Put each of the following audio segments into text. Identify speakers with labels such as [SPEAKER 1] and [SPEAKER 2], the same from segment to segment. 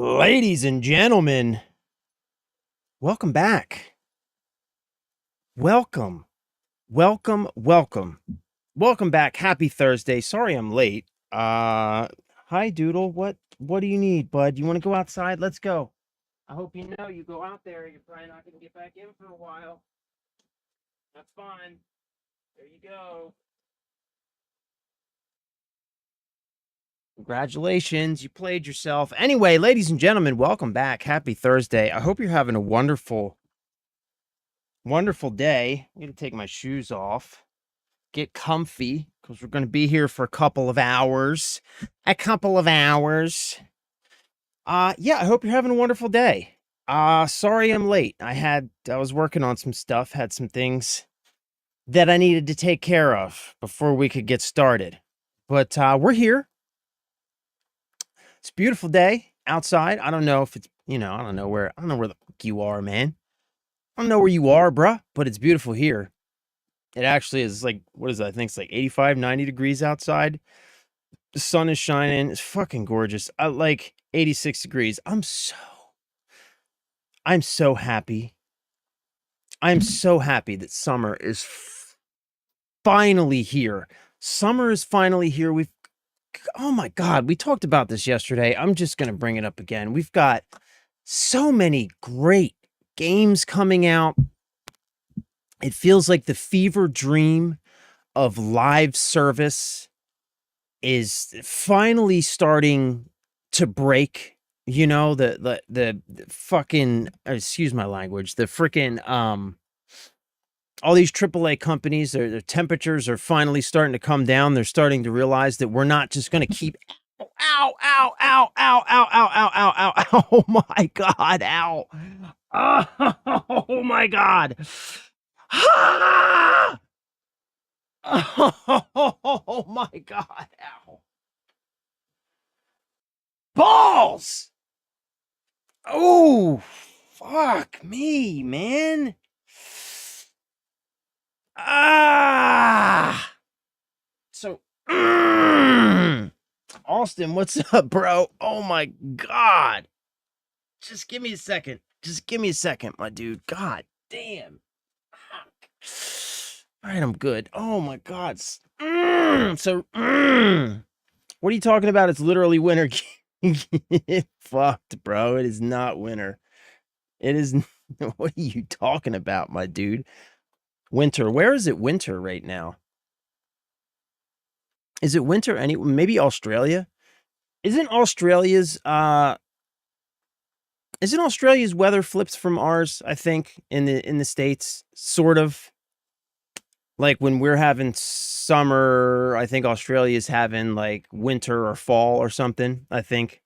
[SPEAKER 1] Ladies and gentlemen, welcome back. Welcome, welcome. Welcome back. Happy Thursday. Sorry I'm late. Hi Doodle. What do you need, bud? You want to go outside? Let's go. I hope you know you go out there, you're probably not gonna get back in for a while. Have fun. There you go. Congratulations, you played yourself. Anyway, ladies and gentlemen, welcome back. Happy Thursday. I hope you're having a wonderful day. I'm gonna take my shoes off, get comfy, because we're gonna be here for a couple of hours. Yeah, I hope you're having a wonderful day. Sorry I'm late. I was working on some stuff, had some things that I needed to take care of before we could get started. But we're here. It's a beautiful day outside. I don't know if it's, I don't know where the fuck you are, man. I don't know where you are, bruh, but it's beautiful here. It actually is like, what is that? I think it's like 85, 90 degrees outside. The sun is shining. It's fucking gorgeous. I like 86 degrees. I'm so happy. I'm so happy that summer is finally here. Summer is finally here. Oh my God, we talked about this yesterday. I'm just going to bring it up again. We've got so many great games coming out. It feels like the fever dream of live service is finally starting to break. The fucking, excuse my language, the freaking all these AAA companies, their temperatures are finally starting to come down. They're starting to realize that we're not just going to keep ow, ow, ow, ow, ow, ow, ow, ow, ow, ow. Oh my God, ow. Oh my God. Ah! Oh my God, ow. Balls! Oh, fuck me, man. Ah! So, Austin, what's up, bro? Oh my God. Just give me a second. Just give me a second, my dude. God damn. All right, I'm good. Oh my God. What are you talking about? It's literally winter. Fucked, bro. It is not winter. It is. What are you talking about, my dude? Winter. Where is it winter right now? Is it winter maybe Australia? Isn't Australia's weather flips from ours, I think, in the States, sort of? Like when we're having summer, I think Australia's having like winter or fall or something, I think.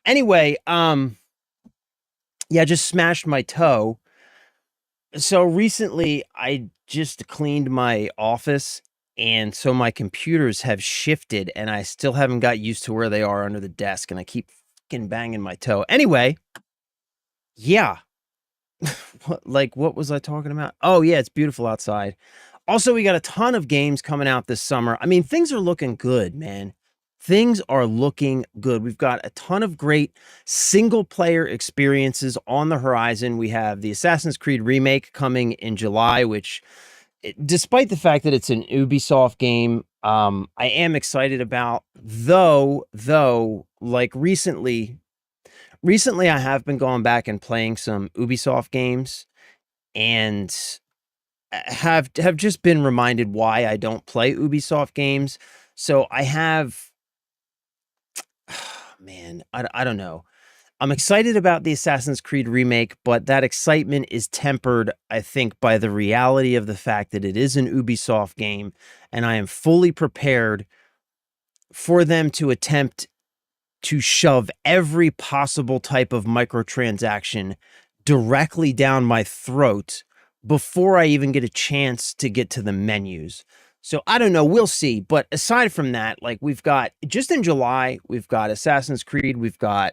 [SPEAKER 1] Anyway, yeah, just smashed my toe. So recently I just cleaned my office, and so my computers have shifted and I still haven't got used to where they are under the desk, and I keep fucking banging my toe. Anyway, yeah. What was I talking about? Oh yeah, it's beautiful outside. Also, we got a ton of games coming out this summer. I mean, things are looking good, man. Things are looking good. We've got a ton of great single player experiences on the horizon. We have the Assassin's Creed remake coming in July, which, despite the fact that it's an Ubisoft game, I am excited about. Though, like recently I have been going back and playing some Ubisoft games, and have just been reminded why I don't play Ubisoft games. So I have, man, I don't know. I'm excited about the Assassin's Creed remake, but that excitement is tempered, I think, by the reality of the fact that it is an Ubisoft game, and I am fully prepared for them to attempt to shove every possible type of microtransaction directly down my throat before I even get a chance to get to the menus. So I don't know, we'll see. But aside from that, like, we've got, just in July, we've got Assassin's Creed, we've got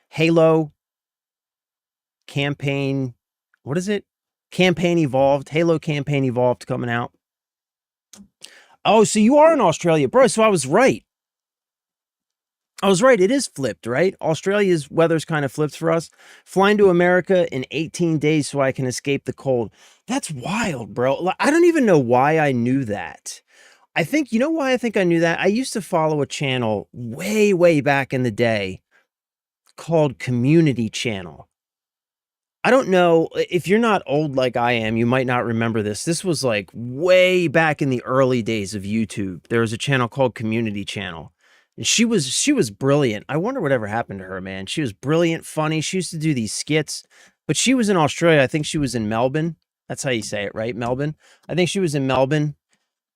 [SPEAKER 1] Halo Campaign, what is it? Campaign Evolved, Halo Campaign Evolved coming out. Oh, so you are in Australia, bro. So I was right. I was right. It is flipped, right? Australia's weather's kind of flipped for us. Flying to America in 18 days so I can escape the cold. That's wild, bro. I don't even know why I knew that. I think, you know why I think I knew that? I used to follow a channel way, way back in the day called Community Channel. I don't know if you're not old like I am, you might not remember this. This was like way back in the early days of YouTube. There was a channel called Community Channel. And she was brilliant. I wonder whatever happened to her, man. She was brilliant, funny. She used to do these skits, but she was in Australia. I think she was in Melbourne. That's how you say it, right? Melbourne. I think she was in Melbourne.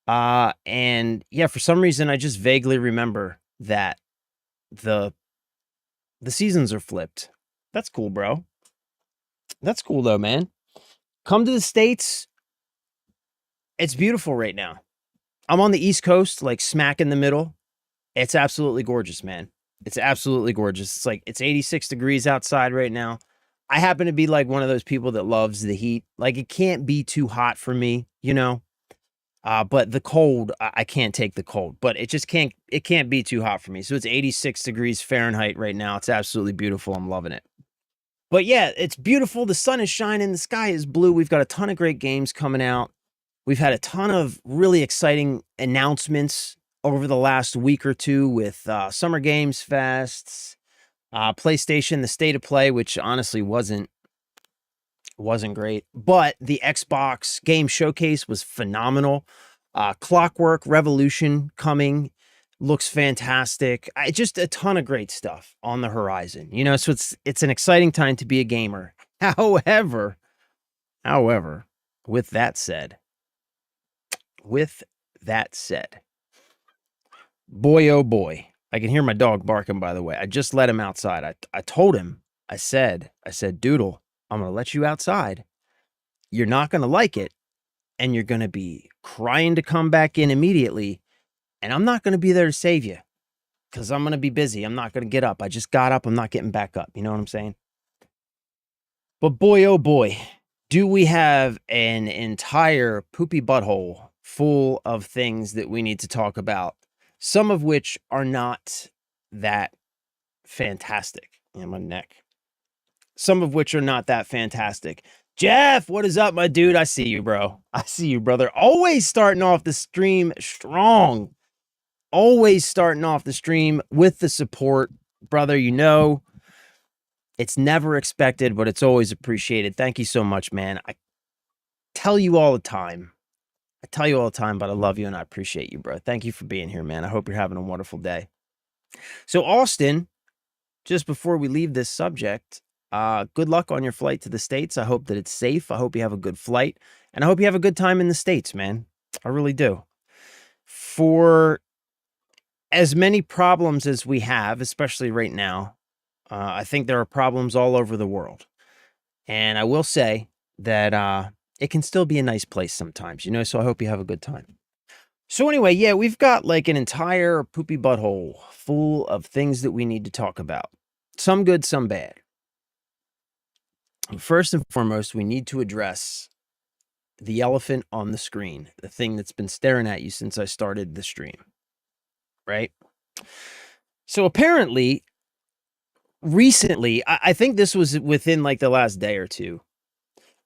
[SPEAKER 1] And yeah, for some reason I just vaguely remember that the the seasons are flipped. That's cool, bro. That's cool though, man. Come to the States. It's beautiful right now. I'm on the East Coast, like smack in the middle. It's absolutely gorgeous, man. It's absolutely gorgeous. It's like it's 86 degrees outside right now. I happen to be like one of those people that loves the heat. Like it can't be too hot for me, you know? But the cold, I can't take the cold, but it can't be too hot for me. So it's 86 degrees Fahrenheit right now. It's absolutely beautiful. I'm loving it. But yeah, it's beautiful. The sun is shining. The sky is blue. We've got a ton of great games coming out. We've had a ton of really exciting announcements over the last week or two with Summer Games Fests, PlayStation, the State of Play, which honestly wasn't great, but the Xbox Game Showcase was phenomenal. Clockwork Revolution coming looks fantastic. Just a ton of great stuff on the horizon, you know. So it's an exciting time to be a gamer. However, with that said, with that said, boy oh boy, I can hear my dog barking. By the way, I just let him outside. I told him. I said, Doodle, I'm gonna let you outside. You're not gonna like it, and you're gonna be crying to come back in immediately. And I'm not gonna be there to save you because I'm gonna be busy. I'm not gonna get up. I just got up. I'm not getting back up. You know what I'm saying? But boy, oh boy, do we have an entire poopy butthole full of things that we need to talk about, some of which are not that fantastic. Yeah, my neck. Some of which are not that fantastic. Jeff, what is up, my dude? I see you, bro. I see you, brother. Always starting off the stream strong. Always starting off the stream with the support, brother. You know, it's never expected, but it's always appreciated. Thank you so much, man. I tell you all the time. But I love you and I appreciate you, bro. Thank you for being here, man. I hope you're having a wonderful day. So, Austin, just before we leave this subject, good luck on your flight to the States. I hope that it's safe. I hope you have a good flight. And I hope you have a good time in the States, man. I really do. For as many problems as we have, especially right now, I think there are problems all over the world. And I will say that it can still be a nice place sometimes, you know, so I hope you have a good time. So anyway, yeah, we've got like an entire poopy butthole full of things that we need to talk about. Some good, some bad. First and foremost, we need to address the elephant on the screen, the thing that's been staring at you since I started the stream, right? So apparently, recently, I think this was within like the last day or two,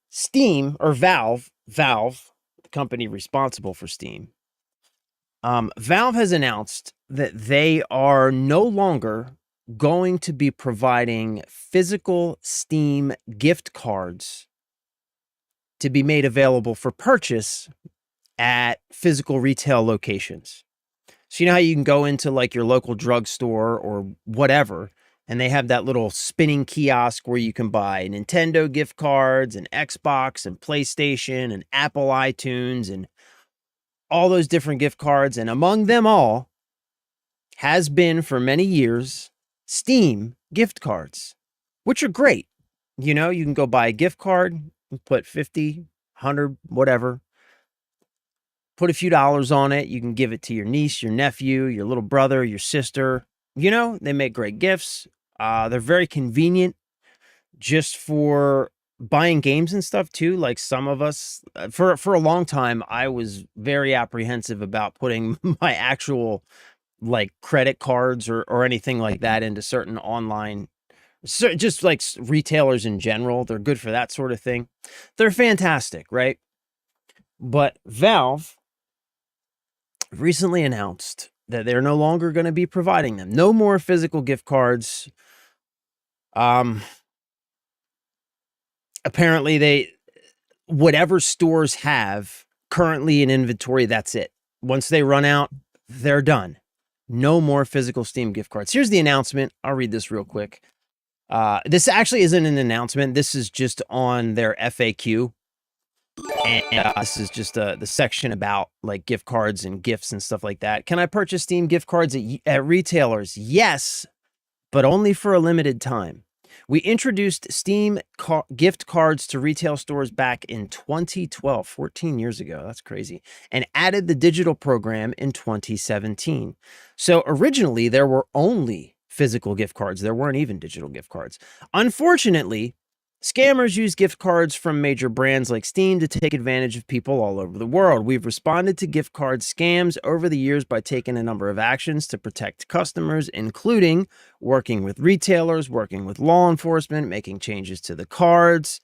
[SPEAKER 1] Steam or Valve, the company responsible for Steam, Valve has announced that they are no longer going to be providing physical Steam gift cards to be made available for purchase at physical retail locations. So you know how you can go into like your local drugstore or whatever, and they have that little spinning kiosk where you can buy Nintendo gift cards and Xbox and PlayStation and Apple iTunes and all those different gift cards. And among them all has been for many years Steam gift cards, which are great. You know, you can go buy a gift card, put 50, 100, whatever, put a few dollars on it. You can give it to your niece, your nephew, your little brother, your sister. You know, they make great gifts. They're very convenient just for buying games and stuff too. Like some of us, for a long time, I was very apprehensive about putting my actual like credit cards or anything like that into certain online, just like retailers in general. They're good for that sort of thing. They're fantastic, right? But Valve recently announced that they're no longer going to be providing them. No more physical gift cards. Apparently whatever stores have currently in inventory, that's it. Once they run out, they're done. No more physical Steam gift cards. Here's the announcement. I'll read this real quick. This actually isn't an announcement. This is just on their FAQ. And this is just the section about like gift cards and gifts and stuff like that. Can I purchase Steam gift cards at retailers? Yes, but only for a limited time. We introduced Steam gift cards to retail stores back in 2012, 14 years ago. That's crazy. And added the digital program in 2017. So originally there were only physical gift cards. There weren't even digital gift cards. Unfortunately, scammers use gift cards from major brands like Steam to take advantage of people all over the world. We've responded to gift card scams over the years by taking a number of actions to protect customers, including working with retailers, working with law enforcement, making changes to the cards,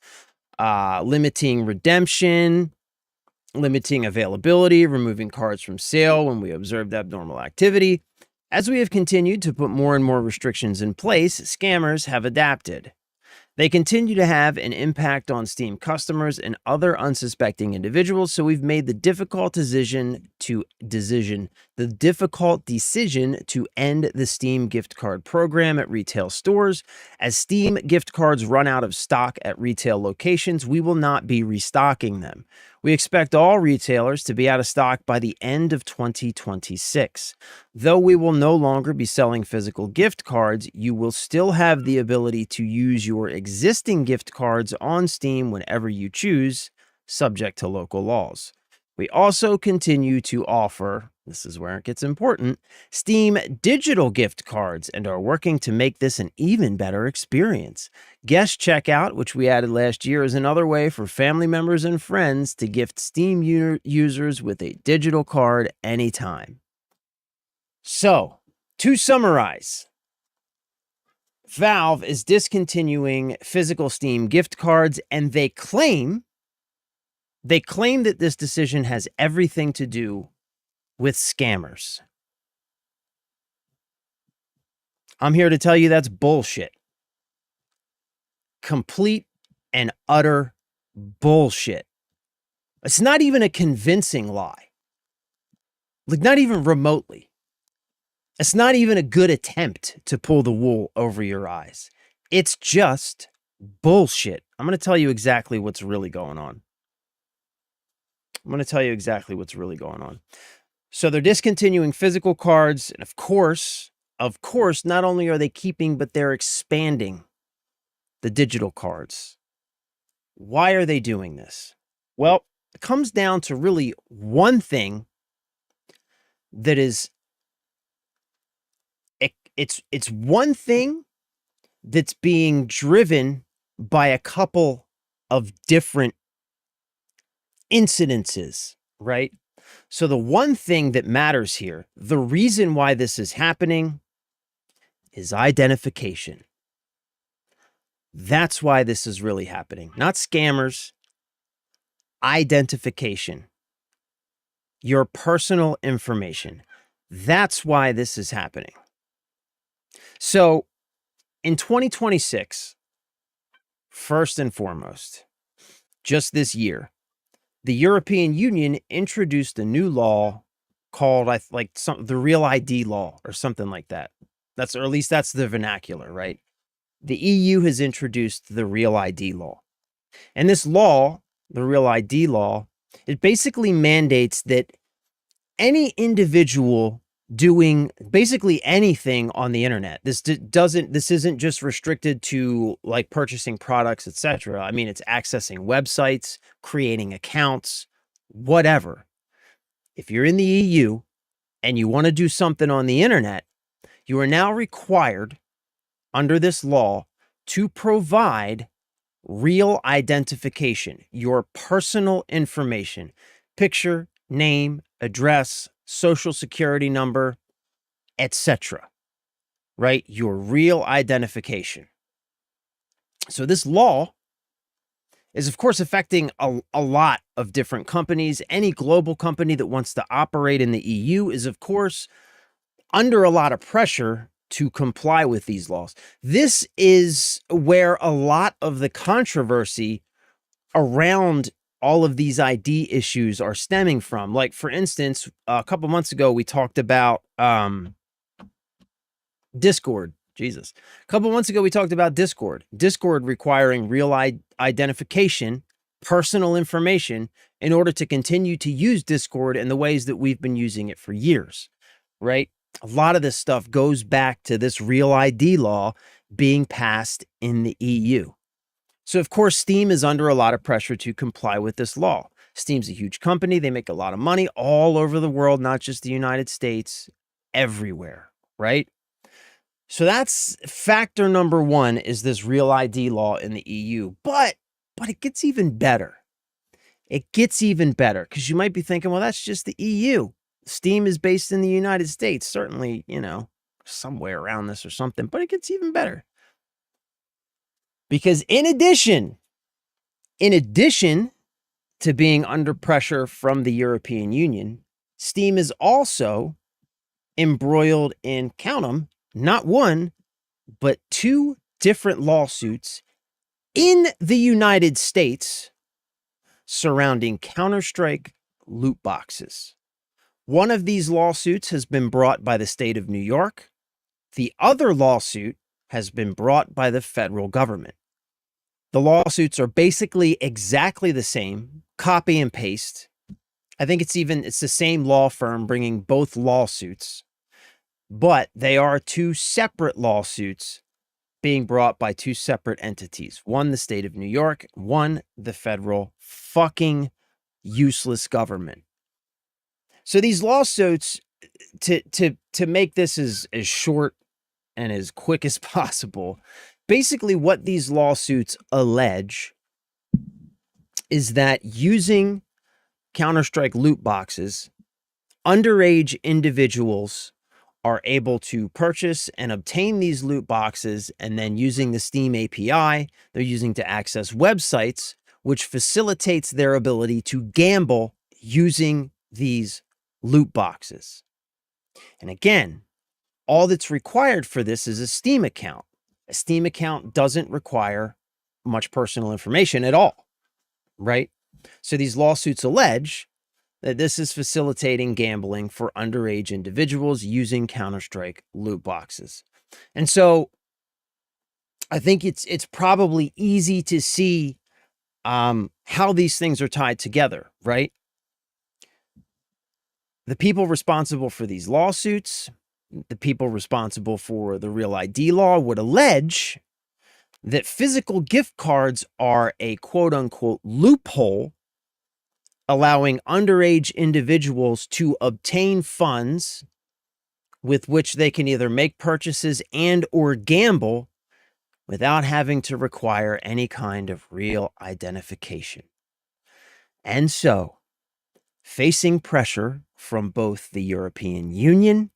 [SPEAKER 1] limiting redemption, limiting availability, removing cards from sale when we observed abnormal activity. As we have continued to put more and more restrictions in place, scammers have adapted. They continue to have an impact on Steam customers and other unsuspecting individuals, so we've made the difficult decision to end the Steam gift card program at retail stores. As Steam gift cards run out of stock at retail locations, we will not be restocking them. We expect all retailers to be out of stock by the end of 2026. Though we will no longer be selling physical gift cards, you will still have the ability to use your existing gift cards on Steam whenever you choose, subject to local laws. We also continue to offer, this is where it gets important, Steam digital gift cards and are working to make this an even better experience. Guest checkout, which we added last year, is another way for family members and friends to gift Steam users with a digital card anytime. So, to summarize, Valve is discontinuing physical Steam gift cards, and they claim that this decision has everything to do with scammers. I'm here to tell you that's bullshit. Complete and utter bullshit. It's not even a convincing lie. Like, not even remotely. It's not even a good attempt to pull the wool over your eyes. It's just bullshit. I'm going to tell you exactly what's really going on. So they're discontinuing physical cards. And of course, not only are they keeping, but they're expanding the digital cards. Why are they doing this? Well, it comes down to really one thing that is, it's one thing that's being driven by a couple of different incidences, right? So the one thing that matters here, the reason why this is happening, is identification. That's why this is really happening. Not scammers, identification. Your personal information. That's why this is happening. So in 2026, first and foremost, just this year, the European Union introduced a new law called the Real ID law or something like that. Or at least that's the vernacular, right? The EU has introduced the Real ID law. And this law, the Real ID law, it basically mandates that any individual doing basically anything on the internet, this isn't just restricted to like purchasing products, etc. I mean, it's accessing websites, creating accounts, whatever. If you're in the EU and you want to do something on the internet, you are now required under this law to provide real identification, your personal information, picture, name, address, social security number, etc., right? Your real identification. So this law is, of course, affecting a lot of different companies. Any global company that wants to operate in the EU is, of course, under a lot of pressure to comply with these laws. This is where a lot of the controversy around all of these ID issues are stemming from. Like, for instance, a couple months ago, we talked about Discord. Jesus. A couple months ago, we talked about Discord. Discord requiring real identification, personal information, in order to continue to use Discord in the ways that we've been using it for years, right? A lot of this stuff goes back to this real ID law being passed in the EU. So, of course, Steam is under a lot of pressure to comply with this law. Steam's a huge company. They make a lot of money all over the world, not just the United States, everywhere, right? So that's factor number one, is this real ID law in the EU. But it gets even better. It gets even better, because you might be thinking, well, that's just the EU. Steam is based in the United States. Certainly, somewhere around this or something, but it gets even better. Because in addition to being under pressure from the European Union, Steam is also embroiled in, count them, not one, but two different lawsuits in the United States surrounding Counter-Strike loot boxes. One of these lawsuits has been brought by the state of New York. The other lawsuit has been brought by the federal government. The lawsuits are basically exactly the same, copy and paste. I think it's the same law firm bringing both lawsuits, but they are two separate lawsuits being brought by two separate entities. One, the state of New York, one, the federal fucking useless government. So these lawsuits, to make this as short and as quick as possible, basically what these lawsuits allege is that using Counter-Strike loot boxes, underage individuals are able to purchase and obtain these loot boxes, and then using the Steam API, they're using to access websites, which facilitates their ability to gamble using these loot boxes. And again, all that's required for this is a Steam account. A Steam account doesn't require much personal information at all, right? So these lawsuits allege that this is facilitating gambling for underage individuals using Counter-Strike loot boxes. And so I think it's probably easy to see how these things are tied together, right? The people responsible for these lawsuits, the people responsible for the Real ID law, would allege that physical gift cards are a quote-unquote loophole, allowing underage individuals to obtain funds with which they can either make purchases and or gamble without having to require any kind of real identification. And so, facing pressure from both the European Union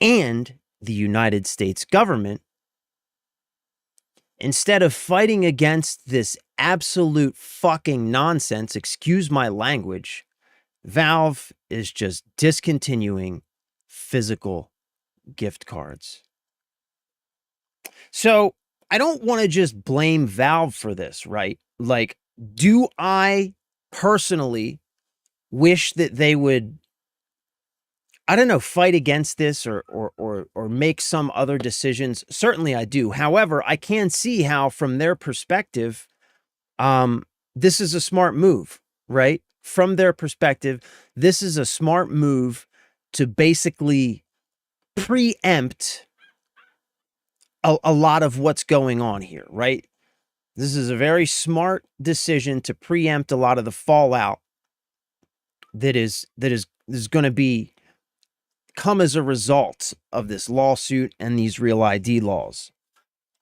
[SPEAKER 1] and the United States government, instead of fighting against this absolute fucking nonsense, excuse my language, Valve is just discontinuing physical gift cards. So I don't want to just blame Valve for this, right? Like, do I personally wish that they would, I don't know, fight against this or make some other decisions? Certainly I do. However, I can see how, from their perspective, this is a smart move, right? From their perspective, this is a smart move to basically preempt a lot of what's going on here, right? This is a very smart decision to preempt a lot of the fallout that is going to come as a result of this lawsuit and these Real ID laws.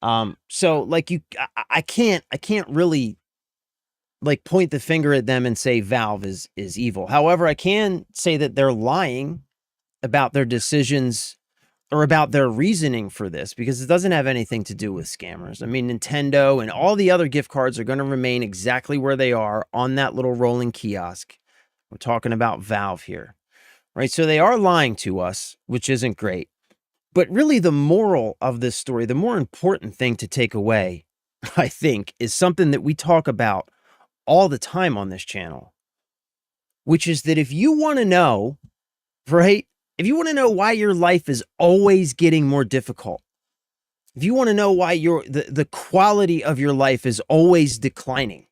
[SPEAKER 1] So like I can't really like point the finger at them and say Valve is evil. However, I can say that they're lying about their decisions or about their reasoning for this, because it doesn't have anything to do with scammers. I mean, Nintendo and all the other gift cards are going to remain exactly where they are on that little rolling kiosk. We're talking about Valve here, right? So they are lying to us, which isn't great. But really, the moral of this story, the more important thing to take away, I think, is something that we talk about all the time on this channel, which is that if you want to know, right? If you want to know why your life is always getting more difficult, if you want to know why the quality of your life is always declining,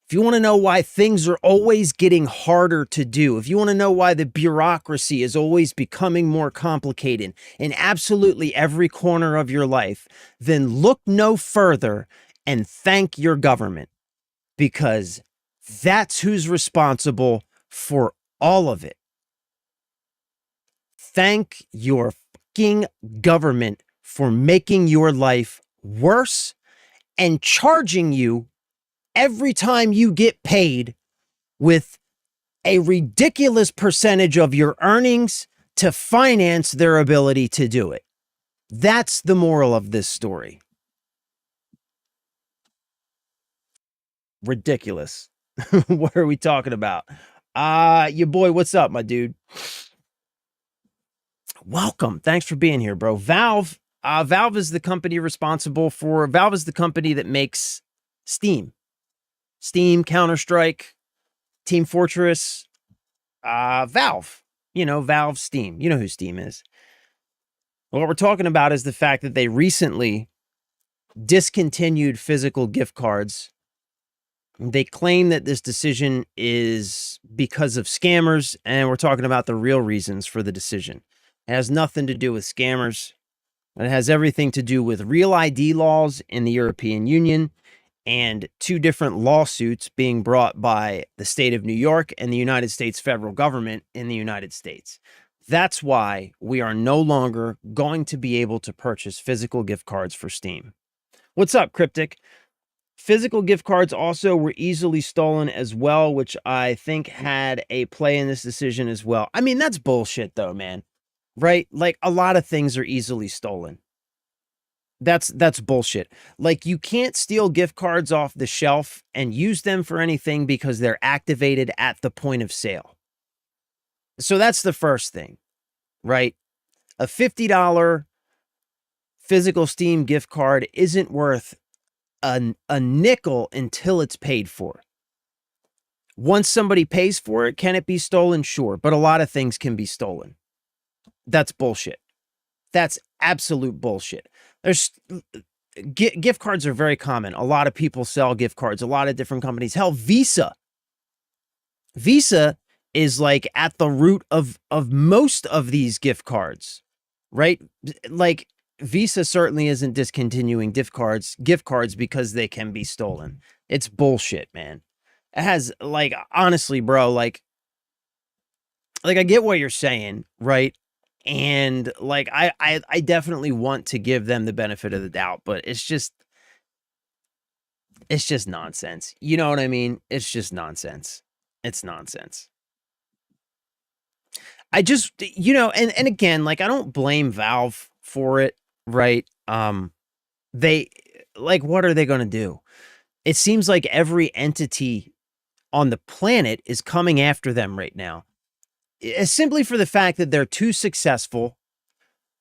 [SPEAKER 1] if you want to know why things are always getting harder to do, if you want to know why the bureaucracy is always becoming more complicated in absolutely every corner of your life, then look no further and thank your government, because that's who's responsible for all of it. Thank your fucking government for making your life worse and charging you every time you get paid with a ridiculous percentage of your earnings to finance their ability to do it. That's the moral of this story. Ridiculous. What are we talking about? Your boy, what's up, my dude? Welcome. Thanks for being here, bro. Valve is the company Valve is the company that makes Steam, Counter-Strike, Team Fortress, Valve, Valve Steam. You know who Steam is. What we're talking about is the fact that they recently discontinued physical gift cards. They claim that this decision is because of scammers, and we're talking about the real reasons for the decision. It has nothing to do with scammers. It has everything to do with real ID laws in the European Union and 2 different lawsuits being brought by the state of New York and the United States federal government in the United States. That's why we are no longer going to be able to purchase physical gift cards for Steam. What's up, Cryptic? Physical gift cards also were easily stolen as well, which I think had a play in this decision as well. I mean, that's bullshit though, man. Right? Like, a lot of things are easily stolen. That's bullshit. Like, you can't steal gift cards off the shelf and use them for anything because they're activated at the point of sale. So that's the first thing, right? A $50 physical Steam gift card isn't worth a nickel until it's paid for. Once somebody pays for it, can it be stolen? Sure, but a lot of things can be stolen. That's bullshit. That's absolute bullshit. There's gift cards are very common. A lot of people sell gift cards, a lot of different companies. Hell, Visa is like at the root of most of these gift cards, right? Like, Visa certainly isn't discontinuing gift cards because they can be stolen. It's bullshit, man. It has, like, honestly, bro, like I get what you're saying, right? And like, I definitely want to give them the benefit of the doubt, but it's just nonsense. You know what I mean? It's just nonsense. It's nonsense. I just, and again, like, I don't blame Valve for it, right? They, like, what are they going to do? It seems like every entity on the planet is coming after them right now. Simply for the fact that they're too successful,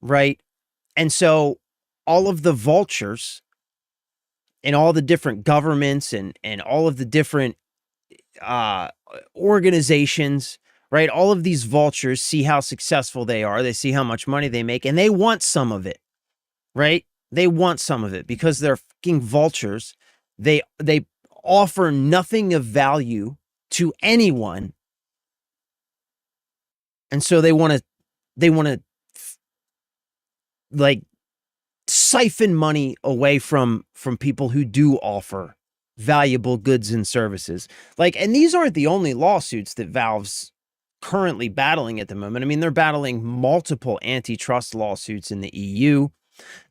[SPEAKER 1] right? And so all of the vultures and all the different governments and all of the different organizations, right? All of these vultures see how successful they are. They see how much money they make, and they want some of it, right? They want some of it because they're fucking vultures. They offer nothing of value to anyone. And so they want to like siphon money away from people who do offer valuable goods and services. Like, and these aren't the only lawsuits that Valve's currently battling at the moment. I mean, they're battling multiple antitrust lawsuits in the EU.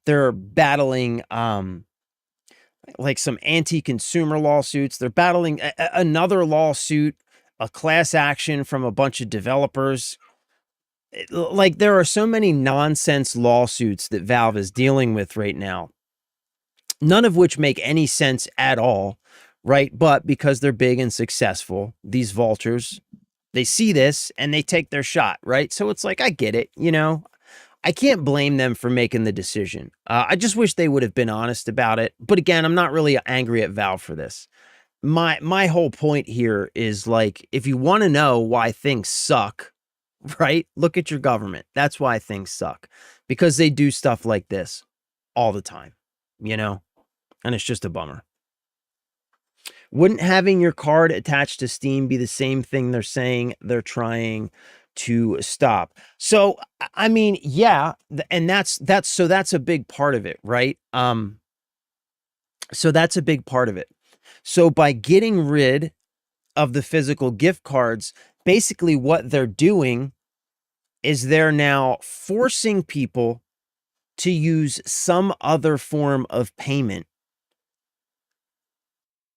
[SPEAKER 1] They're battling like some anti-consumer lawsuits. They're battling another lawsuit, a class action from a bunch of developers Like, there are so many nonsense lawsuits that Valve is dealing with right now, none of which make any sense at all, right? But because they're big and successful, these vultures, they see this and they take their shot, right? So it's like, I get it, you know? I can't blame them for making the decision. I just wish they would have been honest about it. But again, I'm not really angry at Valve for this. My whole point here is, like, if you want to know why things suck, right? Look at your government. That's why things suck, because they do stuff like this all the time, you know? And it's just a bummer. Wouldn't having your card attached to Steam be the same thing they're saying they're trying to stop? So, I mean, yeah, and that's a big part of it, right? So that's a big part of it. So by getting rid of the physical gift cards, basically what they're doing is they're now forcing people to use some other form of payment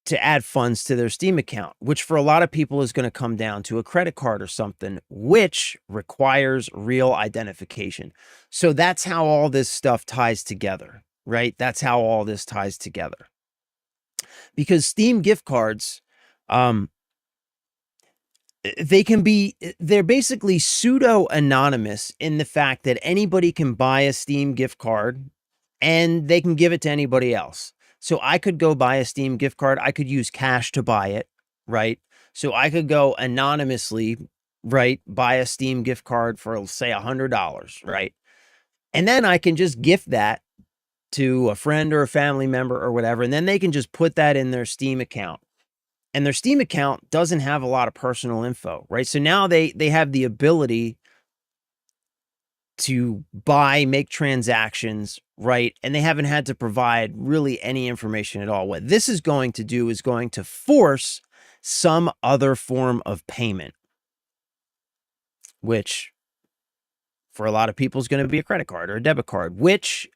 [SPEAKER 1] to add funds to their Steam account, which for a lot of people is going to come down to a credit card or something, which requires real identification. So that's how all this stuff ties together, right? That's how all this ties together. Because Steam gift cards, they're basically pseudo anonymous in the fact that anybody can buy a Steam gift card and they can give it to anybody else. So I could go buy a Steam gift card. I could use cash to buy it, right? So I could go anonymously, right, buy a Steam gift card for, say, $100, right? And then I can just gift that to a friend or a family member or whatever, and then they can just put that in their Steam account. And their Steam account doesn't have a lot of personal info, right? So now they have the ability to buy, make transactions, right? And they haven't had to provide really any information at all. What this is going to do is going to force some other form of payment, which for a lot of people is going to be a credit card or a debit card, which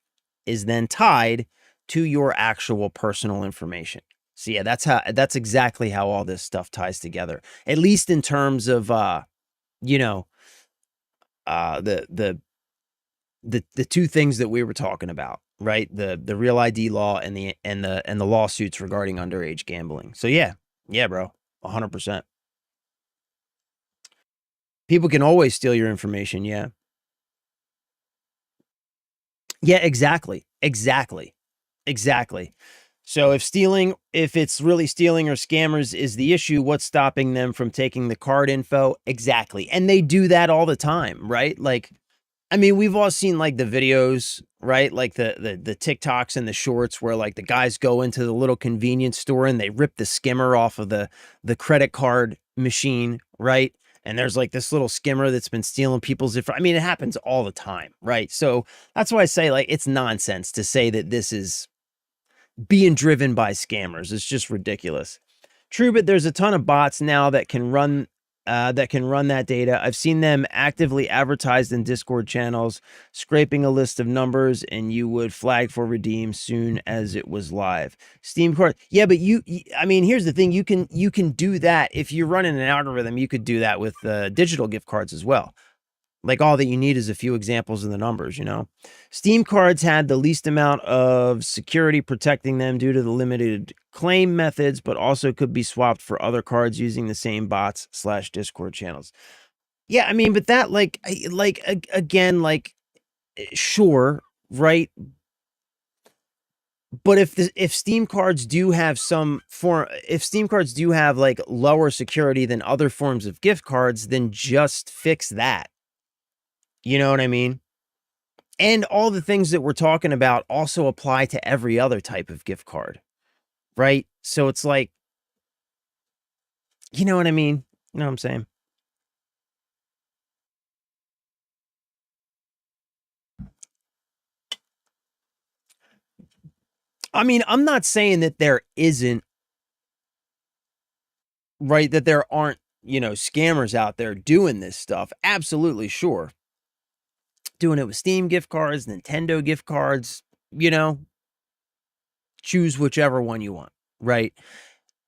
[SPEAKER 1] is then tied to your actual personal information. So yeah, that's exactly how all this stuff ties together, at least in terms of, you know, the two things that we were talking about, right? The Real ID law and the lawsuits regarding underage gambling. So yeah, bro, 100%. People can always steal your information. Yeah, exactly. So if it's really stealing or scammers is the issue, what's stopping them from taking the card info? Exactly. And they do that all the time, right? Like, I mean, we've all seen, like, the videos, right? Like the TikToks and the shorts where, like, the guys go into the little convenience store and they rip the skimmer off of the credit card machine, right? And there's, like, this little skimmer that's been stealing people's I mean, it happens all the time, right? So that's why I say, like, it's nonsense to say that this is being driven by scammers. It's just ridiculous. True, but there's a ton of bots now that can run that data. I've seen them actively advertised in Discord channels, scraping a list of numbers, and you would flag for redeem soon as it was live. Steam card, yeah, but I mean, here's the thing: you can do that if you're running an algorithm. You could do that with digital gift cards as well. Like, all that you need is a few examples of the numbers, you know? Steam cards had the least amount of security protecting them due to the limited claim methods, but also could be swapped for other cards using the same bots / Discord channels. Yeah, I mean, but that, again, sure, right? But if Steam cards do have like lower security than other forms of gift cards, then just fix that. You know what I mean? And all the things that we're talking about also apply to every other type of gift card, right? So it's like, you know what I mean? You know what I'm saying? I mean, I'm not saying that there isn't, right, that there aren't, scammers out there doing this stuff. Absolutely, sure. Doing it with Steam gift cards, Nintendo gift cards, choose whichever one you want, right?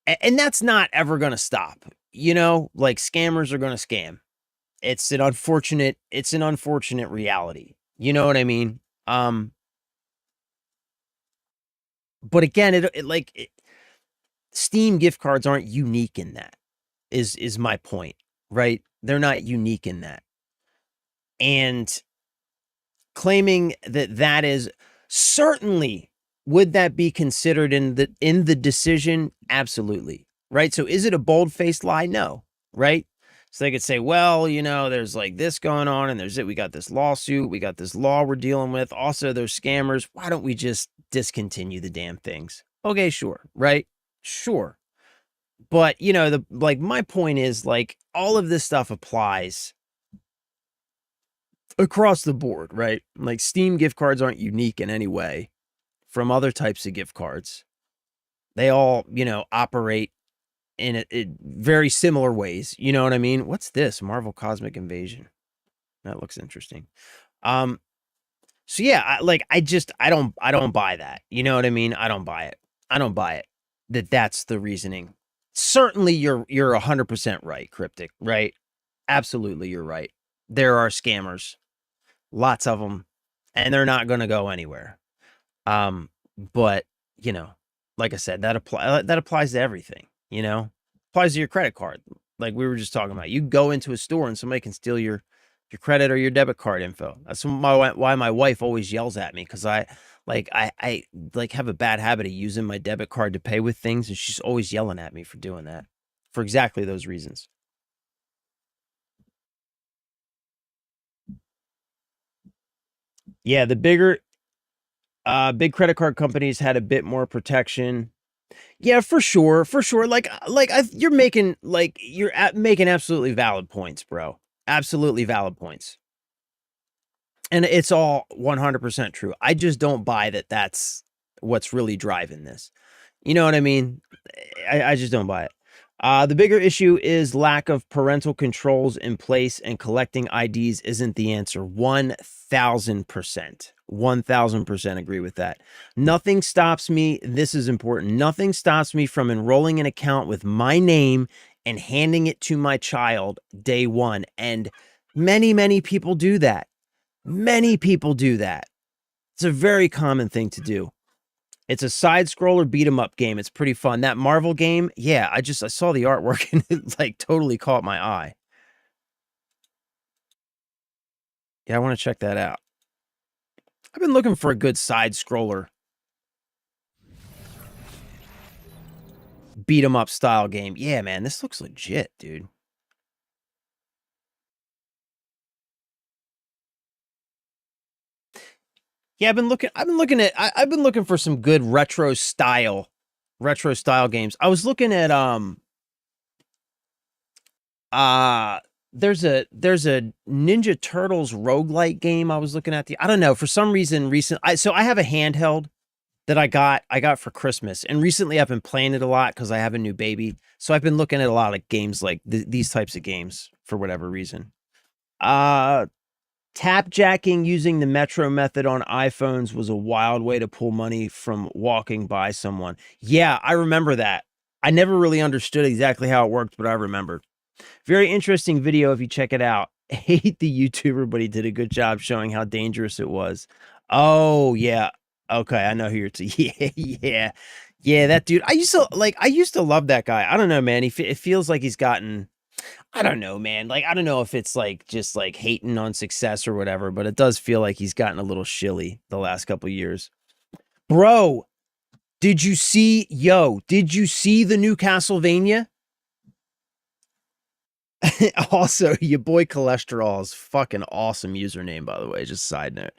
[SPEAKER 1] And that's not ever going to stop. Like, scammers are going to scam. it's an unfortunate reality. You know what I mean? But again, Steam gift cards aren't unique in that, is my point, right? They're not unique in that. And claiming that is certainly, would that be considered in the decision? Absolutely. Right? So is it a bold-faced lie? No. Right? So they could say, well, there's like this going on and we got this lawsuit, we got this law we're dealing with. Also, there's scammers. Why don't we just discontinue the damn things? Okay, sure. Right? Sure. But, my point is, like, all of this stuff applies across the board, right? Like, Steam gift cards aren't unique in any way from other types of gift cards. They all, operate in very similar ways. You know what I mean? What's this? Marvel Cosmic Invasion. That looks interesting. So yeah, I don't buy that. You know what I mean? I don't buy it. I don't buy it. That's the reasoning. Certainly you're 100% right, Cryptic, right? Absolutely you're right. There are scammers. Lots of them, and they're not going to go anywhere. But, like I said, that applies to everything, applies to your credit card. Like we were just talking about, you go into a store and somebody can steal your credit or your debit card info. That's why my wife always yells at me. Cause I have a bad habit of using my debit card to pay with things. And she's always yelling at me for doing that for exactly those reasons. Yeah. The big credit card companies had a bit more protection. Yeah, for sure, for sure. You're making making absolutely valid points, bro. Absolutely valid points, and it's all 100% true. I just don't buy that. That's what's really driving this. You know what I mean? I just don't buy it. The bigger issue is lack of parental controls in place, and collecting IDs isn't the answer. 1000%. 1000% agree with that. Nothing stops me. This is important. Nothing stops me from enrolling an account with my name and handing it to my child day one. And many, many people do that. Many people do that. It's a very common thing to do. It's a side scroller beat 'em up game. It's pretty fun. That Marvel game, yeah, I saw the artwork and it like totally caught my eye. Yeah, I want to check that out. I've been looking for a good side scroller beat 'em up style game. Yeah, man, this looks legit, dude. Yeah, I've been looking for some good retro style games. I was looking at there's a Ninja Turtles roguelike game I was looking at. I don't know, for some reason so I have a handheld that I got for Christmas, and recently I've been playing it a lot because I have a new baby. So I've been looking at a lot of games like these types of games for whatever reason. Tap jacking using the Metro method on iPhones was a wild way to pull money from walking by someone. Yeah, I remember that. I never really understood exactly how it worked, but I remember. Very interesting video if you check it out. I hate the YouTuber, but he did a good job showing how dangerous it was. Oh, yeah. Okay, I know who you're yeah, that dude. I used to love that guy. I don't know, man. It feels like he's gotten, I don't know, man. Like, I don't know if it's like just like hating on success or whatever, but it does feel like he's gotten a little shilly the last couple years. Bro, did you see the new Castlevania? Also, your boy Cholesterol is fucking awesome username, by the way. Just side note.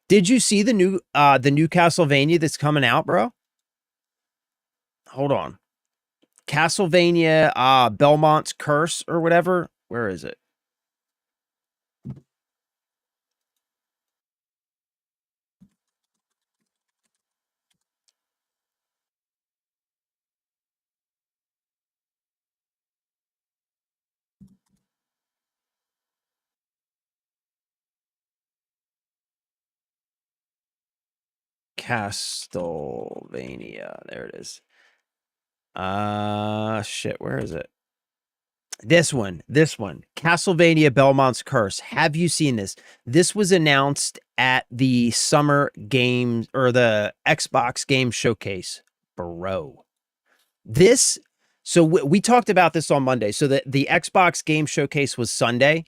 [SPEAKER 1] Did you see the new Castlevania that's coming out, bro? Hold on. Castlevania Belmont's Curse or whatever. Where is it? Castlevania. There it is. Shit, where is it? This one, Castlevania Belmont's Curse. Have you seen this? This was announced at the Summer Games or the Xbox Game Showcase. Bro. This, so we talked about this on Monday. So the Xbox Game Showcase was Sunday.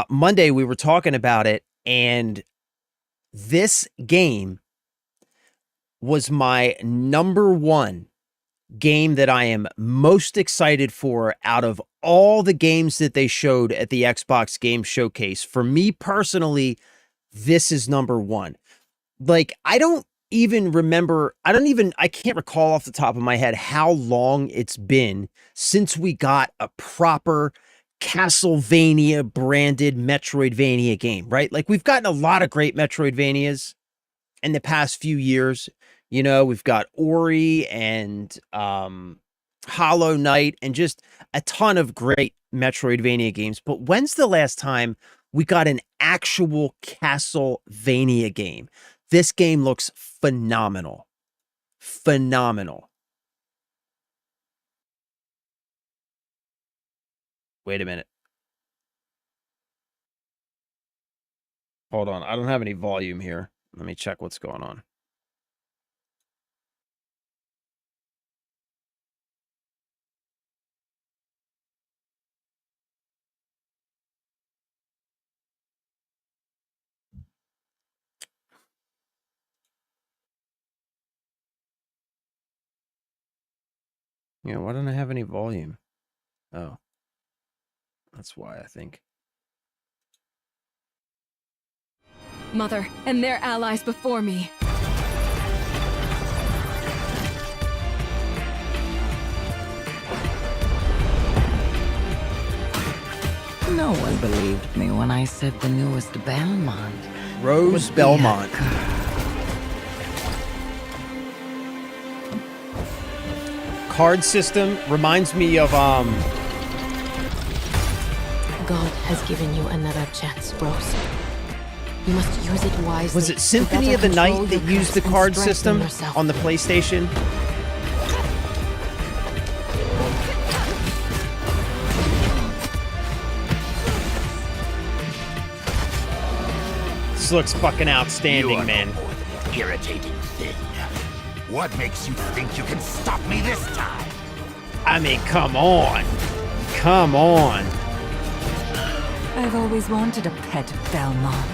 [SPEAKER 1] Monday we were talking about it, and this game was my number one game that I am most excited for out of all the games that they showed at the Xbox Game Showcase. For me personally, this is number one. Like, I can't recall off the top of my head how long it's been since we got a proper Castlevania branded Metroidvania game, right? Like, we've gotten a lot of great Metroidvanias in the past few years. You know, we've got Ori and Hollow Knight and just a ton of great Metroidvania games. But when's the last time we got an actual Castlevania game? This game looks phenomenal. Phenomenal. Wait a minute. Hold on. I don't have any volume here. Let me check what's going on. Yeah, why don't I have any volume? Oh. That's why, I think.
[SPEAKER 2] Mother and their allies before me.
[SPEAKER 3] No one believed me when I said the newest Belmont.
[SPEAKER 1] Rose Belmont. Card system reminds me of
[SPEAKER 4] God has given you another chance, Rose. You must use it wisely.
[SPEAKER 1] was it Symphony of the Night that used the card system on the PlayStation? This looks fucking outstanding,
[SPEAKER 5] You are
[SPEAKER 1] man.
[SPEAKER 5] no more than an irritating thing. What makes you think you can stop me this time?
[SPEAKER 1] I mean, come on. Come on.
[SPEAKER 3] I've always wanted a pet Belmont.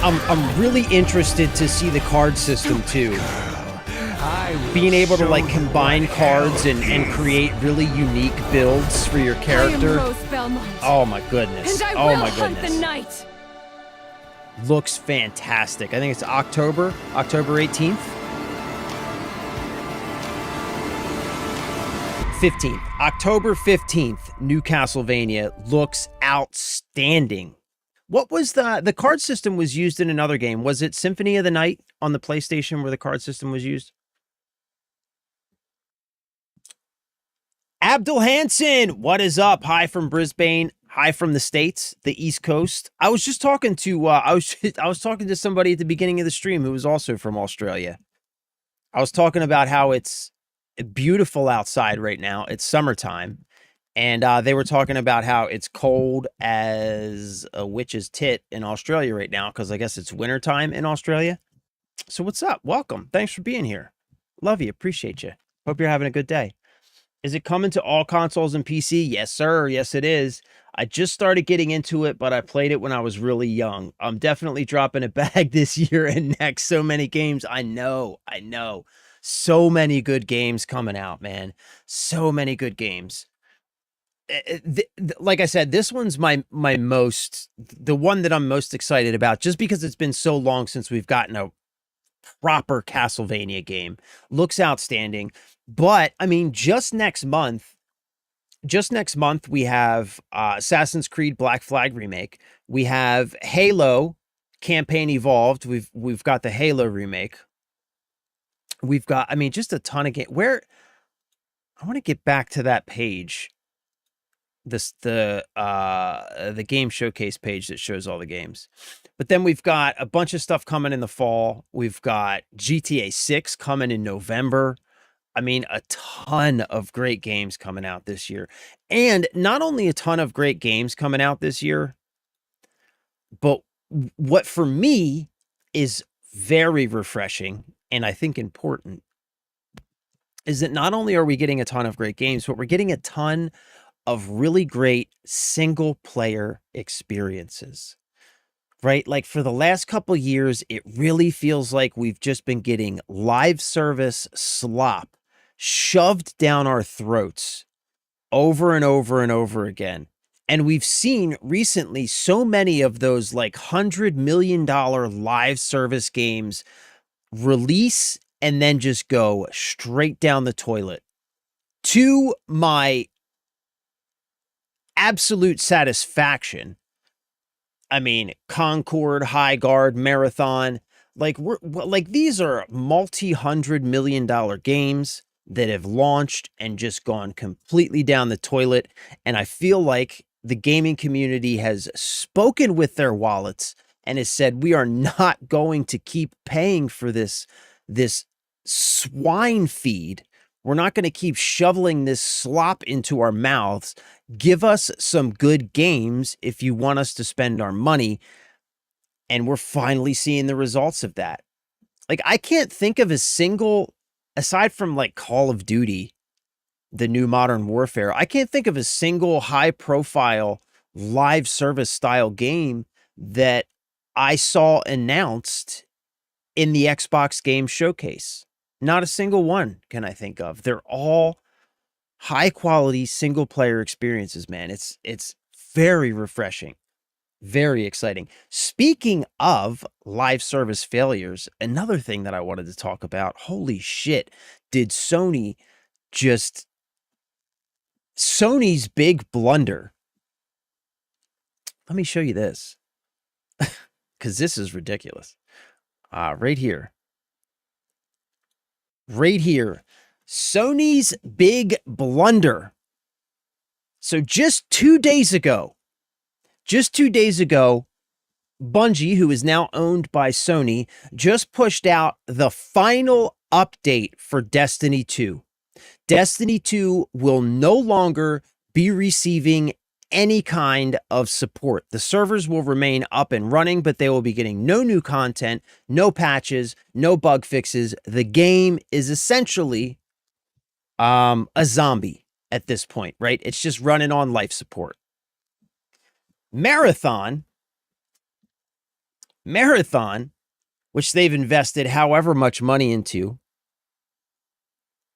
[SPEAKER 1] I'm really interested to see the card system too. Being able to like combine cards and create really unique builds for your
[SPEAKER 2] I am
[SPEAKER 1] character.
[SPEAKER 2] Rose Belmont.
[SPEAKER 1] Oh my goodness.
[SPEAKER 2] And I
[SPEAKER 1] Oh
[SPEAKER 2] will
[SPEAKER 1] my
[SPEAKER 2] hunt the
[SPEAKER 1] goodness.
[SPEAKER 2] night.
[SPEAKER 1] Looks fantastic. I think it's October 18th. 15th. October 15th, New Castlevania looks outstanding. What was the card system was used in another game? Was it Symphony of the Night on the PlayStation where the card system was used? Abdul Hansen, what is up? Hi from Brisbane. Hi from the States, the East Coast. I was just talking to I was talking to somebody at the beginning of the stream who was also from Australia. I was talking about how it's beautiful outside right now. It's summertime. And they were talking about how it's cold as a witch's tit in Australia right now because I guess it's wintertime in Australia. So what's up? Welcome. Thanks for being here. Love you. Appreciate you. Hope you're having a good day. Is it coming to all consoles and PC? Yes, sir. Yes, it is. I just started getting into it, but I played it when I was really young. I'm definitely dropping a bag this year and next. So many games. I know. So many good games coming out, man. So many good games. Like I said, this one's the one that I'm most excited about, just because it's been so long since we've gotten a proper Castlevania game. Looks outstanding. But I mean, just next month we have Assassin's Creed Black Flag remake. We have Halo Campaign Evolved. We've got the Halo remake. We've got, I mean, just a ton of game. Where I want to get back to that page. The game showcase page that shows all the games. But then we've got a bunch of stuff coming in the fall. We've got GTA 6 coming in November. I mean, a ton of great games coming out this year. And not only a ton of great games coming out this year, but what for me is very refreshing and I think important is that not only are we getting a ton of great games, but we're getting a ton of really great single player experiences, right? Like for the last couple years, it really feels like we've just been getting live service slop shoved down our throats over and over and over again. And we've seen recently so many of those like $100 million live service games release and then just go straight down the toilet. To my absolute satisfaction, I mean, Concord, High Guard, Marathon, like these are multi-$100 million games that have launched and just gone completely down the toilet. And I feel like the gaming community has spoken with their wallets and has said, we are not going to keep paying for this swine feed. We're not going to keep shoveling this slop into our mouths. Give us some good games if you want us to spend our money. And we're finally seeing the results of that. Like, I can't think of a single, aside from like Call of Duty, the new Modern Warfare, I can't think of a single high profile live service style game that I saw announced in the Xbox Game Showcase. Not a single one can I think of. They're all high quality single player experiences, man. It's very refreshing, very exciting. Speaking of live service failures, another thing that I wanted to talk about, holy shit, did Sony's big blunder. Let me show you this, because this is ridiculous. Right here. Right here. Sony's big blunder. So just 2 days ago, Bungie, who is now owned by Sony, just pushed out the final update for Destiny 2. Destiny 2 will no longer be receiving any kind of support. The servers will remain up and running, but they will be getting no new content, no patches, no bug fixes. The game is essentially a zombie at this point, right? It's just running on life support. Marathon, which they've invested however much money into,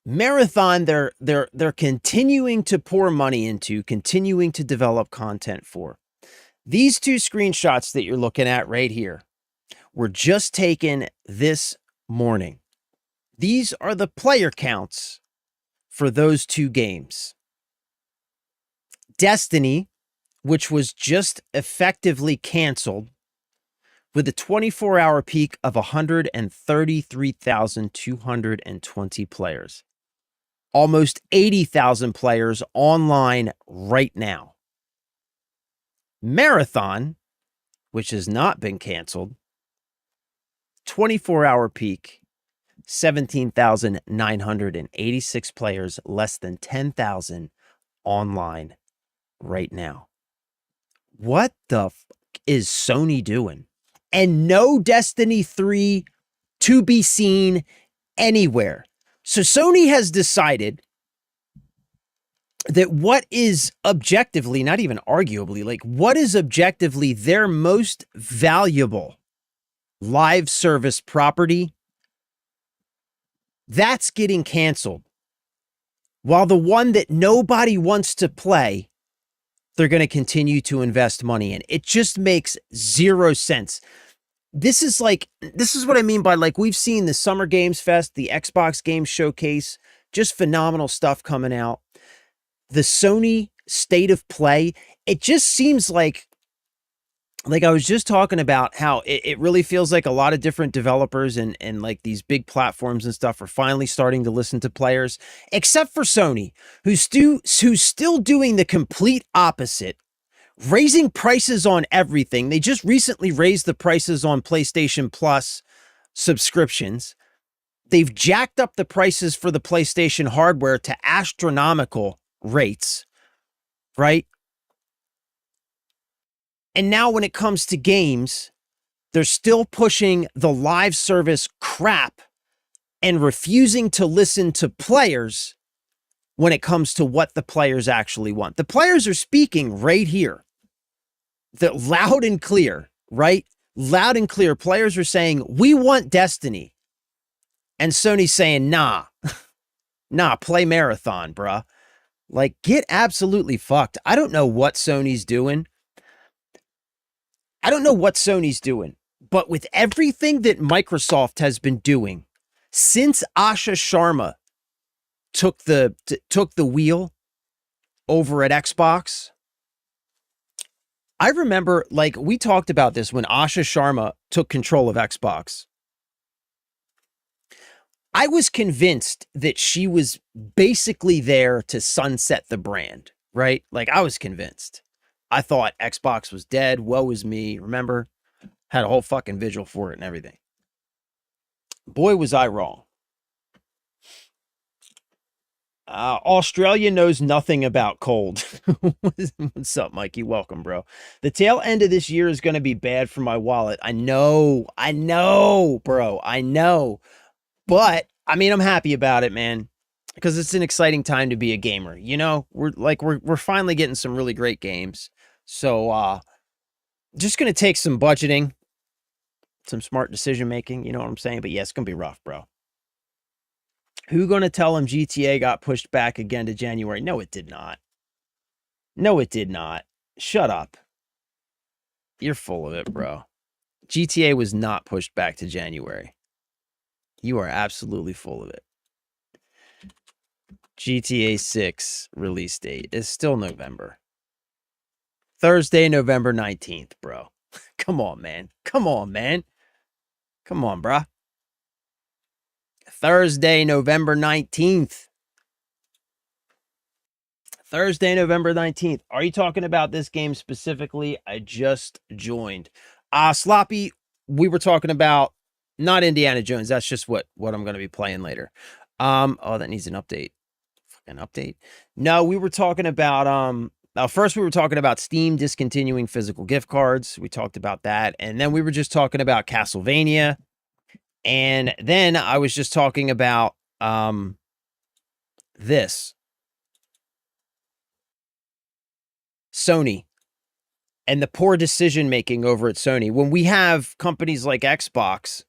[SPEAKER 1] Marathon, they're continuing to pour money into, continuing to develop content for. These two screenshots that you're looking at right here were just taken this morning. These are the player counts for those two games. Destiny, which was just effectively canceled, with a 24-hour peak of 133,220 players. Almost 80,000 players online right now. Marathon, which has not been canceled, 24-hour peak, 17,986 players, less than 10,000 online right now. What the fuck is Sony doing? And no Destiny 3 to be seen anywhere. So Sony has decided that what is objectively, not even arguably, like what is objectively their most valuable live service property, that's getting canceled. While the one that nobody wants to play, they're going to continue to invest money in. It just makes zero sense. This is what I mean by, like, we've seen the Summer Games Fest, the Xbox Game Showcase, just phenomenal stuff coming out. The Sony State of Play, it just seems like I was just talking about how it really feels like a lot of different developers and like these big platforms and stuff are finally starting to listen to players, except for Sony, who's still doing the complete opposite. Raising prices on everything. They just recently raised the prices on PlayStation Plus subscriptions. They've jacked up the prices for the PlayStation hardware to astronomical rates, right? And now when it comes to games, they're still pushing the live service crap and refusing to listen to players when it comes to what the players actually want. The players are speaking right here. The loud and clear, right? Loud and clear. Players are saying, we want Destiny. And Sony's saying, nah, nah, play Marathon, bruh. Like, get absolutely fucked. I don't know what Sony's doing. But with everything that Microsoft has been doing since Asha Sharma took the wheel over at Xbox, I remember, like, we talked about this when Asha Sharma took control of Xbox. I was convinced that she was basically there to sunset the brand, right? Like, I was convinced. I thought Xbox was dead. Woe is me. Remember? Had a whole fucking vigil for it and everything. Boy, was I wrong. Australia knows nothing about cold. What's up, Mikey? Welcome, bro. The tail end of this year is going to be bad for my wallet. I know, bro. I know. But I mean, I'm happy about it, man, because it's an exciting time to be a gamer. You know, we're finally getting some really great games. So just going to take some budgeting, some smart decision making, you know what I'm saying? But yeah, it's going to be rough, bro. Who going to tell him GTA got pushed back again to January? No, it did not. No, it did not. Shut up. You're full of it, bro. GTA was not pushed back to January. You are absolutely full of it. GTA 6 release date is still November. Thursday, November 19th, bro. Come on, man. Come on, man. Come on, bro. Thursday, November 19th. Thursday, November 19th. Are you talking about this game specifically? I just joined. Sloppy, we were talking about not Indiana Jones. That's just what I'm going to be playing later. Oh, that needs an update. Fucking update. No, we were talking about first we were talking about Steam discontinuing physical gift cards. We talked about that, and then we were just talking about Castlevania, and then I was just talking about this Sony and the poor decision making over at Sony. When we have companies like Xbox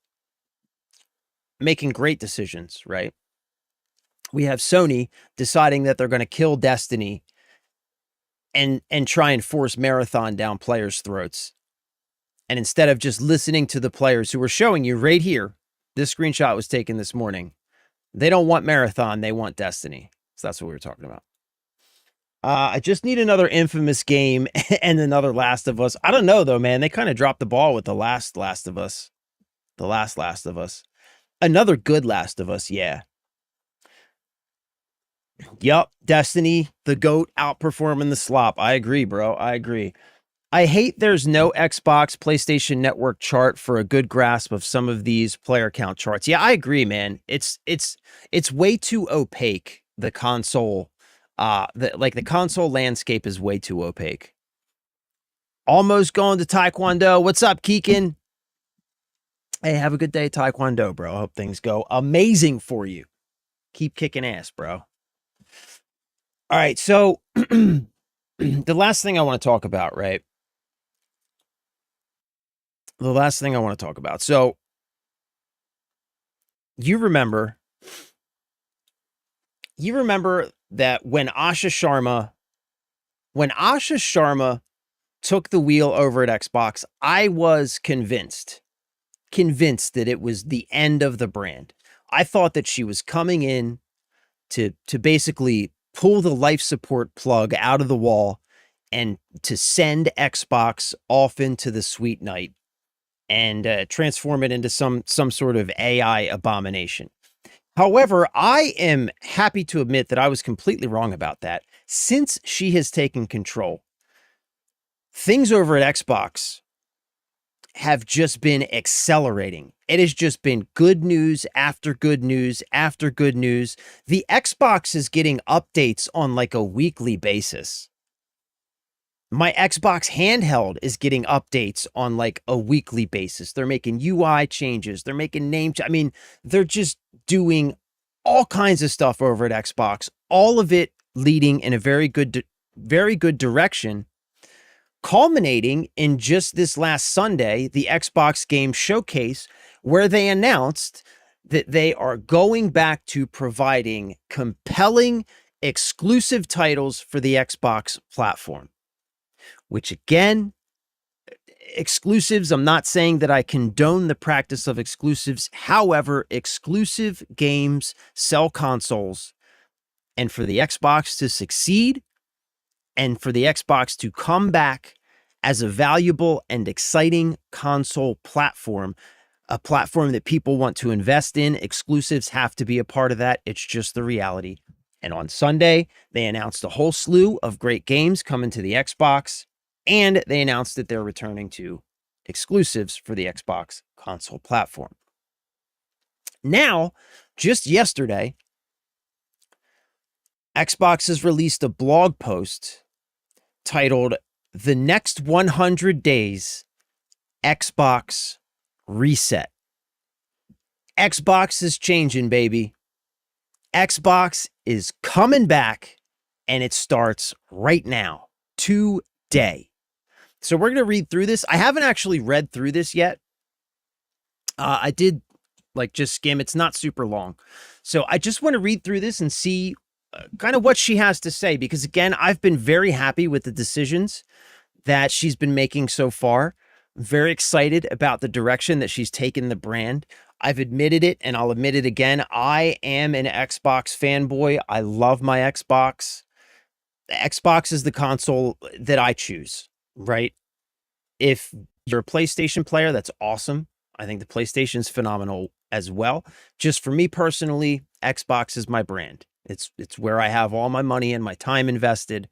[SPEAKER 1] making great decisions, right? We have Sony deciding that they're going to kill Destiny and try and force Marathon down players' throats. And instead of just listening to the players who are showing you right here, this screenshot was taken this morning. They don't want Marathon, they want Destiny. So that's what we were talking about. I just need another Infamous game and another Last of Us. I don't know though, man. They kind of dropped the ball with the last Last of Us. The last Last of Us. Another good Last of Us, yeah. Yup, Destiny, the GOAT, outperforming the slop. I agree, bro. I agree. I hate there's no Xbox, PlayStation Network chart for a good grasp of some of these player count charts. Yeah, I agree, man. It's way too opaque, the console. The console landscape is way too opaque. Almost going to Taekwondo. What's up, Keegan? Hey, have a good day, Taekwondo, bro. I hope things go amazing for you. Keep kicking ass, bro. All right, so the last thing I want to talk about, right? The last thing I want to talk about. So you remember that when Asha Sharma took the wheel over at Xbox, I was convinced that it was the end of the brand. I thought that she was coming in to basically pull the life support plug out of the wall and to send Xbox off into the sweet night and transform it into some sort of AI abomination. However, I am happy to admit that I was completely wrong about that. Since she has taken control, things over at Xbox have just been accelerating. It has just been good news after good news after good news. The Xbox is getting updates on like a weekly basis. My Xbox handheld is getting updates on like a weekly basis. They're making UI changes. They're making I mean, they're just doing all kinds of stuff over at Xbox, all of it leading in a very good direction, culminating in just this last Sunday, the Xbox Game Showcase, where they announced that they are going back to providing compelling exclusive titles for the Xbox platform. Which again, exclusives, I'm not saying that I condone the practice of exclusives. However, exclusive games sell consoles. And for the Xbox to succeed and for the Xbox to come back as a valuable and exciting console platform, a platform that people want to invest in, exclusives have to be a part of that. It's just the reality. And on Sunday, they announced a whole slew of great games coming to the Xbox. And they announced that they're returning to exclusives for the Xbox console platform. Now, just yesterday, Xbox has released a blog post titled "The Next 100 Days Xbox Reset." Xbox is changing, baby. Xbox is coming back, and it starts right now, today. So we're going to read through this. I haven't actually read through this yet. I did like just skim. It's not super long. So I just want to read through this and see kind of what she has to say, because again, I've been very happy with the decisions that she's been making so far. Very excited about the direction that she's taken the brand. I've admitted it, and I'll admit it again. I am an Xbox fanboy. I love my Xbox. The Xbox is the console that I choose, right? If you're a PlayStation player, that's awesome. I think the PlayStation's phenomenal as well. Just for me personally, Xbox is my brand. It's where I have all my money and my time invested.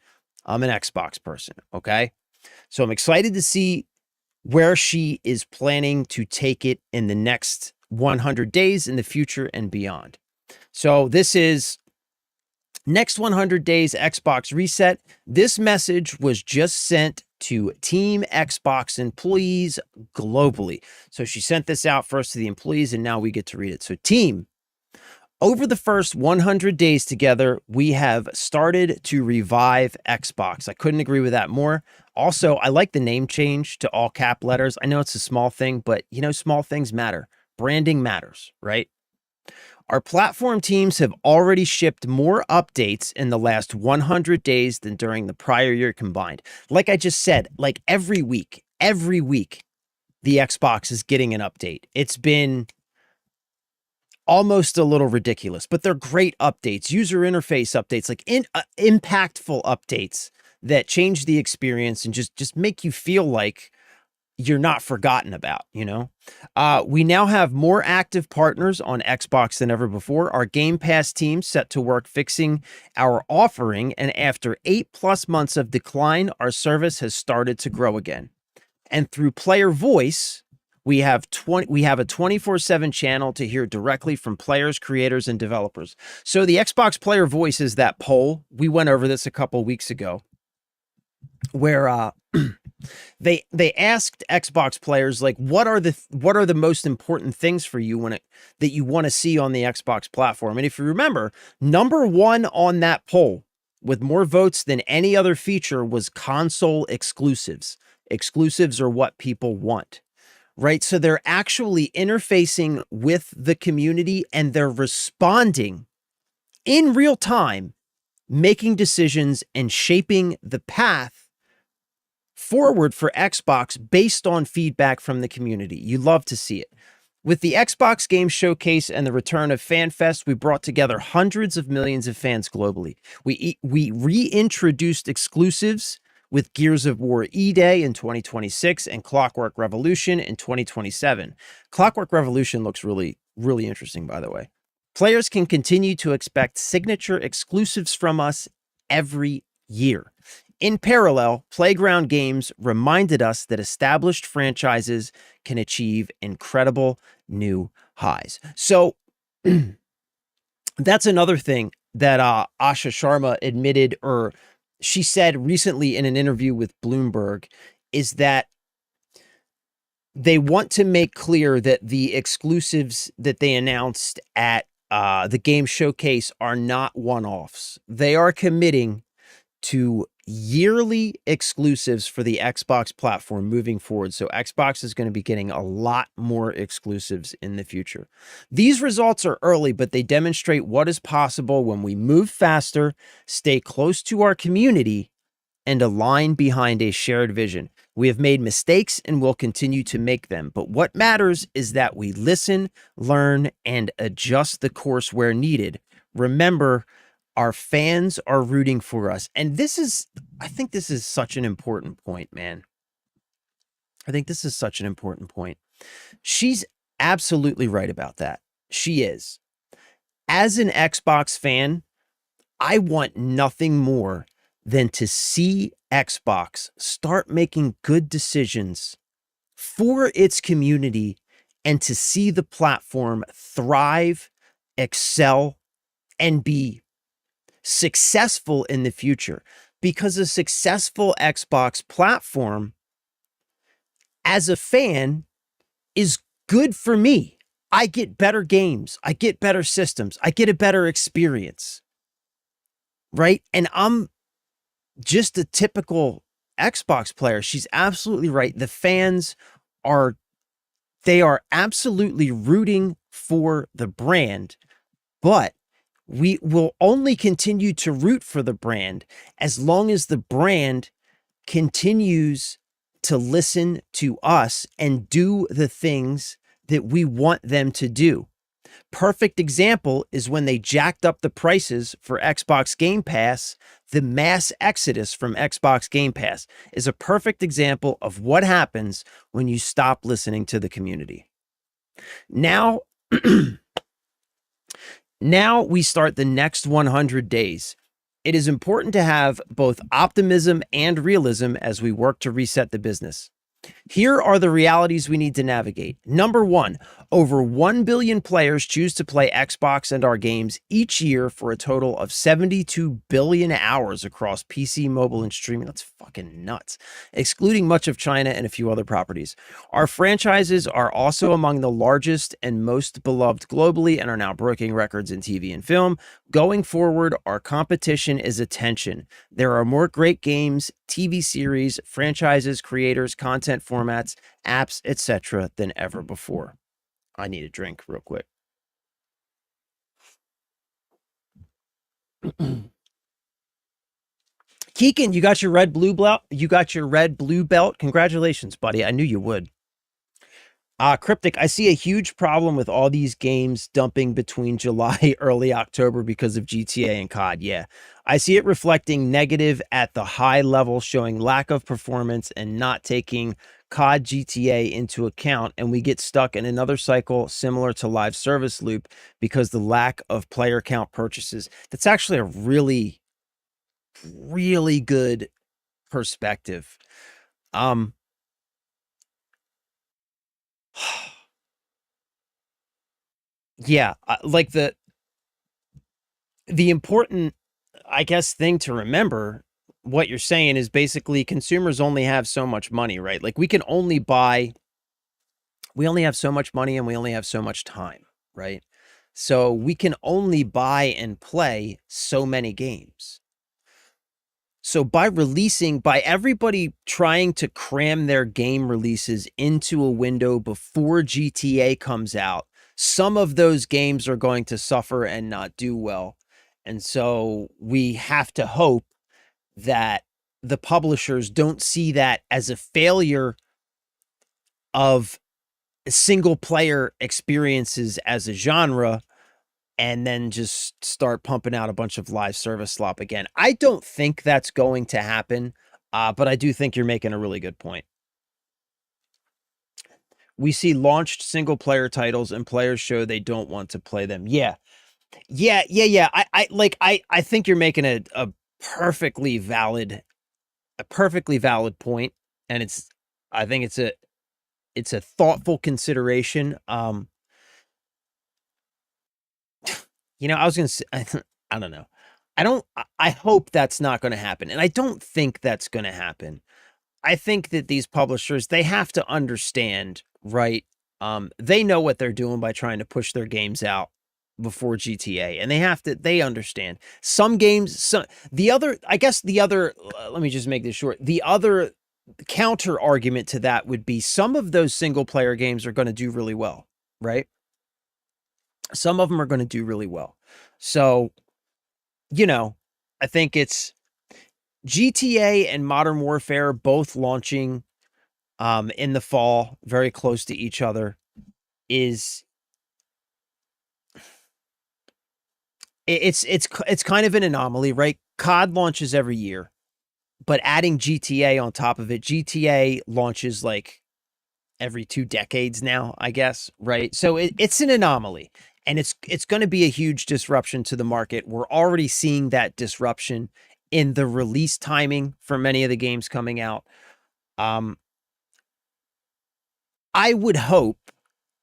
[SPEAKER 1] I'm an Xbox person, okay? So I'm excited to see where she is planning to take it in the next 100 days in the future and beyond. So this is Next 100 Days Xbox Reset. This message was just sent to Team Xbox employees globally. So she sent this out first to the employees, and now we get to read it. So team, over the first 100 days together, we have started to revive Xbox. I couldn't agree with that more. Also, I like the name change to all cap letters. I know it's a small thing, but you know, small things matter. Branding matters, right? Our platform teams have already shipped more updates in the last 100 days than during the prior year combined. Like I just said, like every week, the Xbox is getting an update. It's been almost a little ridiculous, but they're great updates, user interface updates, like impactful updates that change the experience and just make you feel like you're not forgotten about, you know? We now have more active partners on Xbox than ever before. Our Game Pass team set to work fixing our offering, and after 8+ months of decline, our service has started to grow again. And through Player Voice, we have a 24/7 channel to hear directly from players, creators, and developers. So the Xbox Player Voice is that poll. We went over this a couple weeks ago, where they asked Xbox players, like, what are the most important things for you that you want to see on the Xbox platform? And if you remember, number one on that poll with more votes than any other feature was console exclusives. Exclusives are what people want, right? So they're actually interfacing with the community, and they're responding in real time, making decisions and shaping the path forward for Xbox based on feedback from the community. You love to see it. With the Xbox Game Showcase and the return of FanFest, we brought together hundreds of millions of fans globally. We reintroduced exclusives with Gears of War E-Day in 2026 and Clockwork Revolution in 2027. Clockwork Revolution looks really, really interesting, by the way. Players can continue to expect signature exclusives from us every year. In parallel, Playground Games reminded us that established franchises can achieve incredible new highs. So that's another thing that Asha Sharma admitted, or she said recently in an interview with Bloomberg, is that they want to make clear that the exclusives that they announced at the game showcase are not one-offs. They are committing to yearly exclusives for the Xbox platform moving forward. So Xbox is going to be getting a lot more exclusives in the future. These results are early, but they demonstrate what is possible when we move faster, stay close to our community, and align behind a shared vision. We have made mistakes and will continue to make them, but what matters is that we listen, learn, and adjust the course where needed. Remember, our fans are rooting for us. And I think this is such an important point, man. I think this is such an important point. She's absolutely right about that. She is. As an Xbox fan, I want nothing more than to see Xbox start making good decisions for its community and to see the platform thrive, excel, and be successful in the future. Because a successful Xbox platform, as a fan, is good for me. I get better games. I get better systems. I get a better experience. Right? And I'm just a typical Xbox player. She's absolutely right. The fans are absolutely rooting for the brand, but we will only continue to root for the brand as long as the brand continues to listen to us and do the things that we want them to do. Perfect example is when they jacked up the prices for Xbox Game Pass. The mass exodus from Xbox Game Pass is a perfect example of what happens when you stop listening to the community. Now, now we start the next 100 days. It is important to have both optimism and realism as we work to reset the business. Here are the realities we need to navigate. Number one, over 1 billion players choose to play Xbox and our games each year for a total of 72 billion hours across PC, mobile, and streaming. That's fucking nuts, excluding much of China and a few other properties. Our franchises are also among the largest and most beloved globally and are now breaking records in TV and film. Going forward, our competition is attention. There are more great games, TV series, franchises, creators, content formats, apps, etc. than ever before. I need a drink real quick. Keegan, you got your red blue belt. You got your red blue belt. Congratulations, buddy. I knew you would. Cryptic, I see a huge problem with all these games dumping between July, early October because of GTA and COD. Yeah, I see it reflecting negative at the high level, showing lack of performance and not taking COD GTA into account. And we get stuck in another cycle similar to live service loop because the lack of player count purchases. That's actually a really, really good perspective. Yeah, like the important, I guess, thing to remember, what you're saying is basically consumers only have so much money, right? Like we only have so much money and we only have so much time, right? So we can only buy and play so many games. So by everybody trying to cram their game releases into a window before GTA comes out, some of those games are going to suffer and not do well. And so we have to hope that the publishers don't see that as a failure of single player experiences as a genre and then just start pumping out a bunch of live service slop again. I don't think that's going to happen, but I do think you're making a really good point. We see launched single player titles and players show they don't want to play them. Yeah. I think you're making a perfectly valid a perfectly valid point, and I think it's a thoughtful consideration. I was gonna say, I don't know. I hope that's not going to happen, and I don't think that's going to happen. I think that these publishers, they have to understand, right? They know what they're doing by trying to push their games out before GTA, and they understand some games. Let me just make this short. The other counter argument to that would be some of those single player games are going to do really well, right? Some of them are going to do really well. So, I think it's GTA and Modern Warfare both launching in the fall, very close to each other. It's kind of an anomaly, right? COD launches every year, but adding GTA on top of it, GTA launches like every 2 decades now, I guess, right? So it's an anomaly, and it's going to be a huge disruption to the market. We're already seeing that disruption in the release timing for many of the games coming out. I would hope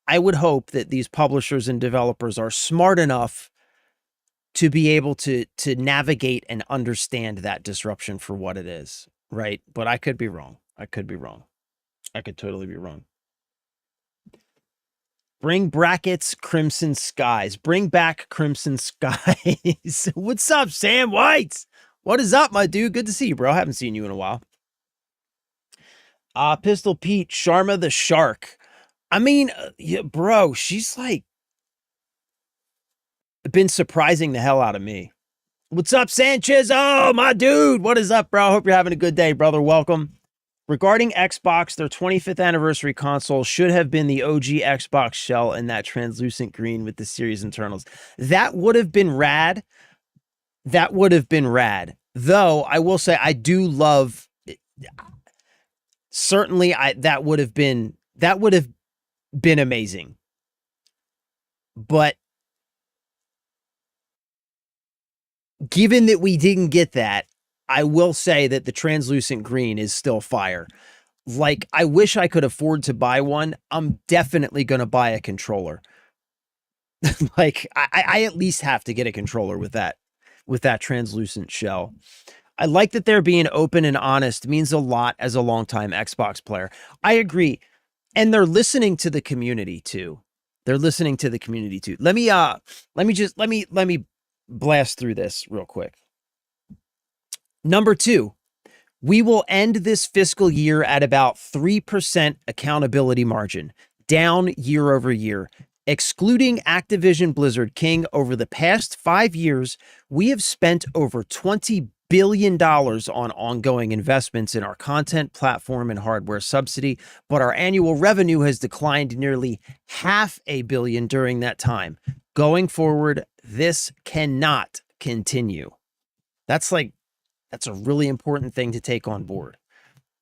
[SPEAKER 1] that these publishers and developers are smart enough to be able to navigate and understand that disruption for what it is, right? But I could be wrong. I could totally be wrong. Bring brackets Crimson Skies. Bring back Crimson Skies. What's up, Sam White? What is up, my dude? Good to see you, bro. I haven't seen you in a while. Pistol Pete, Sharma the Shark. I mean, yeah, bro, she's like been surprising the hell out of me. What's up, Sanchez? Oh, my dude. What is up, bro? Hope you're having a good day, brother. Welcome. Regarding Xbox, their 25th anniversary console should have been the OG Xbox shell in that translucent green with the series internals. That would have been rad. Though I will say I do love certainly that would have been amazing. But given that we didn't get that, I will say that the translucent green is still fire. Like, I wish I could afford to buy one. I'm definitely going to buy a controller. Like, I at least have to get a controller with that translucent shell. I like that they're being open and honest. It means a lot as a longtime Xbox player. I agree. And they're listening to the community too. Let me blast through this real quick. Number 2, we will end this fiscal year at about 3% accountability margin, down year over year. Excluding Activision Blizzard King, over the past 5 years, we have spent over $20 billion on ongoing investments in our content, platform, and hardware subsidy, but our annual revenue has declined nearly $500 million during that time. Going forward, this cannot continue. That's a really important thing to take on board.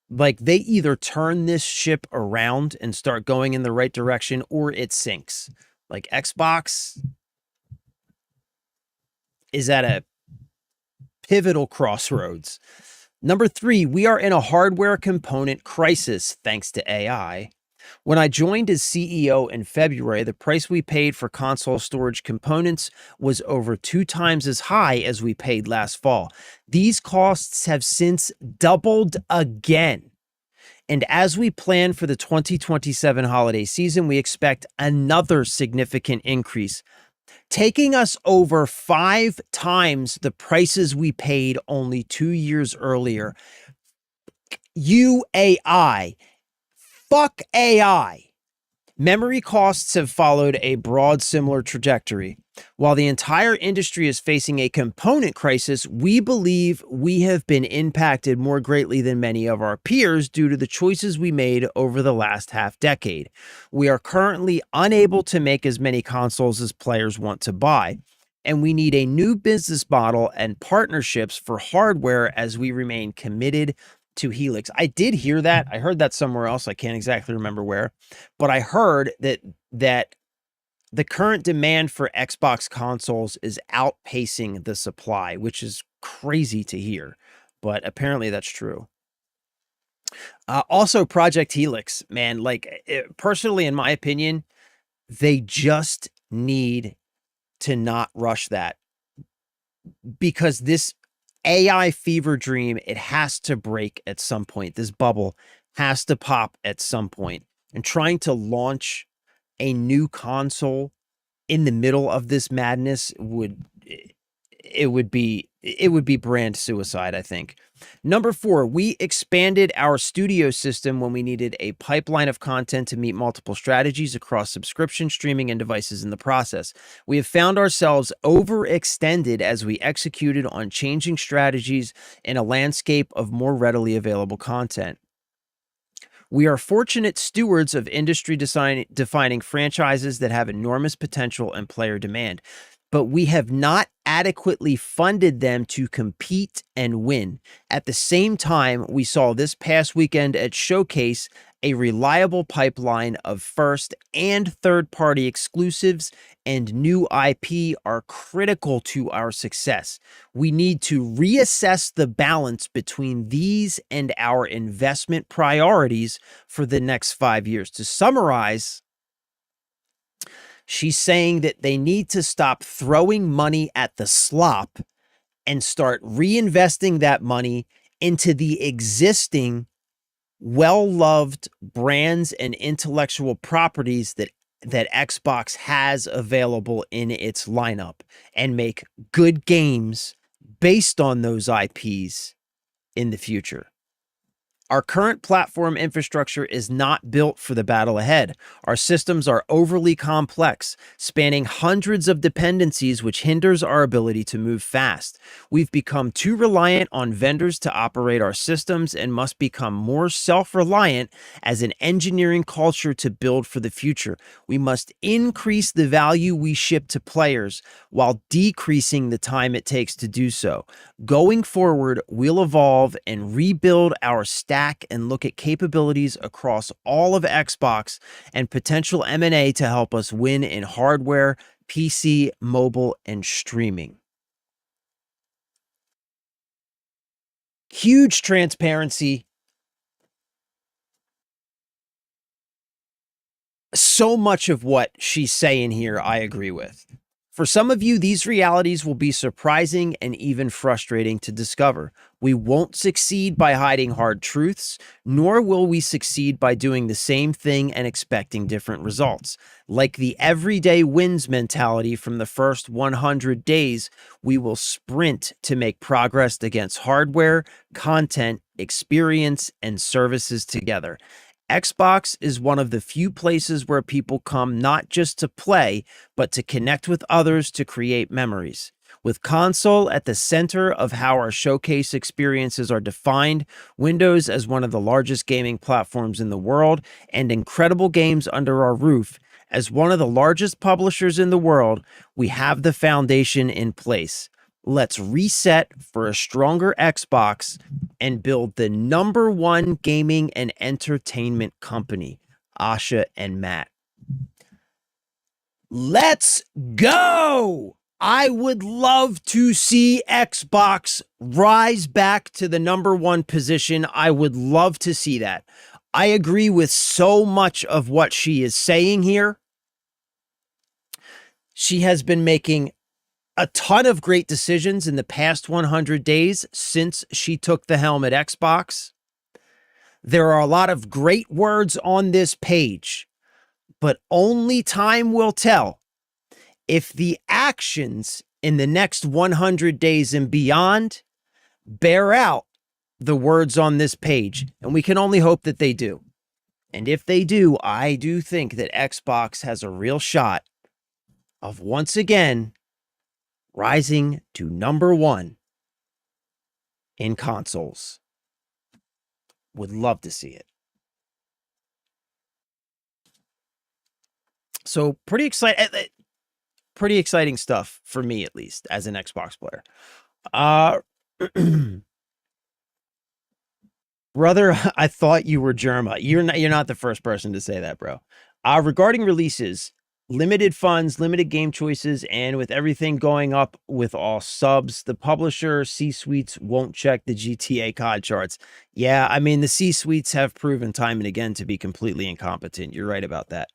[SPEAKER 1] Like, they either turn this ship around and start going in the right direction, or it sinks. Like, Xbox is at a pivotal crossroads. Number 3, we are in a hardware component crisis thanks to AI. When I joined as CEO in February, the price we paid for console storage components was over 2 times as high as we paid last fall. These costs have since doubled again. And as we plan for the 2027 holiday season, we expect another significant increase, taking us over 5 times the prices we paid only 2 years earlier. UAI. Fuck AI. Memory costs have followed a broad similar trajectory. While the entire industry is facing a component crisis, we believe we have been impacted more greatly than many of our peers due to the choices we made over the last half decade. We are currently unable to make as many consoles as players want to buy, and we need a new business model and partnerships for hardware as we remain committed to Helix. I did hear that. I heard that somewhere else. I can't exactly remember where, but I heard that the current demand for Xbox consoles is outpacing the supply, which is crazy to hear, but apparently that's true. Also, Project Helix, man. Like, personally, in my opinion, they just need to not rush that, because this AI fever dream, it has to break at some point. This bubble has to pop at some point. And trying to launch a new console in the middle of this madness would be brand suicide, I think. Number 4, we expanded our studio system when we needed a pipeline of content to meet multiple strategies across subscription, streaming, and devices in the process. We have found ourselves overextended as we executed on changing strategies in a landscape of more readily available content. We are fortunate stewards of industry-defining franchises that have enormous potential and player demand, but we have not adequately funded them to compete and win. At the same time, we saw this past weekend at Showcase a reliable pipeline of first and third-party exclusives and new IP are critical to our success. We need to reassess the balance between these and our investment priorities for the next 5 years. To summarize, she's saying that they need to stop throwing money at the slop and start reinvesting that money into the existing well-loved brands and intellectual properties that Xbox has available in its lineup, and make good games based on those IPs in the future. Our current platform infrastructure is not built for the battle ahead. Our systems are overly complex, spanning hundreds of dependencies, which hinders our ability to move fast. We've become too reliant on vendors to operate our systems and must become more self-reliant as an engineering culture to build for the future. We must increase the value we ship to players while decreasing the time it takes to do so. Going forward, we'll evolve and rebuild our stack and look at capabilities across all of Xbox and potential M&A to help us win in hardware, PC, mobile, and streaming. Huge transparency. So much of what she's saying here, I agree with. For some of you, these realities will be surprising and even frustrating to discover. We won't succeed by hiding hard truths, nor will we succeed by doing the same thing and expecting different results. Like the everyday wins mentality from the first 100 days, we will sprint to make progress against hardware, content, experience, and services together. Xbox is one of the few places where people come not just to play, but to connect with others to create memories. With console at the center of how our showcase experiences are defined, Windows as one of the largest gaming platforms in the world, and incredible games under our roof, as one of the largest publishers in the world, we have the foundation in place. Let's reset for a stronger Xbox and build the #1 gaming and entertainment company. Asha and Matt. Let's go! I would love to see Xbox rise back to the #1 position. I would love to see that. I agree with so much of what she is saying here. She has been making a ton of great decisions in the past 100 days since she took the helm at Xbox. There are a lot of great words on this page, but only time will tell if the actions in the next 100 days and beyond bear out the words on this page. And we can only hope that they do. And if they do, I do think that Xbox has a real shot of once again rising to #1 in consoles. Would love to see it. So pretty exciting stuff for me, at least as an Xbox player. Brother, I thought you were Germa. You're not the first person to say that, bro. Regarding releases, limited funds, limited game choices, and with everything going up with all subs, the publisher C-suites won't check the GTA COD charts. Yeah, I mean, the C-suites have proven time and again to be completely incompetent. You're right about that.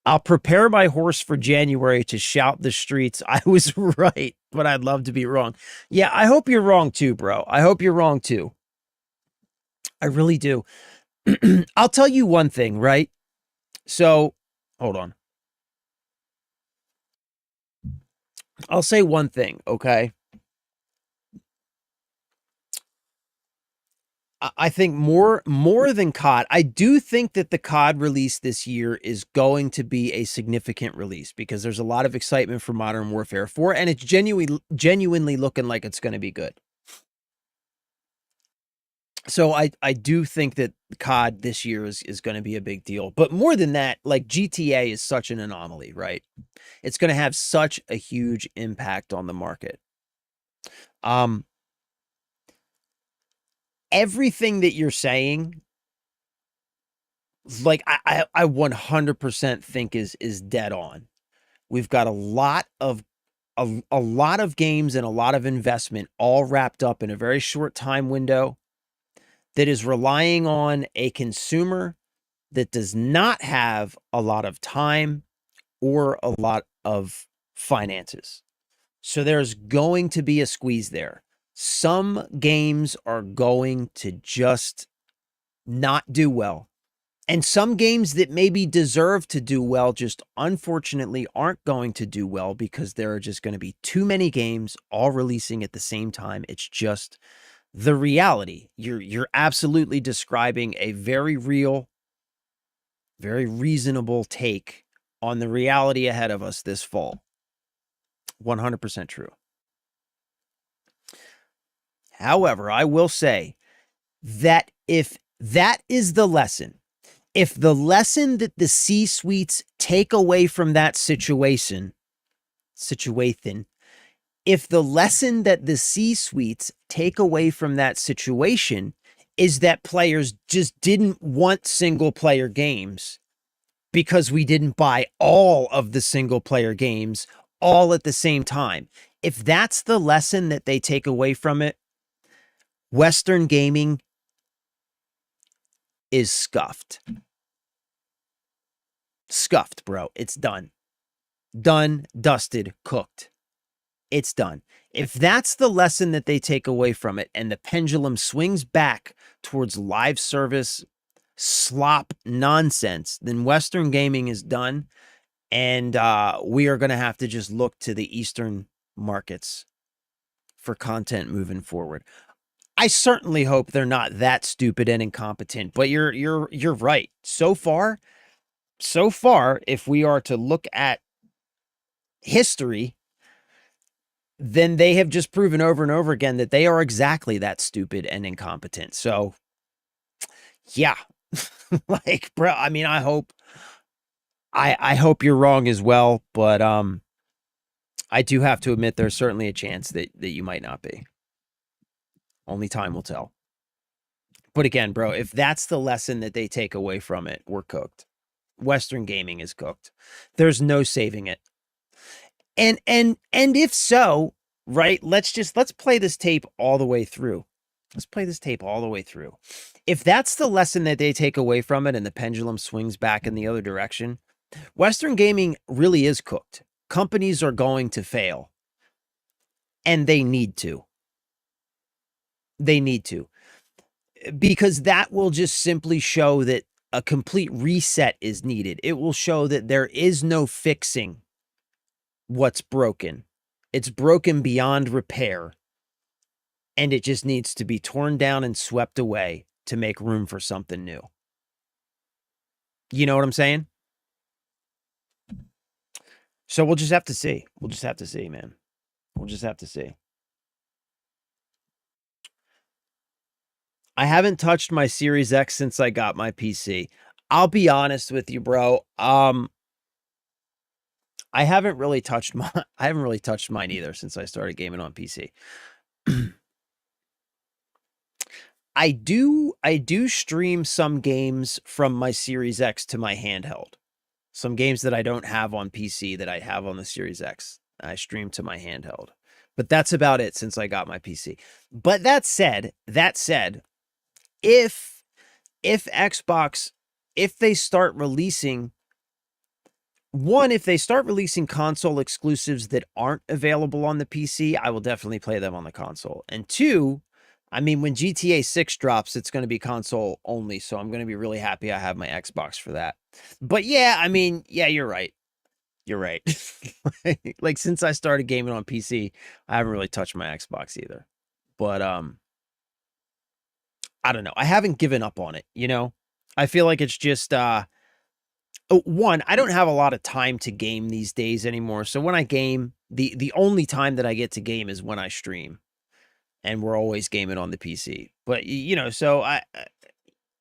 [SPEAKER 1] I'll prepare my horse for January to shout the streets. I was right, but I'd love to be wrong. Yeah, I hope you're wrong too, bro. I hope you're wrong too. I really do. I'll tell you one thing, right? So, hold on. I'll say one thing, okay? I think more than COD, I do think that the COD release this year is going to be a significant release because there's a lot of excitement for Modern Warfare 4, and it's genuinely looking like it's going to be good. So I do think that COD this year is going to be a big deal. But more than that, like GTA is such an anomaly, right? It's going to have such a huge impact on the market. Everything that you're saying, like I 100% think is dead on. We've got a lot of games and a lot of investment all wrapped up in a very short time window that is relying on a consumer that does not have a lot of time or a lot of finances. So there's going to be a squeeze there. Some games are going to just not do well. And some games that maybe deserve to do well just unfortunately aren't going to do well because there are just going to be too many games all releasing at the same time. It's just the reality. You're absolutely describing a very real, very reasonable take on the reality ahead of us this fall. 100% true. However, I will say that if that is the lesson, if the lesson that the C-suites take away from that situation, if the lesson that the C-suites take away from that situation is that players just didn't want single player games because we didn't buy all of the single player games all at the same time. If that's the lesson that they take away from it, Western gaming is scuffed. Scuffed, bro. It's done. Done, dusted, cooked. It's done. If that's the lesson that they take away from it and the pendulum swings back towards live service slop nonsense, then Western gaming is done. And we are going to have to just look to the Eastern markets for content moving forward. I certainly hope they're not that stupid and incompetent, but you're right. So far, if we are to look at history, then they have just proven over and over again that they are exactly that stupid and incompetent. So, yeah, like, bro, I mean, I hope you're wrong as well, but I do have to admit there's certainly a chance that you might not be. Only time will tell. But again, bro, if that's the lesson that they take away from it, we're cooked. Western gaming is cooked. There's no saving it. And if so, right, let's play this tape all the way through. Let's play this tape all the way through. If that's the lesson that they take away from it and the pendulum swings back in the other direction, Western gaming really is cooked. Companies are going to fail. And they need to. They need to. Because that will just simply show that a complete reset is needed. It will show that there is no fixing what's broken. It's broken beyond repair. And it just needs to be torn down and swept away to make room for something new. You know what I'm saying? So we'll just have to see. We'll just have to see, man. We'll just have to see. I haven't touched my Series X since I got my PC. I'll be honest with you, bro. I haven't really touched mine either since I started gaming on PC. I do stream some games from my Series X to my handheld. Some games that I don't have on PC that I have on the Series X, I stream to my handheld. But that's about it since I got my PC. But that said, if Xbox, if they start releasing console exclusives that aren't available on the PC, I will definitely play them on the console. And two, I mean, when GTA 6 drops, it's going to be console only, so I'm going to be really happy I have my Xbox for that. But yeah, I mean, yeah, you're right. You're right. Like, since I started gaming on PC, I haven't really touched my Xbox either. But I don't know. I haven't given up on it, you know? I feel like it's just one, I don't have a lot of time to game these days anymore. So when I game, the only time that I get to game is when I stream. And we're always gaming on the PC. But you know, so I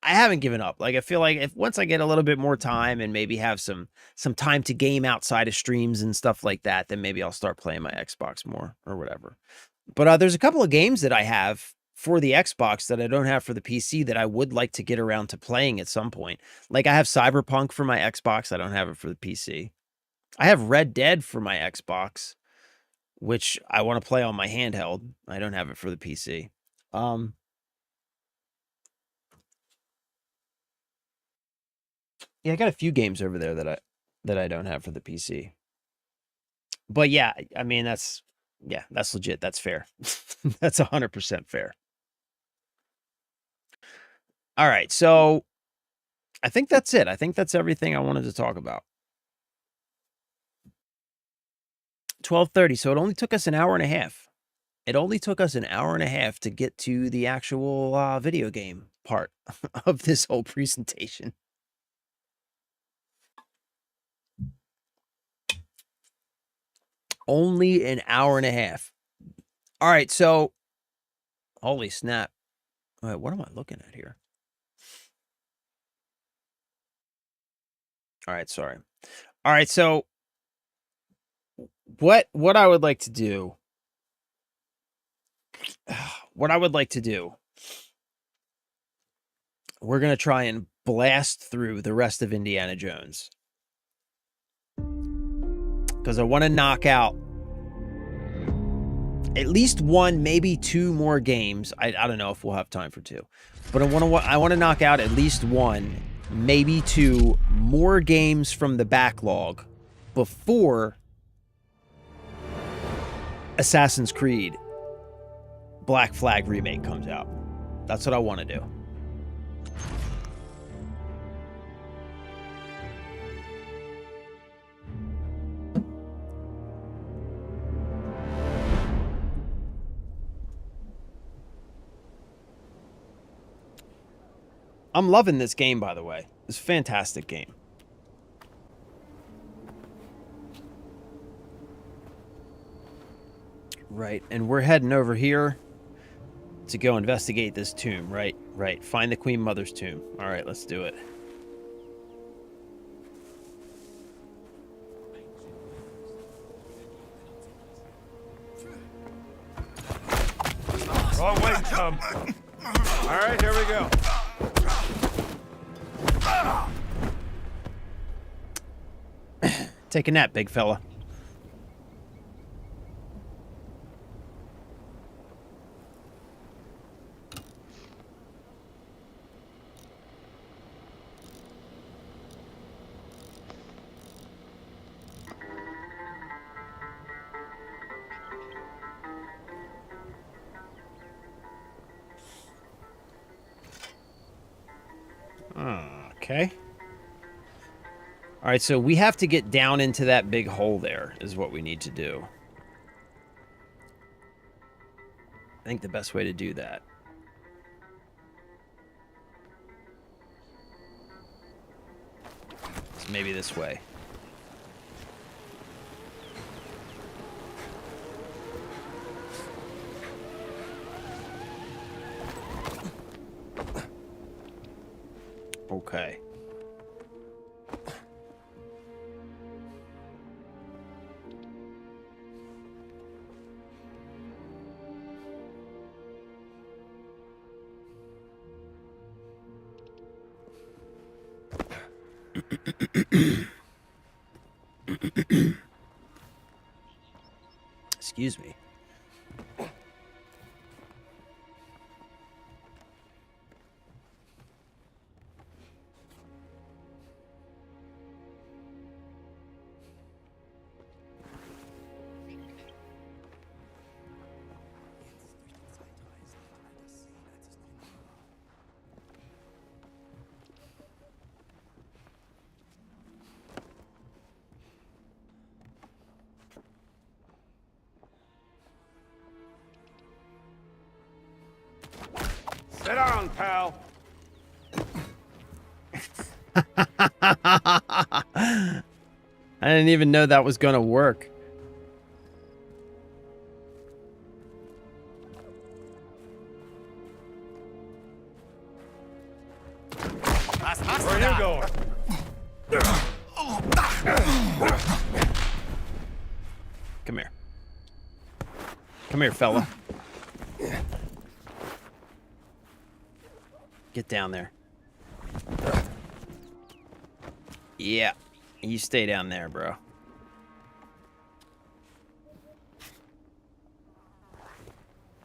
[SPEAKER 1] haven't given up. Like, I feel like if once I get a little bit more time and maybe have some time to game outside of streams and stuff like that, then maybe I'll start playing my Xbox more or whatever. But there's a couple of games that I have for the Xbox that I don't have for the PC that I would like to get around to playing at some point. Like, I have Cyberpunk for my Xbox. I don't have it for the PC. I have Red Dead for my Xbox, which I want to play on my handheld. I don't have it for the PC. Yeah, I got a few games over there that I don't have for the PC. But yeah, I mean, that's legit. That's fair. That's 100% fair. All right, so I think that's it. I think that's everything I wanted to talk about. 12:30, so it only took us an hour and a half. It only took us an hour and a half to get to the actual video game part of this whole presentation. Only an hour and a half. All right, so holy snap. All right, what am I looking at here? All right, sorry. All right, so what I would like to do, we're going to try and blast through the rest of Indiana Jones. Because I want to knock out at least one, maybe two more games. I don't know if we'll have time for two. But I want to knock out at least one, maybe two more games from the backlog before Assassin's Creed Black Flag Remake comes out. That's what I want to do. I'm loving this game, by the way. It's a fantastic game. Right, and we're heading over here to go investigate this tomb, right? Right, find the Queen Mother's tomb. All right, let's do it.
[SPEAKER 6] Wrong way, chum. All right, here we go.
[SPEAKER 1] Take a nap, big fella. Okay. All right, so we have to get down into that big hole there is what we need to do. I think the best way to do that is maybe this way. Okay. Excuse me.
[SPEAKER 6] Sit down, pal.
[SPEAKER 1] I didn't even know that was gonna work.
[SPEAKER 6] Where are you going?
[SPEAKER 1] Come here. Come here, fella. Get down there. Yeah. You stay down there, bro.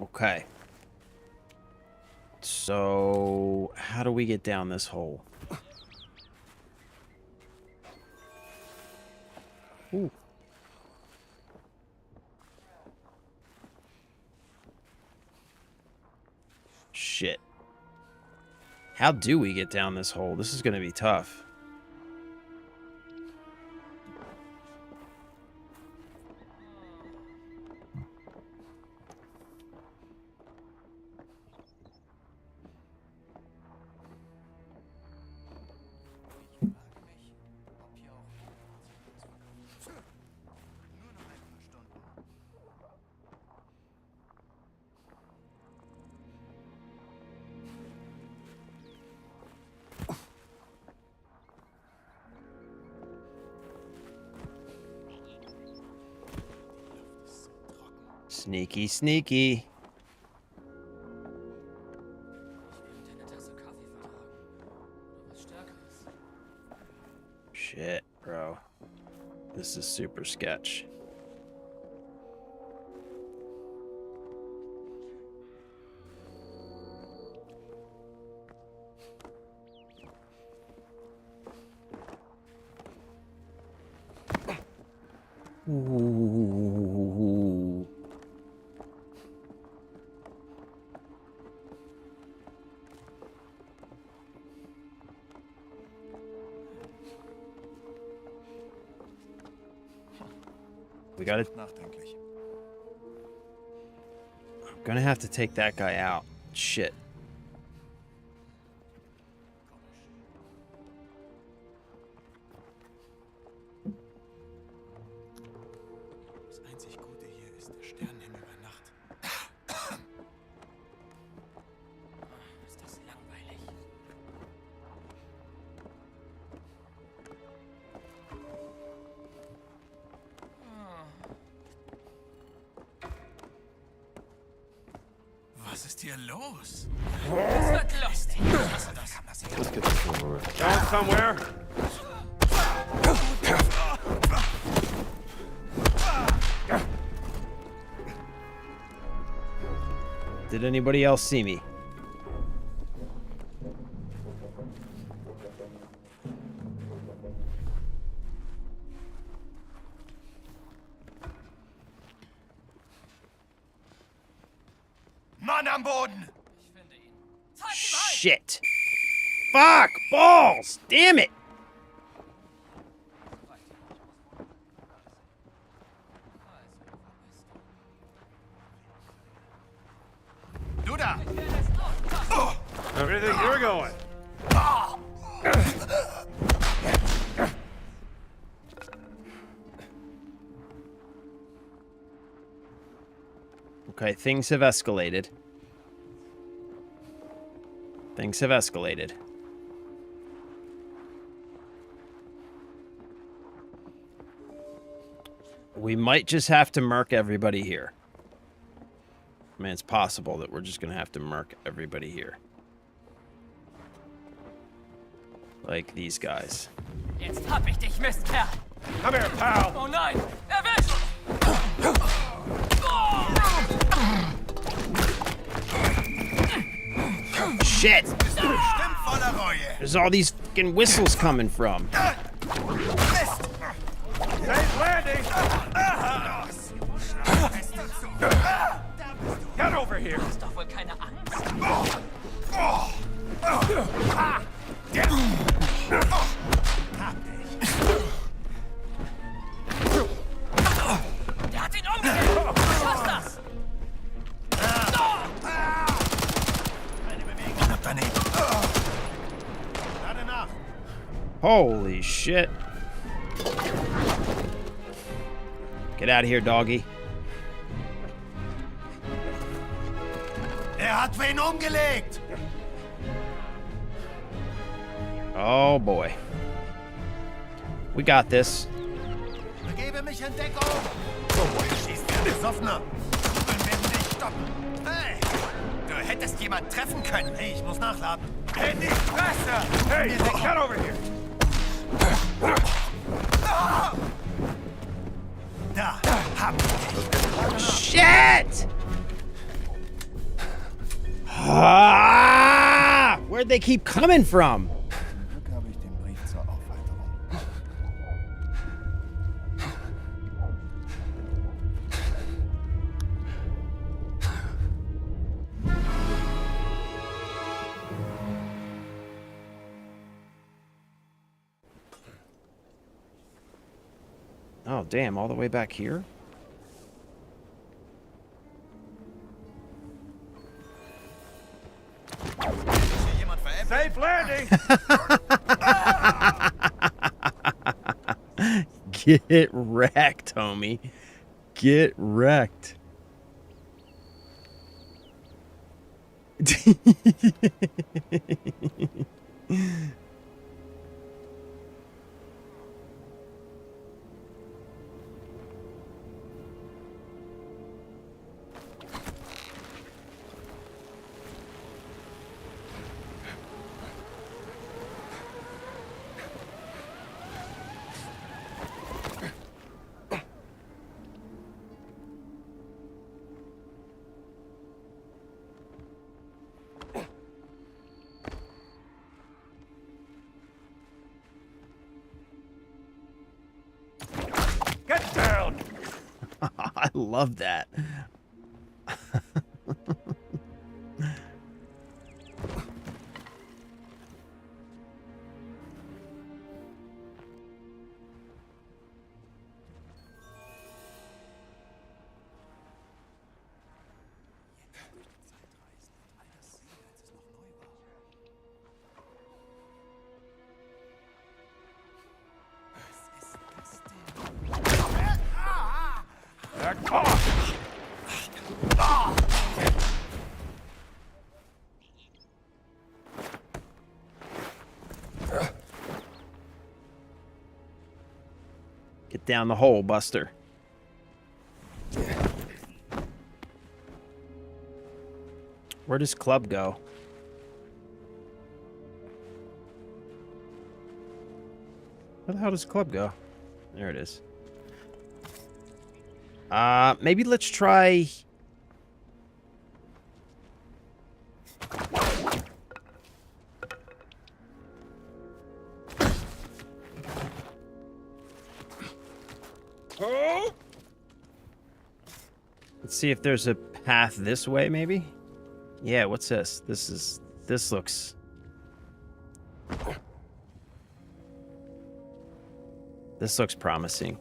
[SPEAKER 1] Okay. So, how do we get down this hole? Ooh. Shit. How do we get down this hole? This is going to be tough. Sneaky, sneaky. Shit, bro. This is super sketch. Ooh. We gotta... I'm gonna have to take that guy out. Shit.
[SPEAKER 7] Das einzig Gute hier ist der Sternenhimmel bei Nacht. Ist das langweilig. Was ist hier los? Es wird lustig. Was ist das?
[SPEAKER 6] Going somewhere?
[SPEAKER 1] Did anybody else see me?
[SPEAKER 5] Mann am Boden!
[SPEAKER 1] Shit. Fuck! Balls! Damn it!
[SPEAKER 5] Du da!
[SPEAKER 6] Where do you think you're going?
[SPEAKER 1] Okay, things have escalated. Things have escalated. We might just have to murk everybody here. I mean, it's possible that we're just gonna have to murk everybody here. Like these guys.
[SPEAKER 8] Jetzt hab ich dich, Mistkerl!
[SPEAKER 6] Come here, pal.
[SPEAKER 8] Oh nein! Er will schon!
[SPEAKER 1] Shit!
[SPEAKER 5] Bestimmt voller Reue.
[SPEAKER 1] There's all these fucking whistles coming from.
[SPEAKER 5] Mist!
[SPEAKER 6] Safe landing. Get over here.
[SPEAKER 8] Doch wohl keine Angst. Der hat ihn umgelegt! Du schaffst das!
[SPEAKER 5] Eine Bewegung knapp daneben. Gerade nach.
[SPEAKER 1] Holy shit. Get out of here, doggy.
[SPEAKER 5] Hat wen umgelegt.
[SPEAKER 1] Oh boy. We got this.
[SPEAKER 5] Begebe mich in Deckung. So, wohin schießt der Besoffener? Kugeln werden dich stoppen. Hey, du hättest jemand treffen können. Hey, ich muss nachladen. In die Fresse!
[SPEAKER 6] Hey, get over here.
[SPEAKER 5] Da, hab ich.
[SPEAKER 1] Shit! Ah! Where'd they keep coming from?
[SPEAKER 5] Glück habe ich den Brief zur Aufweiterung.
[SPEAKER 1] Oh, damn, all the way back here?
[SPEAKER 5] Ist hier jemand veräppelt?
[SPEAKER 6] Safe landing.
[SPEAKER 1] Get wrecked, homie. Get wrecked.
[SPEAKER 6] Get down.
[SPEAKER 1] I love that.
[SPEAKER 6] Back off.
[SPEAKER 1] Get down the hole, Buster. Where does Club go? Where the hell does Club go? There it is. Maybe let's try... Let's see if there's a path this way, maybe? Yeah, what's this? This looks... This looks promising.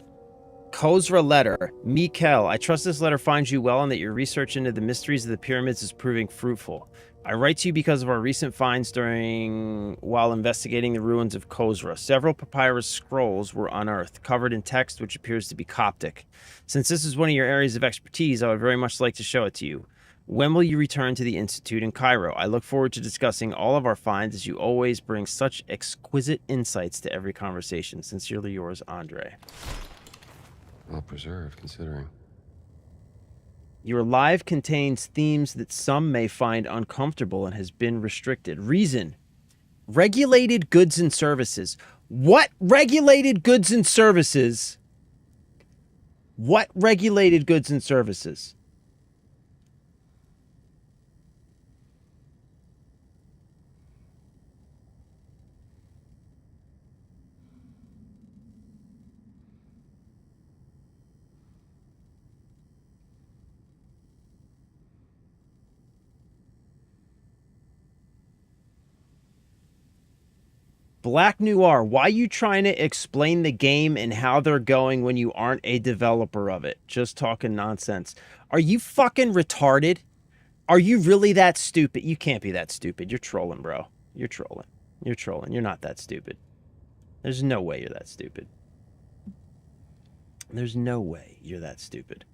[SPEAKER 1] Kozra letter. Mikel, I trust this letter finds you well and that your research into the mysteries of the pyramids is proving fruitful. I write to you because of our recent finds while investigating the ruins of Kozra. Several papyrus scrolls were unearthed, covered in text which appears to be Coptic. Since this is one of your areas of expertise, I would very much like to show it to you. When will you return to the Institute in Cairo? I look forward to discussing all of our finds, as you always bring such exquisite insights to every conversation. Sincerely yours, Andre.
[SPEAKER 9] Well preserved, considering.
[SPEAKER 1] Your live contains themes that some may find uncomfortable and has been restricted. Reason. Regulated goods and services. What regulated goods and services? What regulated goods and services? Black Noir, why you trying to explain the game and how they're going when you aren't a developer of it? Just talking nonsense. Are you fucking retarded? Are you really that stupid? You can't be that stupid. You're trolling, bro. You're trolling. You're trolling. You're not that stupid. There's no way you're that stupid. There's no way you're that stupid.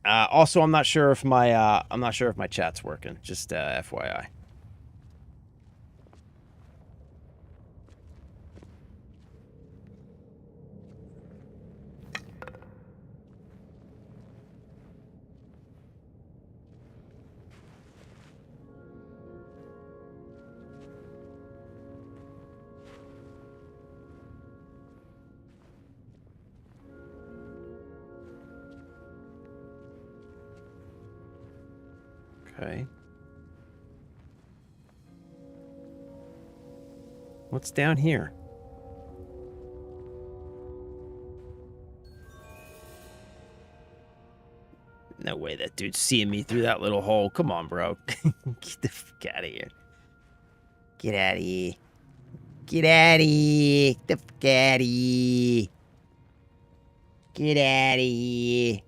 [SPEAKER 1] Also, I'm not sure if my chat's working. Just FYI. Okay. What's down here? No way that dude's seeing me through that little hole. Come on, bro. Get the fuck out of here. Get out of here. Get out of here. Get the fuck out of here. Get out of here.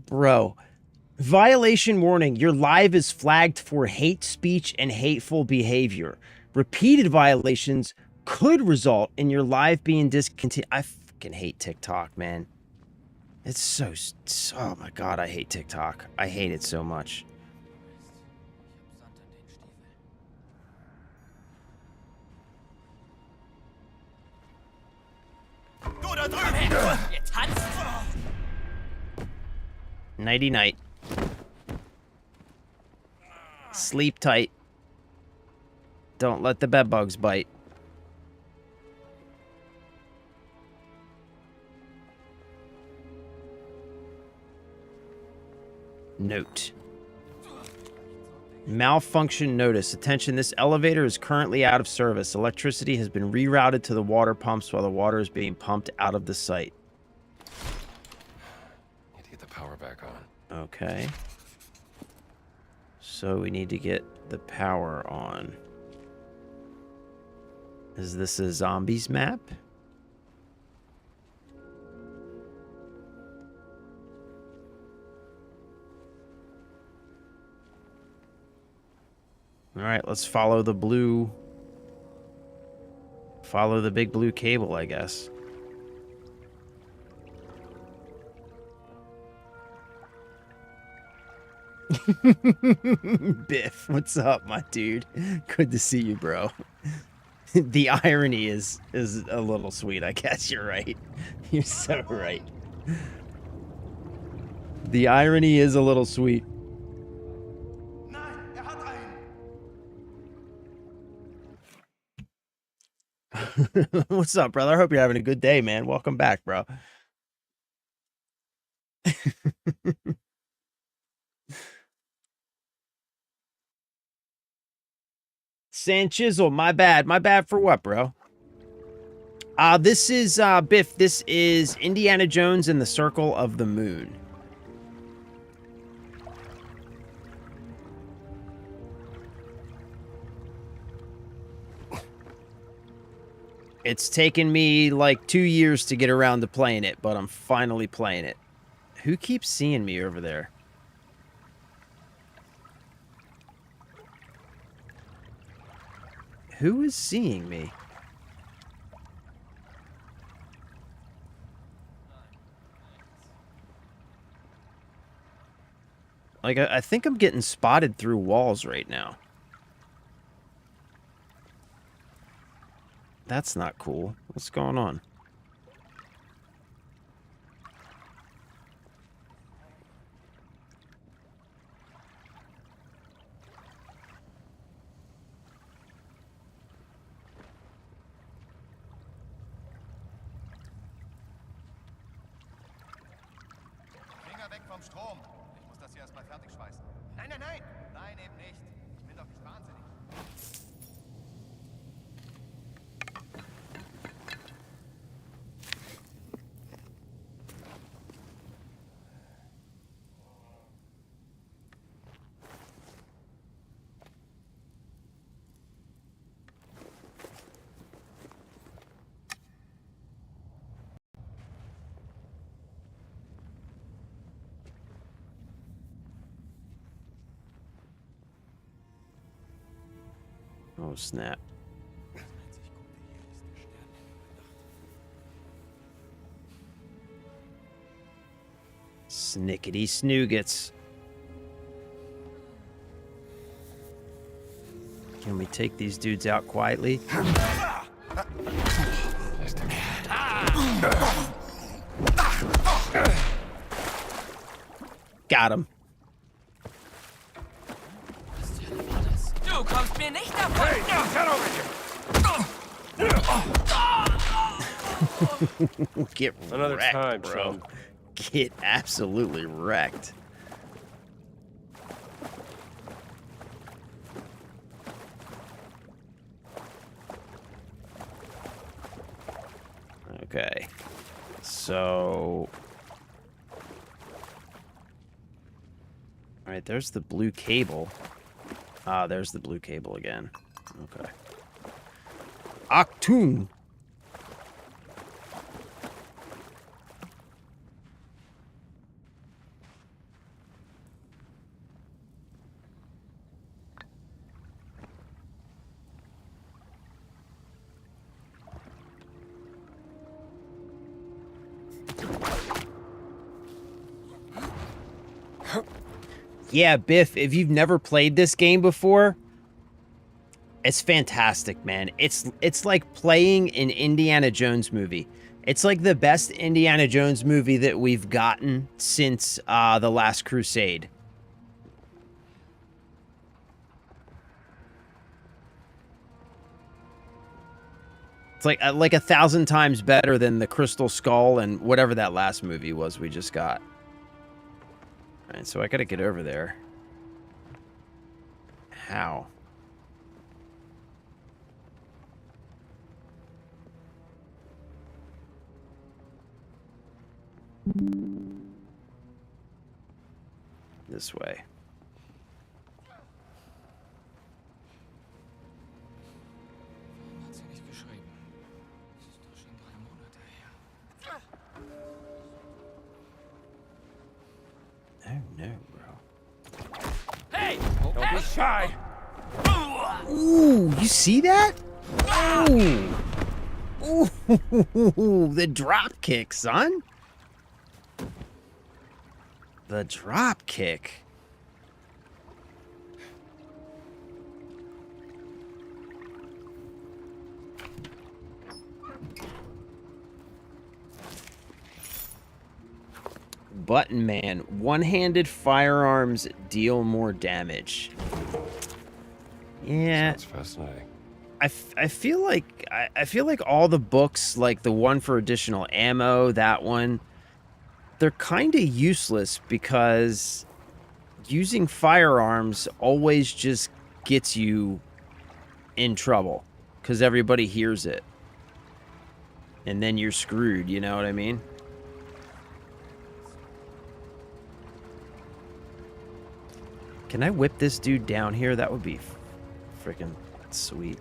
[SPEAKER 1] Bro, violation warning. Your live is flagged for hate speech and hateful behavior. Repeated violations could result in your live being discontinued. I fucking hate TikTok, man. It's so, oh my God, I hate TikTok. I hate it so much. Nighty night. Sleep tight. Don't let the bed bugs bite. Note. Malfunction notice. Attention, this elevator is currently out of service. Electricity has been rerouted to the water pumps while the water is being pumped out of the site.
[SPEAKER 9] Need to get the power back on.
[SPEAKER 1] Okay. So we need to get the power on. Is this a zombies map? All right, let's follow the blue. Follow the big blue cable, I guess. Biff, what's up, my dude? Good to see you, bro. The irony is a little sweet, I guess. You're right. You're so right. The irony is a little sweet. What's up, brother? I hope you're having a good day, man. Welcome back, bro. San Chisel, my bad. My bad for what, bro? This is, Biff, this is Indiana Jones and the Circle of the Moon. It's taken me like 2 years to get around to playing it, but I'm finally playing it. Who keeps seeing me over there? Who is seeing me? Like, I think I'm getting spotted through walls right now. That's not cool. What's going on?
[SPEAKER 5] Finger weg vom Strom. Ich muss das hier erstmal fertig schweißen. Nein, nein, nein. Nein, eben nicht. Ich bin doch nicht wahnsinnig.
[SPEAKER 1] Oh, snap. Snickety snoogets. Can we take these dudes out quietly?
[SPEAKER 9] Nice to meet
[SPEAKER 1] Got him.
[SPEAKER 8] Du kommst mir nicht davon!
[SPEAKER 6] Hey, get over here!
[SPEAKER 1] Get
[SPEAKER 9] Another
[SPEAKER 1] wrecked,
[SPEAKER 9] time,
[SPEAKER 1] bro.
[SPEAKER 9] son.
[SPEAKER 1] Get absolutely wrecked. Okay. So... Alright, there's the blue cable. Ah, there's the blue cable again. Okay. Achtung! Yeah, Biff, if you've never played this game before, it's fantastic, man. It's like playing an Indiana Jones movie. It's like the best Indiana Jones movie that we've gotten since The Last Crusade. It's like 1,000 times better than the Crystal Skull and whatever that last movie was we just got. All right, so I gotta get over there. How? This way.
[SPEAKER 7] Hat sie nicht geschrieben. Das ist doch schon 3 Monate her.
[SPEAKER 1] Oh no, bro.
[SPEAKER 8] Hey!
[SPEAKER 6] Don't be shy!
[SPEAKER 1] Ooh, you see that? Ooh. Ooh, the drop kick, son. The drop kick. Button Man, one-handed firearms deal more damage. Yeah,
[SPEAKER 9] That's fascinating.
[SPEAKER 1] I feel like I feel like all the books, like the one for additional ammo, that one, they're kind of useless because using firearms always just gets you in trouble because everybody hears it, and then you're screwed. You know what I mean? Can I whip this dude down here? That would be freaking sweet.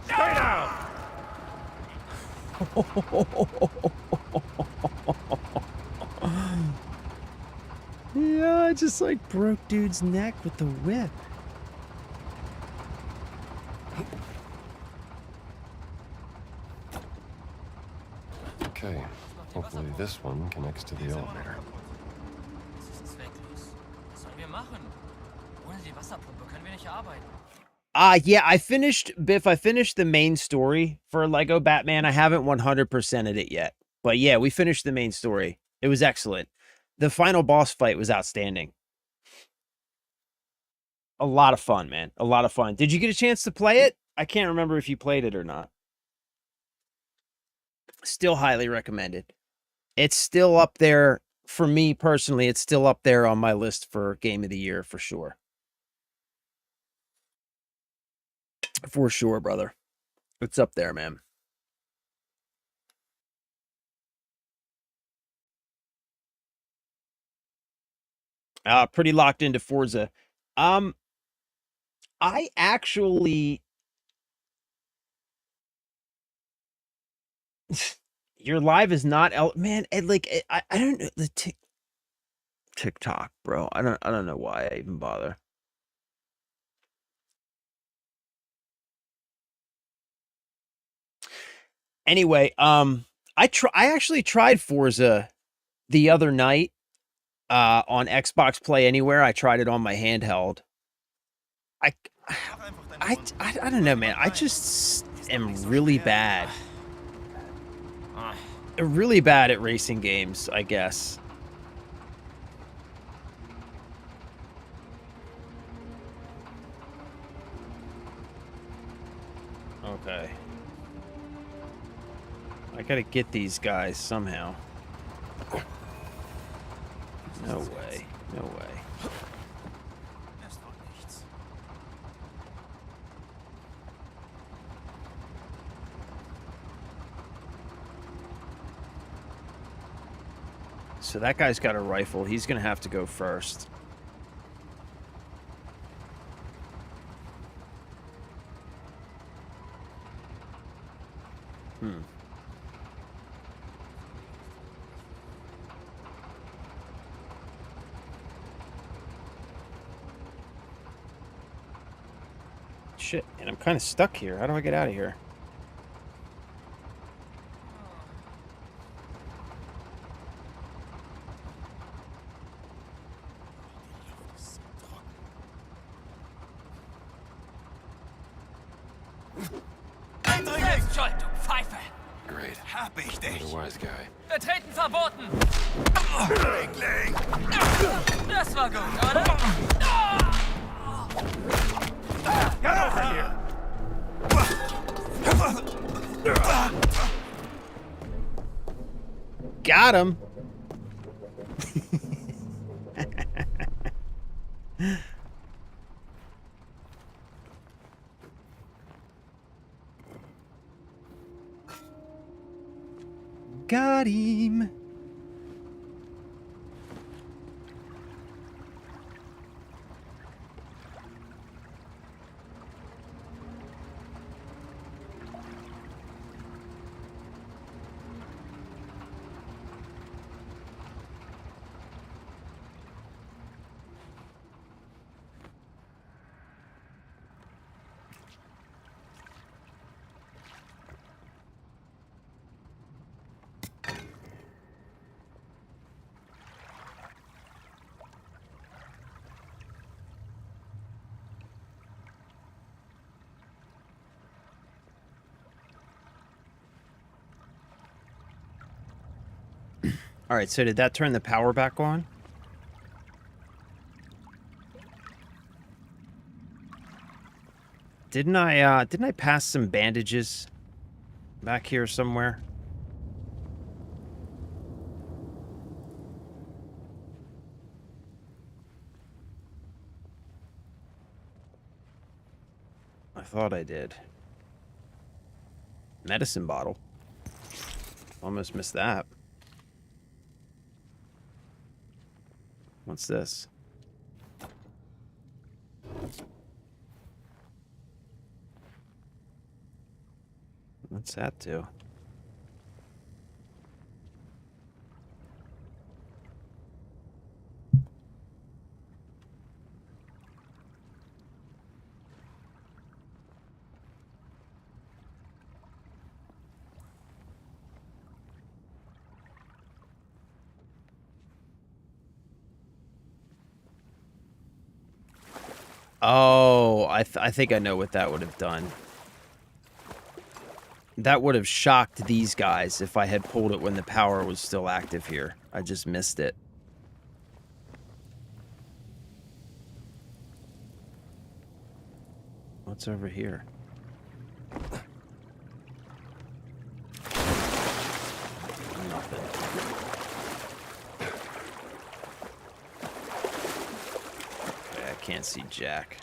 [SPEAKER 6] Stay down!
[SPEAKER 1] Yeah, I just like broke dude's neck with the whip.
[SPEAKER 9] Okay, hopefully this one connects to the elevator.
[SPEAKER 8] Das ist zwecklos. Was sollen wir machen? Ohne die Wasserpumpe können wir nicht arbeiten.
[SPEAKER 1] Yeah, I finished the main story for Lego Batman. I haven't 100%ed it yet. But yeah, we finished the main story. It was excellent. The final boss fight was outstanding. A lot of fun, man. A lot of fun. Did you get a chance to play it? I can't remember if you played it or not. Still highly recommended. It's still up there for me personally. It's still up there on my list for game of the year for sure. For sure, brother. It's up there, man. Pretty locked into Forza. I actually your live is not man, I don't know the TikTok, bro. I don't know why I even bother. Anyway, I actually tried Forza the other night on Xbox Play Anywhere. I tried it on my handheld. I don't know, man. I just am really bad. Really bad at racing games, I guess. Okay. I gotta get these guys somehow. No way. No way. So that guy's got a rifle. He's gonna have to go first. Shit, and I'm kind of stuck here. How do I get out of here?
[SPEAKER 9] Great.
[SPEAKER 5] Hab ich dich.
[SPEAKER 9] You're a wise guy.
[SPEAKER 8] Betreten verboten.
[SPEAKER 5] Ring.
[SPEAKER 8] Das war gut, oder?
[SPEAKER 6] Get over here!
[SPEAKER 1] Got him. Got him. All right, so did that turn the power back on? Didn't I pass some bandages back here somewhere? I thought I did. Medicine bottle. Almost missed that. What's this? What's that do? Oh, I think I know what that would have done. That would have shocked these guys if I had pulled it when the power was still active here. I just missed it. What's over here? nothing. Okay, I can't see Jack.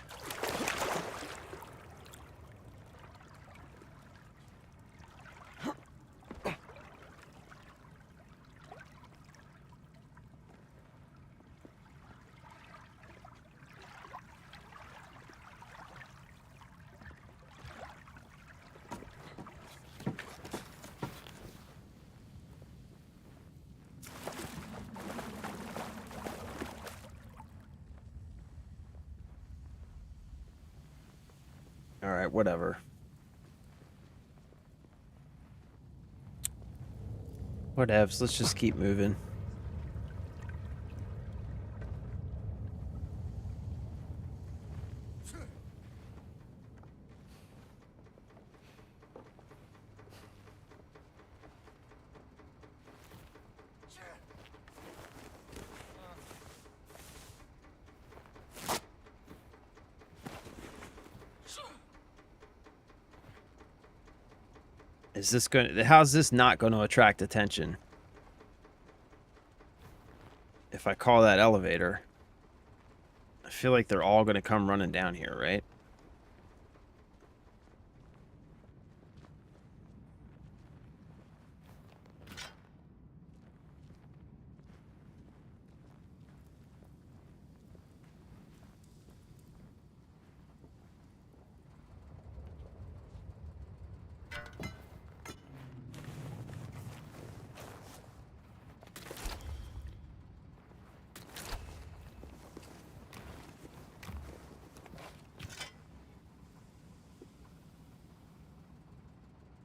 [SPEAKER 1] All right, whatever. Whatevs, let's just keep moving. Is this going to, how's this not going to attract attention? If I call that elevator, I feel like they're all going to come running down here, right?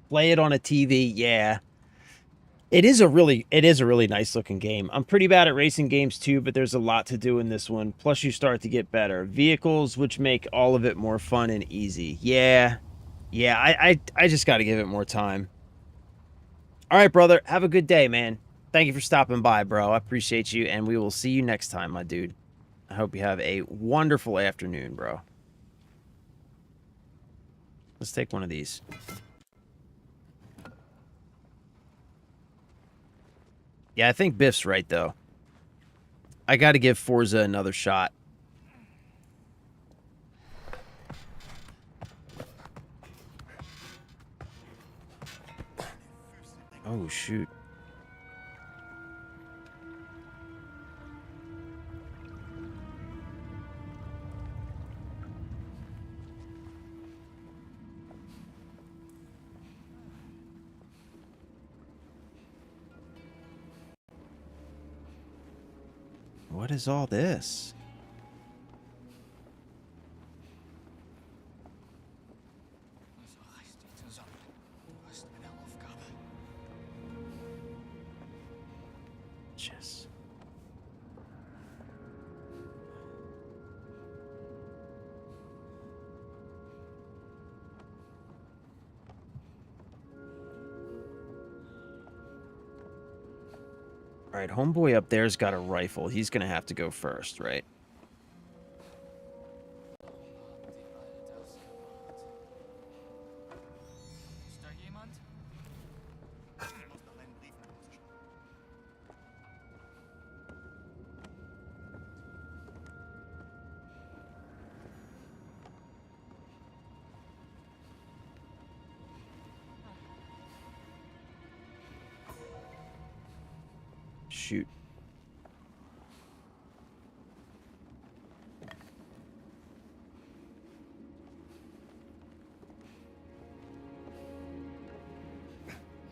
[SPEAKER 1] Play it on a TV, yeah. It is a really nice looking game. I'm pretty bad at racing games too, but there's a lot to do in this one. Plus you start to get better. Vehicles, which make all of it more fun and easy. Yeah. Yeah, I just got to give it more time. All right, brother. Have a good day, man. Thank you for stopping by, bro. I appreciate you, and we will see you next time, my dude. I hope you have a wonderful afternoon, bro. Let's take one of these. Yeah, I think Biff's right, though. I got to give Forza another shot. Oh, shoot. What is all this?
[SPEAKER 7] Also reiß dich zusammen. Du hast eine Aufgabe.
[SPEAKER 1] Jeez. All right, homeboy up there's got a rifle. He's gonna have to go first, right?
[SPEAKER 8] Ist da jemand?
[SPEAKER 5] Muss nach meinen Briefen nach Hause schauen.
[SPEAKER 1] Shoot.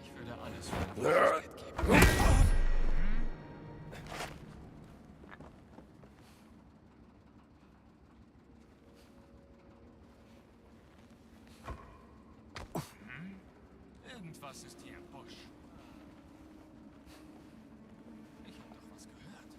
[SPEAKER 7] Ich würde alles für die Wahrheit geben.
[SPEAKER 8] Irgendwas ist hier im Busch. Ich hab doch was gehört.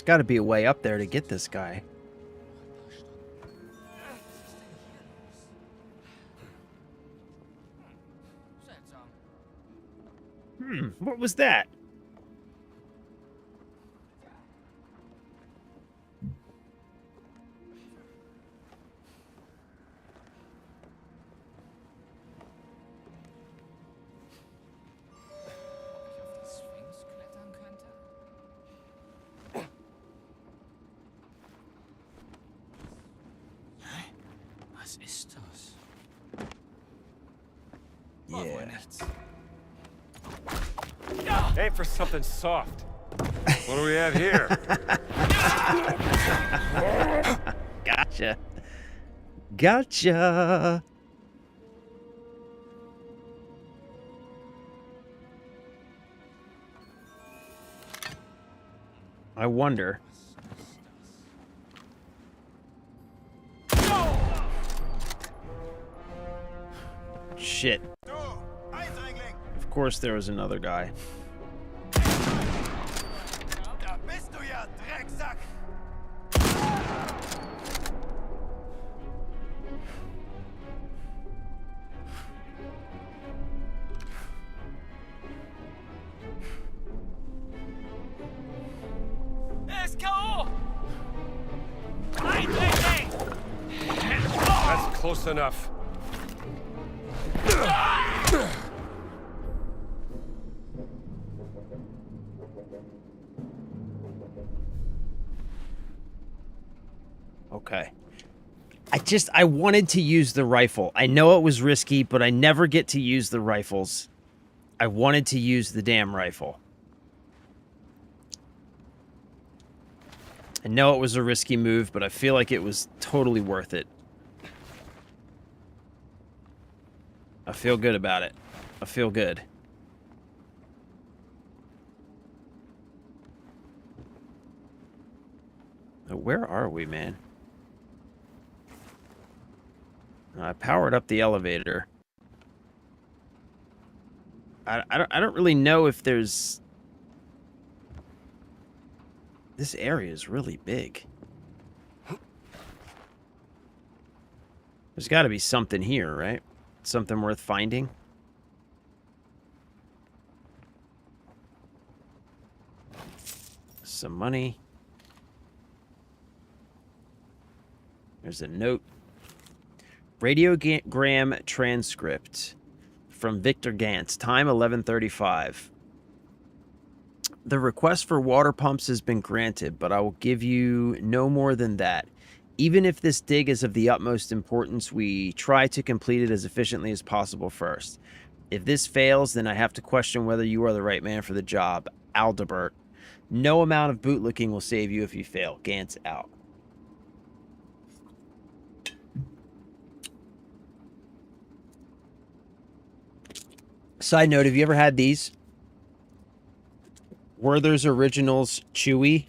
[SPEAKER 1] got to be a way up there to get this guy.
[SPEAKER 8] Seltsam.
[SPEAKER 1] What was that?
[SPEAKER 8] Ob ich auf die Sphinx klettern könnte? Hä? Was ist das? War wohl nichts.
[SPEAKER 6] Aim for something soft. What do we have here?
[SPEAKER 1] Gotcha. Gotcha. I wonder. Shit.
[SPEAKER 5] Du, Eindringling!
[SPEAKER 1] Of course there was another guy.
[SPEAKER 5] Da bist du ja, Drecksack!
[SPEAKER 8] Er ist K.O. Eindringling!
[SPEAKER 6] That's close enough.
[SPEAKER 1] Okay. I wanted to use the rifle. I know it was risky, but I never get to use the rifles. I wanted to use the damn rifle. I know it was a risky move, but I feel like it was totally worth it. I feel good about it. I feel good. Now, where are we, man? I powered up the elevator. I don't really know if there's... This area is really big. There's got to be something here, right? Something worth finding. Some money. There's a note. Radiogram transcript from Victor Gantz. Time 11:35. The request for water pumps has been granted, but I will give you no more than that. Even if this dig is of the utmost importance, we try to complete it as efficiently as possible first. If this fails, then I have to question whether you are the right man for the job. Aldebert. No amount of bootlicking will save you if you fail. Gantz out. Side note, have you ever had these? Werther's Originals Chewy.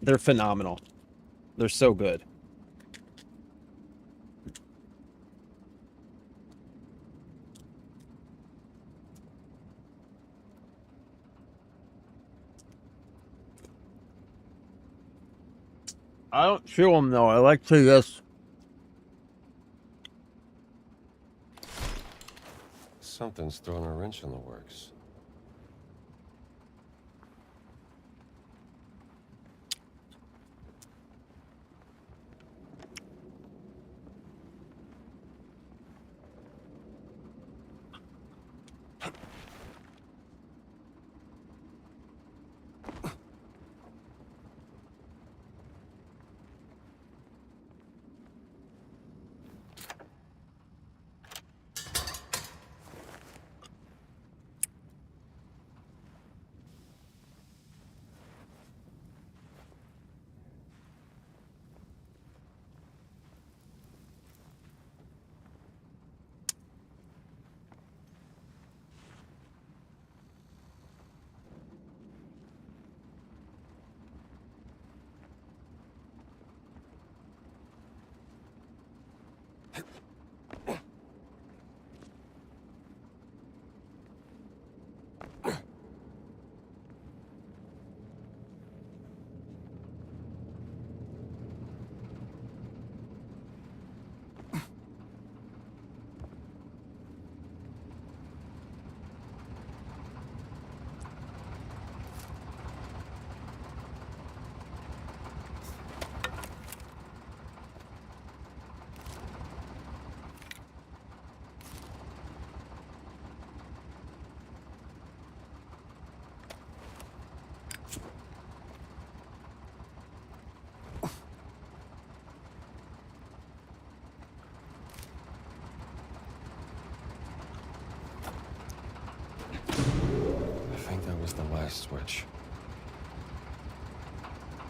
[SPEAKER 1] They're phenomenal. They're so good. I don't chew them though. I like to just...
[SPEAKER 9] Something's throwing a wrench in the works.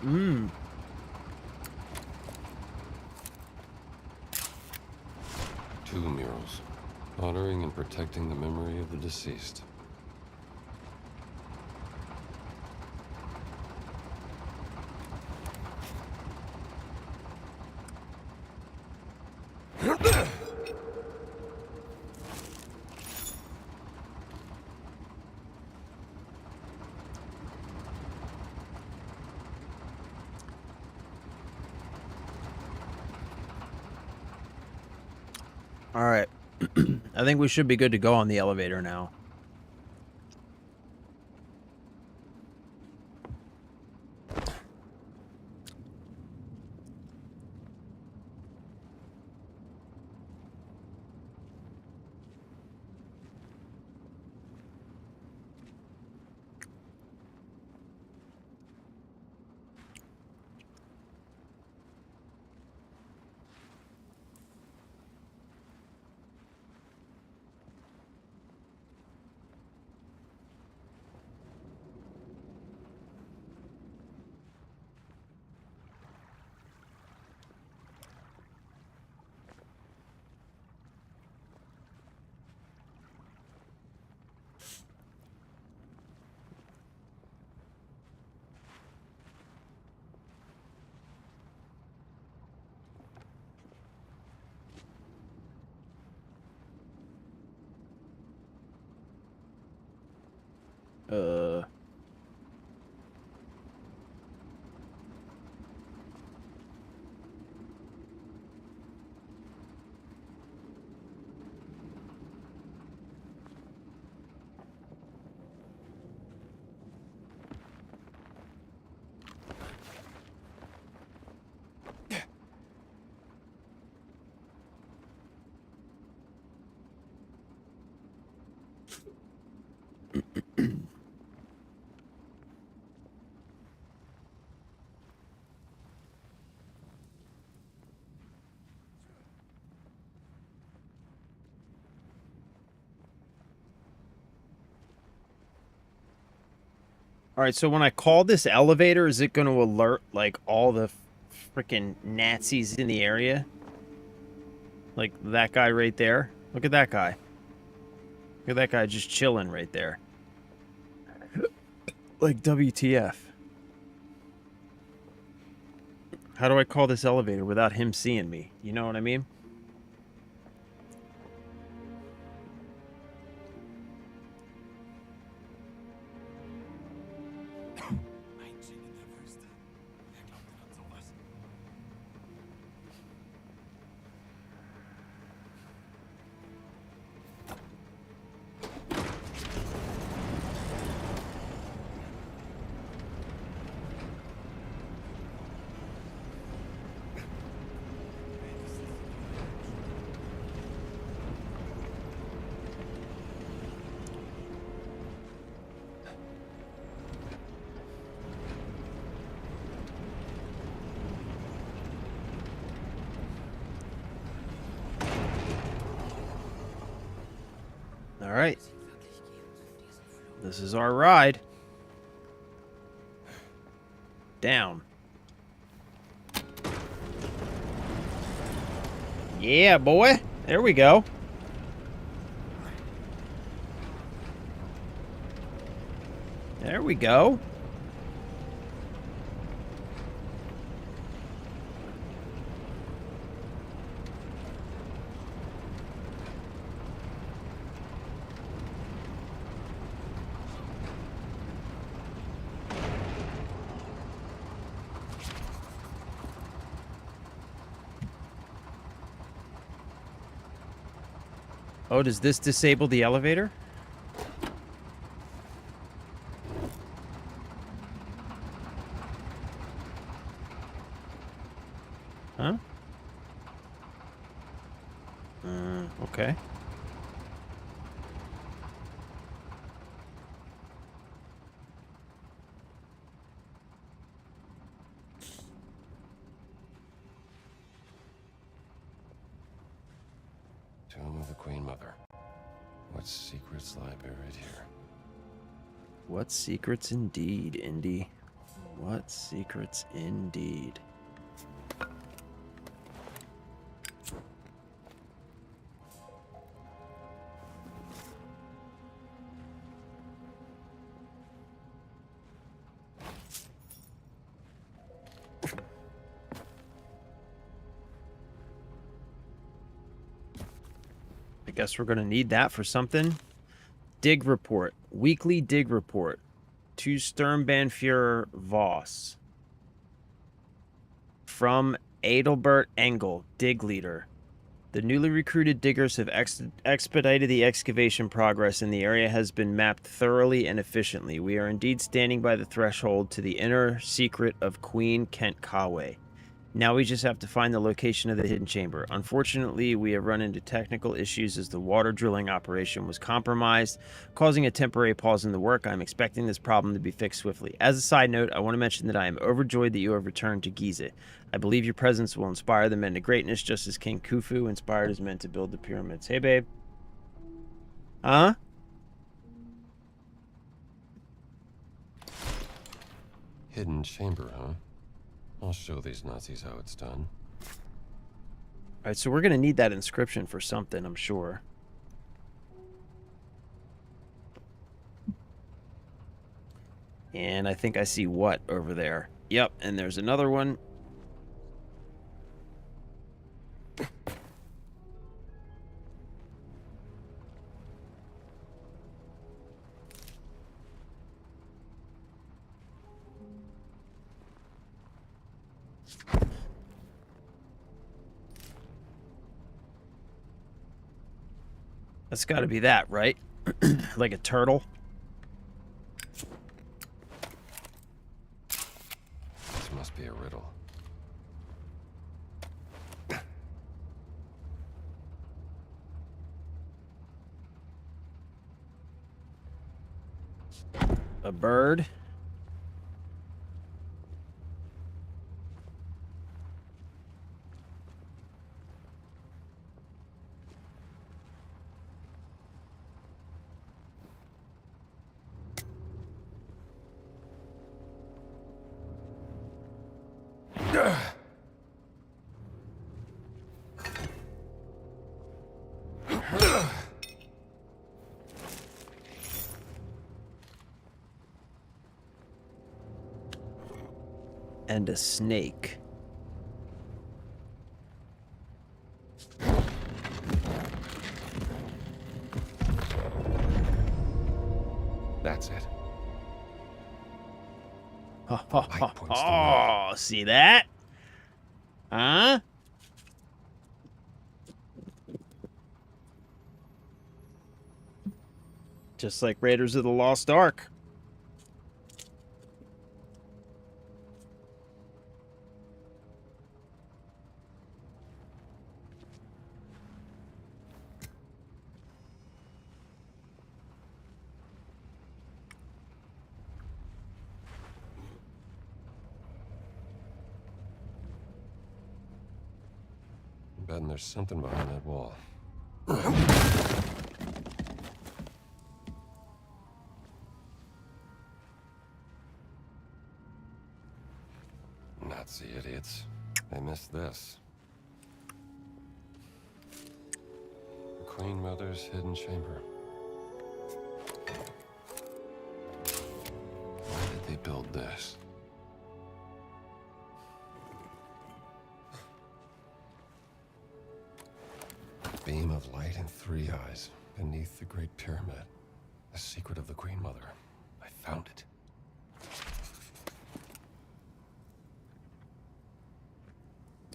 [SPEAKER 1] Mmm.
[SPEAKER 9] Two murals, honoring and protecting the memory of the deceased.
[SPEAKER 1] All right. I think we should be good to go on the elevator now. Uh. All right, so when I call this elevator, is it going to alert, like, all the freaking Nazis in the area? Like, that guy right there? Look at that guy. Look at that guy just chilling right there. Like, WTF. How do I call this elevator without him seeing me? You know what I mean? All right. This is our ride. Down. Yeah, boy. There we go. There we go. Oh, does this disable the elevator? Huh? Okay.
[SPEAKER 9] Tomb of the Queen Mother. What secrets lie buried here?
[SPEAKER 1] What secrets indeed, Indy. What secrets indeed. I guess we're going to need that for something. Dig report. Weekly dig report. To Sturmbannführer Voss. From Adelbert Engel, dig leader. The newly recruited diggers have expedited the excavation progress, and the area has been mapped thoroughly and efficiently. We are indeed standing by the threshold to the inner secret of Queen Kentkawe. Now we just have to find the location of the hidden chamber. Unfortunately, we have run into technical issues as the water drilling operation was compromised, causing a temporary pause in the work. I'm expecting this problem to be fixed swiftly. As a side note, I want to mention that I am overjoyed that you have returned to Giza. I believe your presence will inspire the men to greatness, just as King Khufu inspired his men to build the pyramids. Hey, babe. Huh?
[SPEAKER 9] Hidden chamber, huh? I'll show these Nazis how it's done.
[SPEAKER 1] Alright, so we're going to need that inscription for something, I'm sure. And I think I see what over there. Yep, and there's another one. That's got to be that, right? Like a turtle.
[SPEAKER 9] This must be a riddle.
[SPEAKER 1] A bird. And a snake.
[SPEAKER 9] That's it.
[SPEAKER 1] Oh, see that? Huh? Just like Raiders of the Lost Ark.
[SPEAKER 9] I'm betting there's something behind that wall. Nazi idiots. They missed this. The Queen Mother's hidden chamber. Why did they build this? Beam of light and 3 eyes beneath the Great Pyramid. The secret of the Queen Mother. I found it.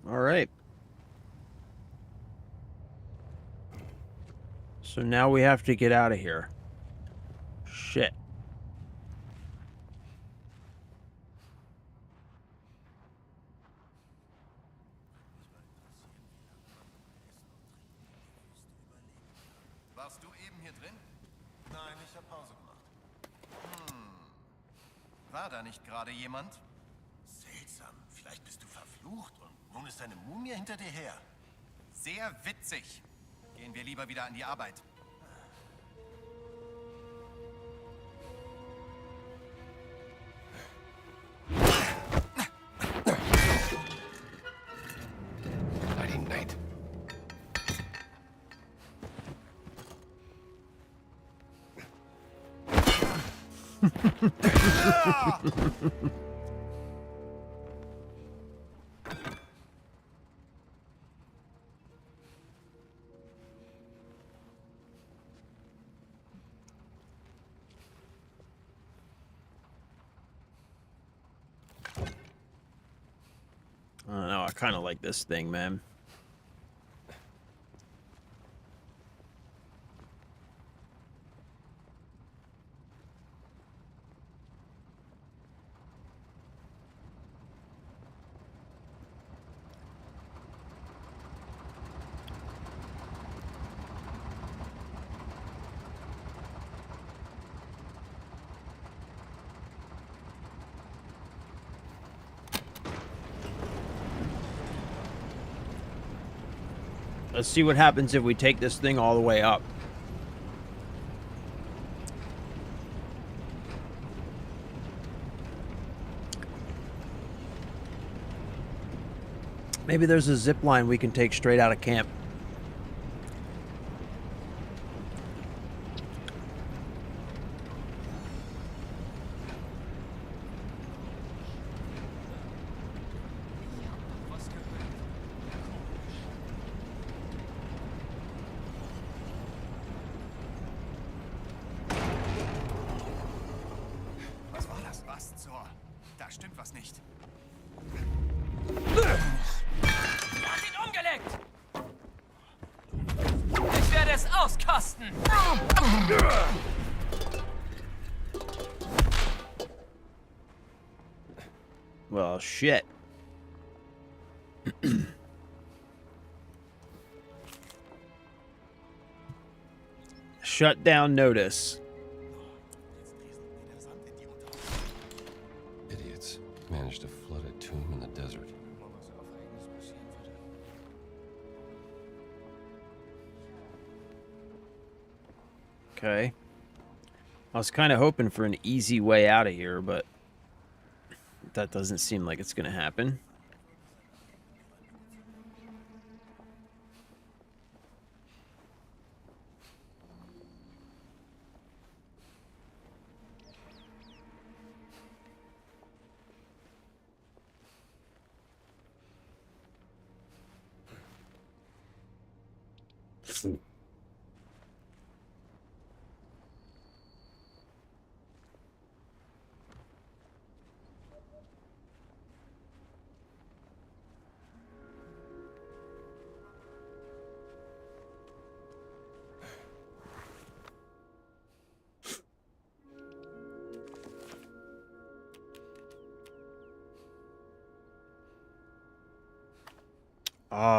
[SPEAKER 1] All right. So now we have to get out of here. Shit.
[SPEAKER 5] Warst du eben hier drin? Nein, ich habe Pause gemacht. War da nicht gerade jemand? Seltsam. Vielleicht bist du verflucht und nun ist eine Mumie hinter dir her. Sehr witzig. Gehen wir lieber wieder an die Arbeit.
[SPEAKER 1] I don't know. I kind of like this thing, man. Let's see what happens if we take this thing all the way up. Maybe there's a zip line we can take straight out of camp.
[SPEAKER 5] Was war das? Was zur? Da stimmt was nicht.
[SPEAKER 8] Er hat ihn umgelenkt! Ich werde es auskosten!
[SPEAKER 1] Well, shit. Shutdown notice.
[SPEAKER 9] Idiots managed to flood a tomb in the desert.
[SPEAKER 1] Okay. I was kind of hoping for an easy way out of here, but that doesn't seem like it's going to happen.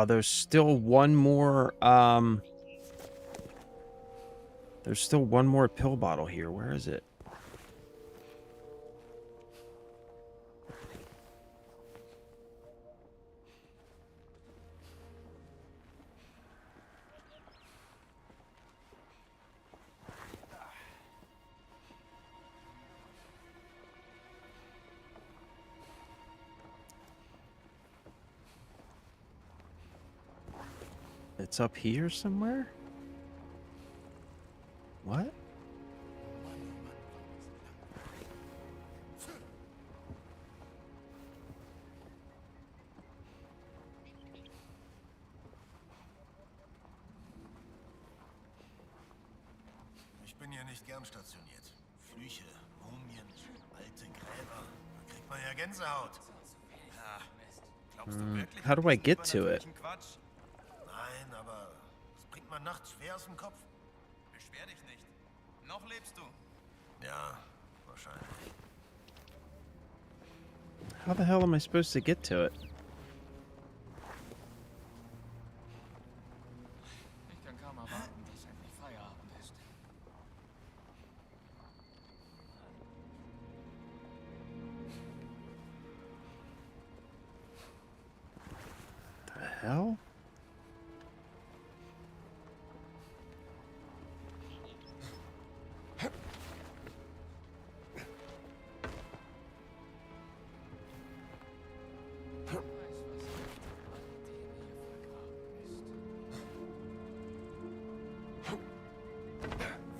[SPEAKER 1] There's still one more, there's still one more pill bottle here. Where is it? It's up here somewhere? What?
[SPEAKER 5] Ich bin hier nicht gern stationiert. Flüche, Mumien, alte Gräber. Da kriegt man ja Gänsehaut. Ja, glaubst du wirklich?
[SPEAKER 1] How do I get to it?
[SPEAKER 5] Quatsch? Nein, aber das bringt man nachts schwer aus dem Kopf.
[SPEAKER 10] Beschwer dich nicht. Noch lebst du.
[SPEAKER 5] Ja, wahrscheinlich.
[SPEAKER 1] How the hell am I supposed to get to it?
[SPEAKER 7] Ich kann kaum erwarten, dass endlich Feierabend ist.
[SPEAKER 1] The hell?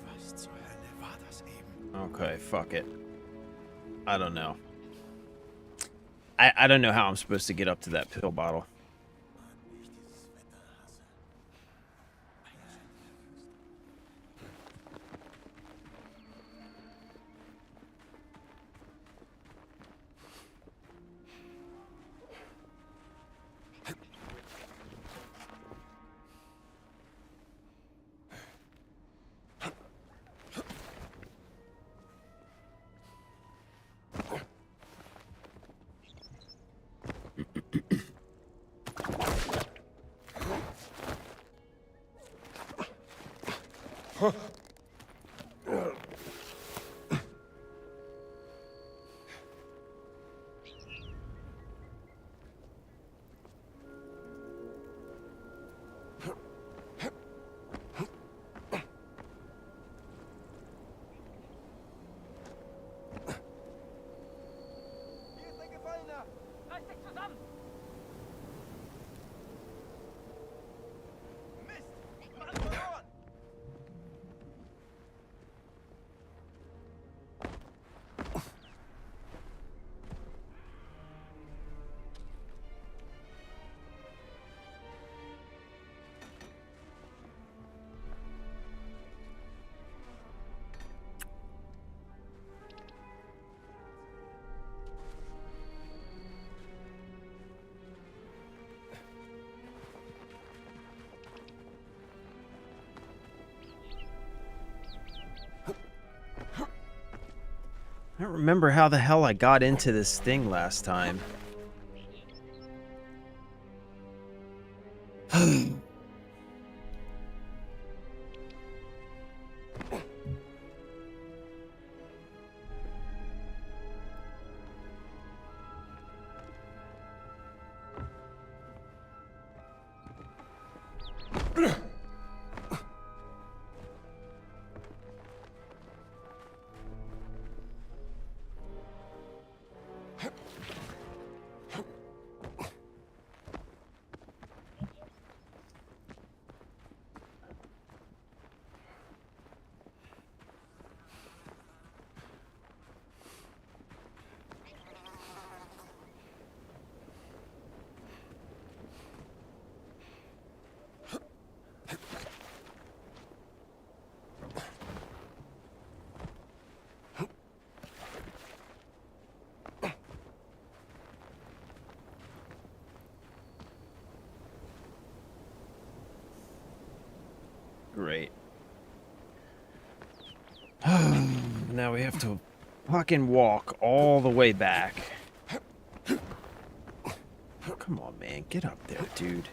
[SPEAKER 5] Was zur Hölle war das eben?
[SPEAKER 1] Okay, fuck it. I don't know. I don't know how I'm supposed to get up to that pill bottle. I don't remember how the hell I got into this thing last time. Great. Now we have to fucking walk all the way back. Oh, come on, man. Get up there, dude.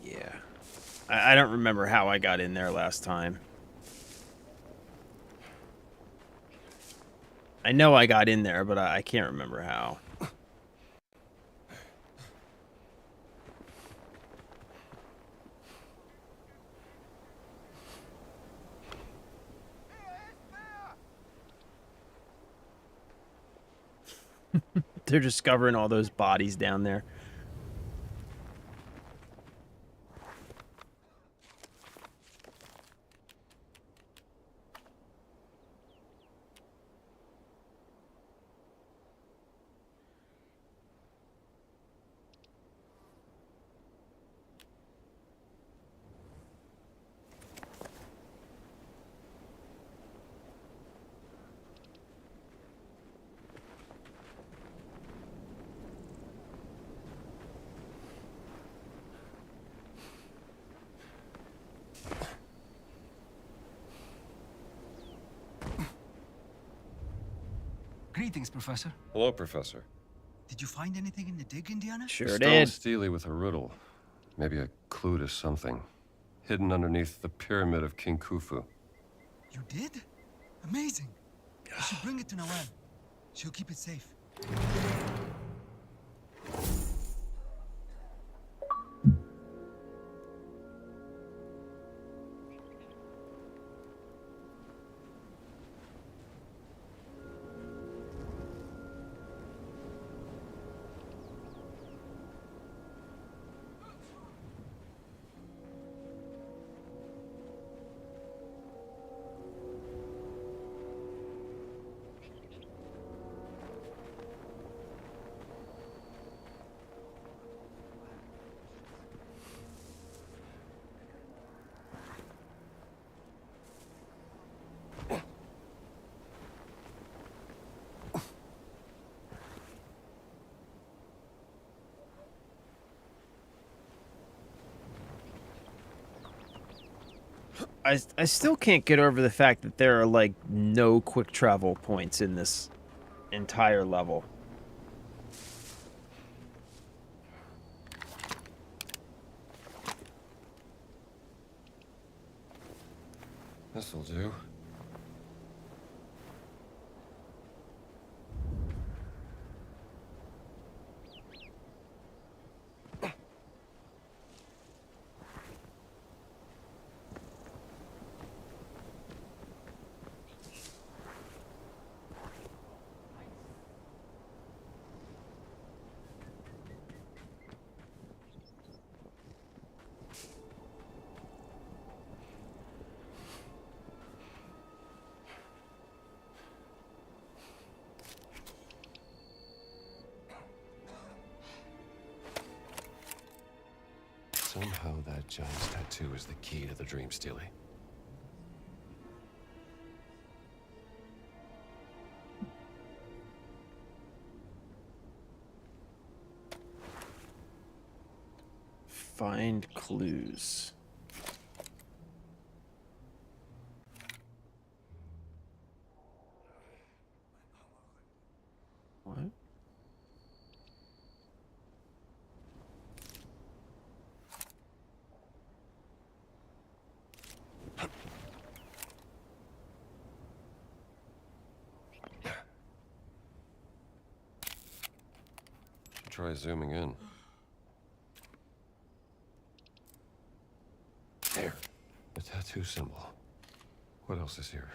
[SPEAKER 1] Yeah. I don't remember how I got in there last time. I know I got in there, but I can't remember how. They're discovering all those bodies down there.
[SPEAKER 11] Greetings, Professor.
[SPEAKER 9] Hello, Professor.
[SPEAKER 11] Did you find anything in the dig, Indiana?
[SPEAKER 1] Sure
[SPEAKER 9] Stone
[SPEAKER 1] did.
[SPEAKER 9] Steely with a riddle. Maybe a clue to something. Hidden underneath the pyramid of King Khufu.
[SPEAKER 11] You did? Amazing. You should bring it to Noel. She'll keep it safe.
[SPEAKER 1] I still can't get over the fact that there are like no quick travel points in this entire level.
[SPEAKER 9] This'll do. Somehow that giant's tattoo is the key to the dream stealing.
[SPEAKER 1] Find clues. What?
[SPEAKER 9] Try zooming in. There. The tattoo symbol. What else is here?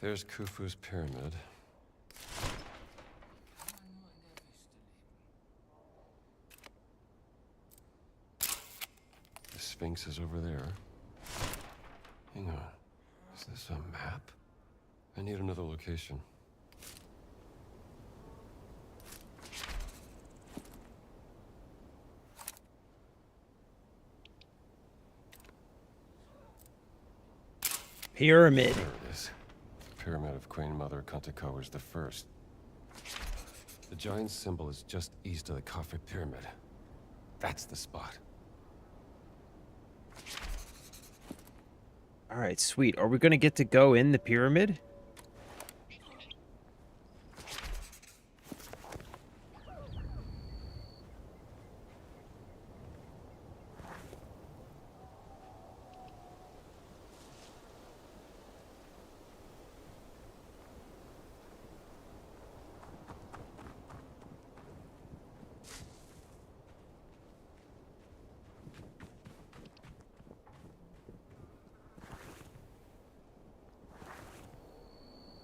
[SPEAKER 9] There's Khufu's pyramid. The Sphinx is over there. Hang on. Is this a map? I need another location.
[SPEAKER 1] Pyramid.
[SPEAKER 9] There it is. The Pyramid of Queen Mother Kantako is the first. The giant symbol is just east of the Khafre Pyramid. That's the spot.
[SPEAKER 1] All right, sweet. Are we going to get to go in the pyramid?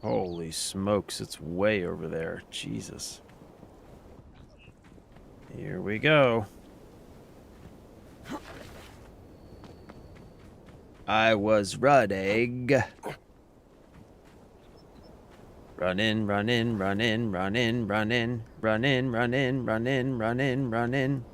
[SPEAKER 1] Holy smokes, it's way over there. Jesus. Here we go. I was running. Run in, run in, run in, run in, run in, run in, run in, run in, run in, run in.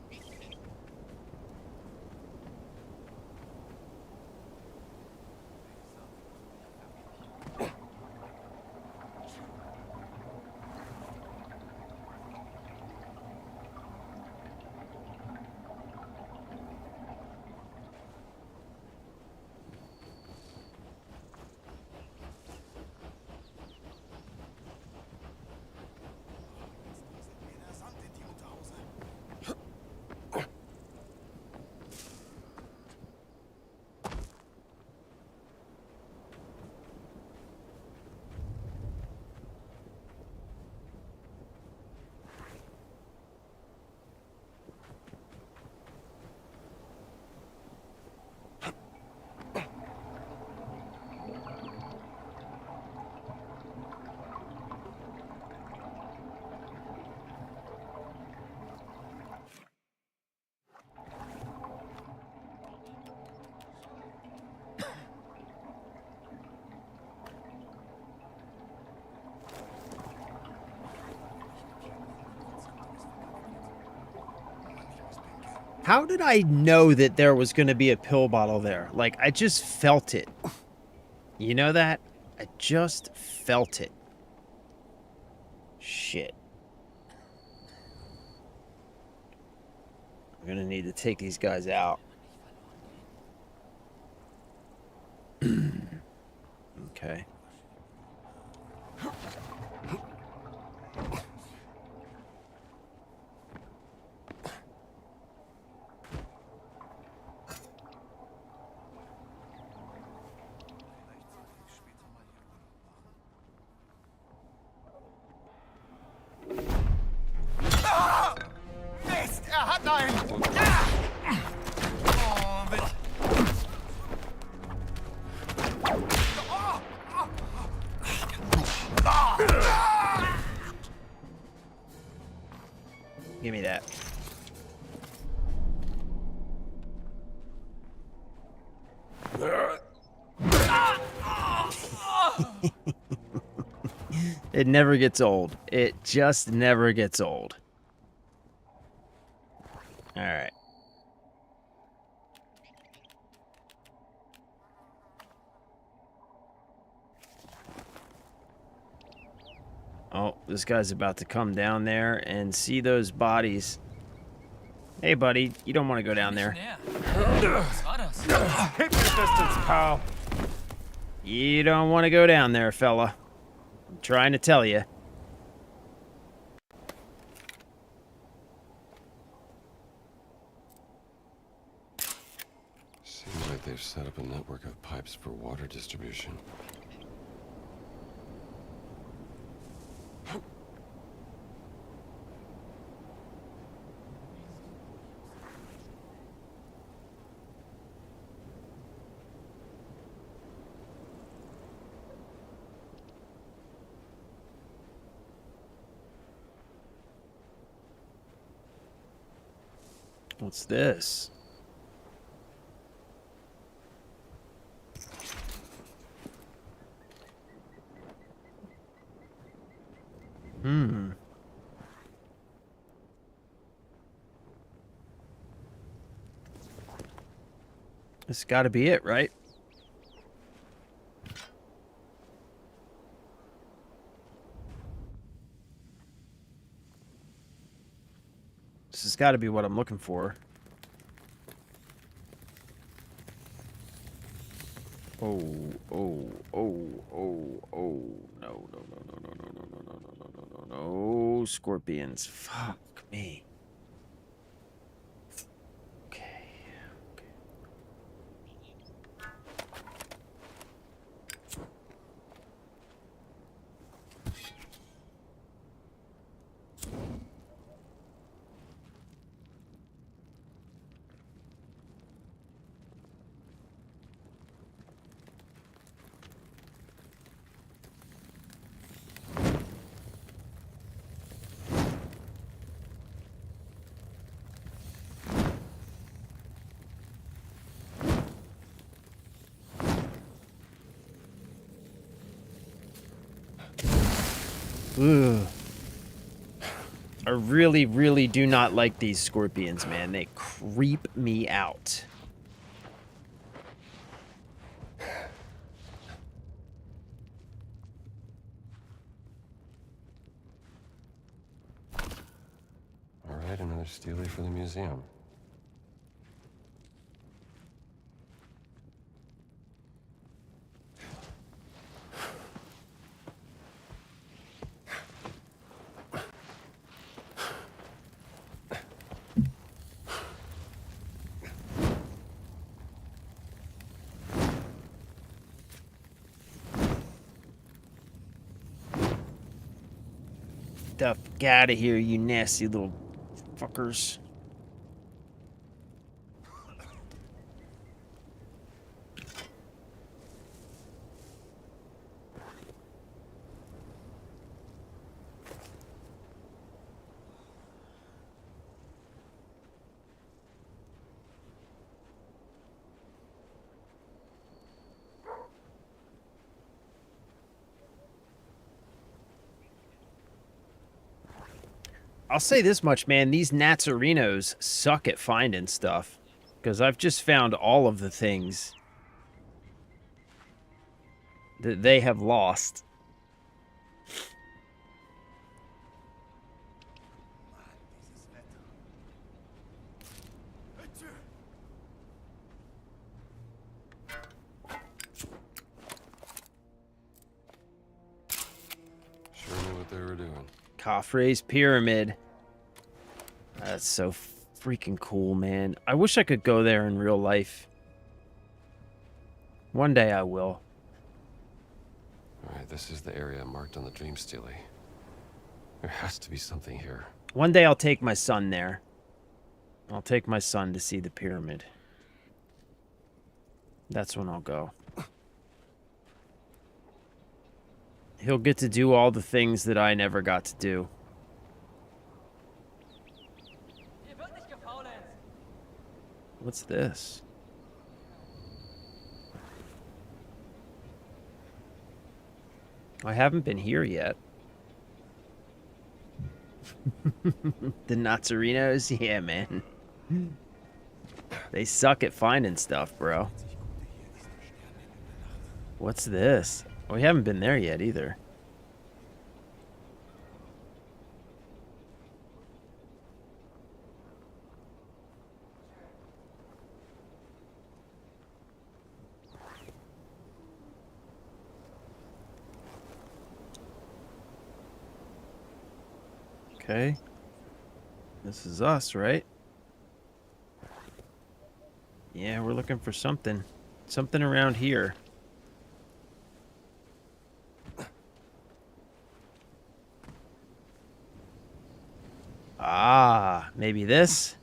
[SPEAKER 1] How did I know that there was going to be a pill bottle there? Like, I just felt it. You know that? I just felt it. Shit. I'm gonna need to take these guys out. Okay.
[SPEAKER 5] Mist, er hat einen! Ja! Oh, Wind.
[SPEAKER 1] Give me that. It never gets old. It just never gets old. All right. Oh, this guy's about to come down there and see those bodies. Hey, buddy, you don't want to go down there.
[SPEAKER 8] Was war das?
[SPEAKER 6] Keep your distance, pal.
[SPEAKER 1] You don't want to go down there, fella. I'm trying to tell you.
[SPEAKER 9] Seems like they've set up a network of pipes for water distribution.
[SPEAKER 1] What's this? This has got to be it, right? This has got to be what I'm looking for. Oh, oh, oh, oh, oh. No, no, no, no, no, no, no, no, no, no, no, no, no, no. Scorpions. Fuck me. Okay. Okay. Ugh. I really, really do not like these scorpions, man. They creep me out.
[SPEAKER 9] All right, another Steely for the museum.
[SPEAKER 1] The fuck out of here, you nasty little fuckers. I'll say this much, man. These Natsarinos suck at finding stuff. Because I've just found all of the things that they have lost.
[SPEAKER 9] Sure knew what they were doing.
[SPEAKER 1] Khafre's Pyramid. That's so freaking cool, man. I wish I could go there in real life. One day I will.
[SPEAKER 9] Alright, this is the area marked on the Dream Stealie. There has to be something here.
[SPEAKER 1] One day I'll take my son there. I'll take my son to see the pyramid. That's when I'll go. He'll get to do all the things that I never got to do. What's this? I haven't been here yet. The Nazzarinos? Yeah, man. They suck at finding stuff, bro. What's this? We haven't been there yet either. Okay. This is us, right? Yeah, we're looking for something. Something around here. Ah, maybe this?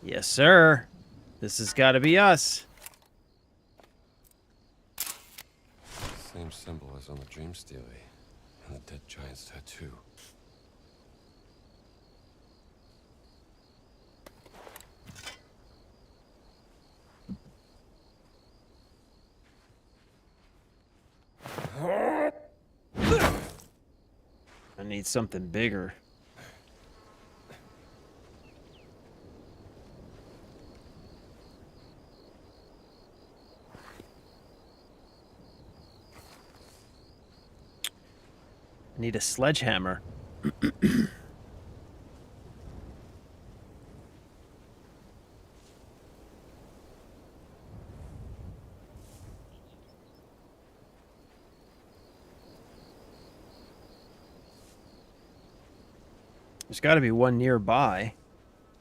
[SPEAKER 1] Yes, sir. This has got to be us.
[SPEAKER 9] Same symbol as on the Dream Stealie. And the dead giant's tattoo.
[SPEAKER 1] I need something bigger. I need a sledgehammer. There's got to be one nearby.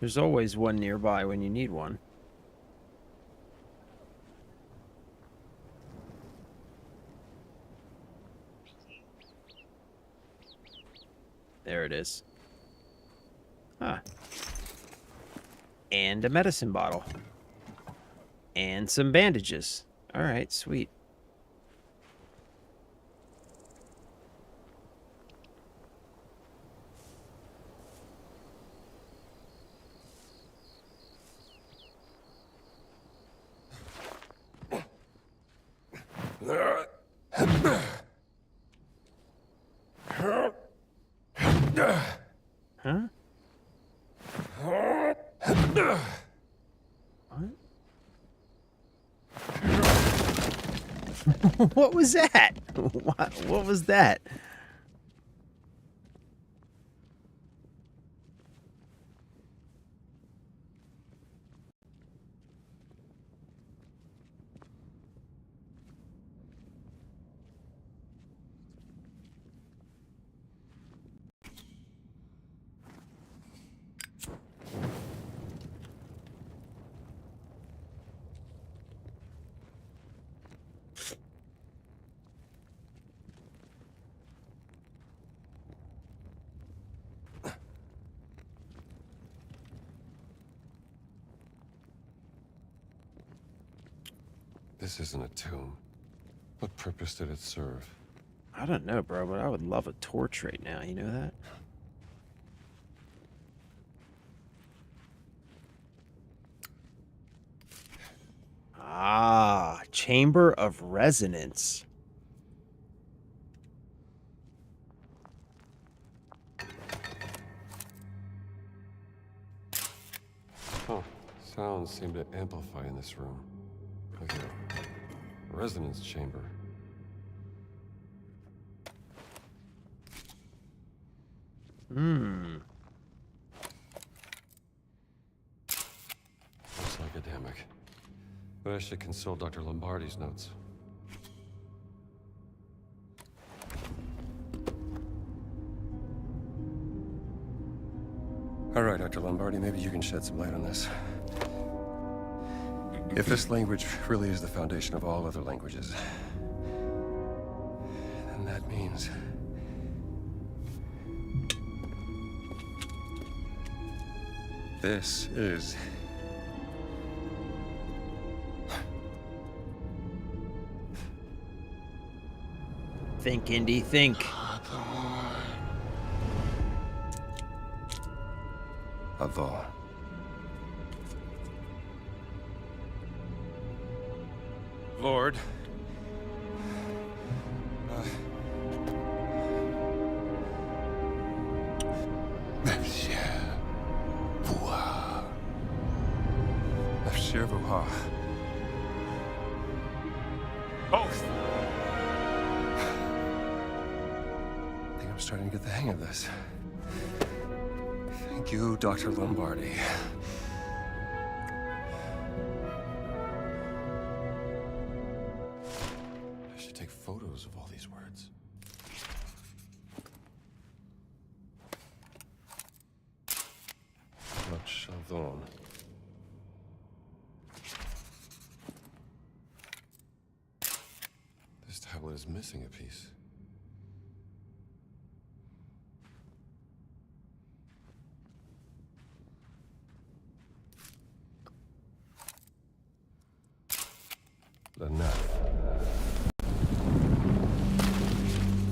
[SPEAKER 1] There's always one nearby when you need one. There it is. Ah. And a medicine bottle. And some bandages. All right, sweet. Huh? What? What was that? What was that?
[SPEAKER 9] This isn't a tomb. What purpose did it serve?
[SPEAKER 1] I don't know, bro, but I would love a torch right now. You know that? Ah, Chamber of Resonance.
[SPEAKER 9] Huh. Sounds seem to amplify in this room. Okay. Resonance chamber.
[SPEAKER 1] Hmm.
[SPEAKER 9] Looks academic. But I should consult Dr. Lombardi's notes. All right, Dr. Lombardi, maybe you can shed some light on this. If this language really is the foundation of all other languages, then that means... this is...
[SPEAKER 1] Think, Indy, think.
[SPEAKER 9] Avon. Lord. Monsieur Vuha. Oath. I think I'm starting to get the hang of this. Thank you, Dr. Lombardi. I should take photos of all these words. Le Chavon. This tablet is missing a piece. Enough.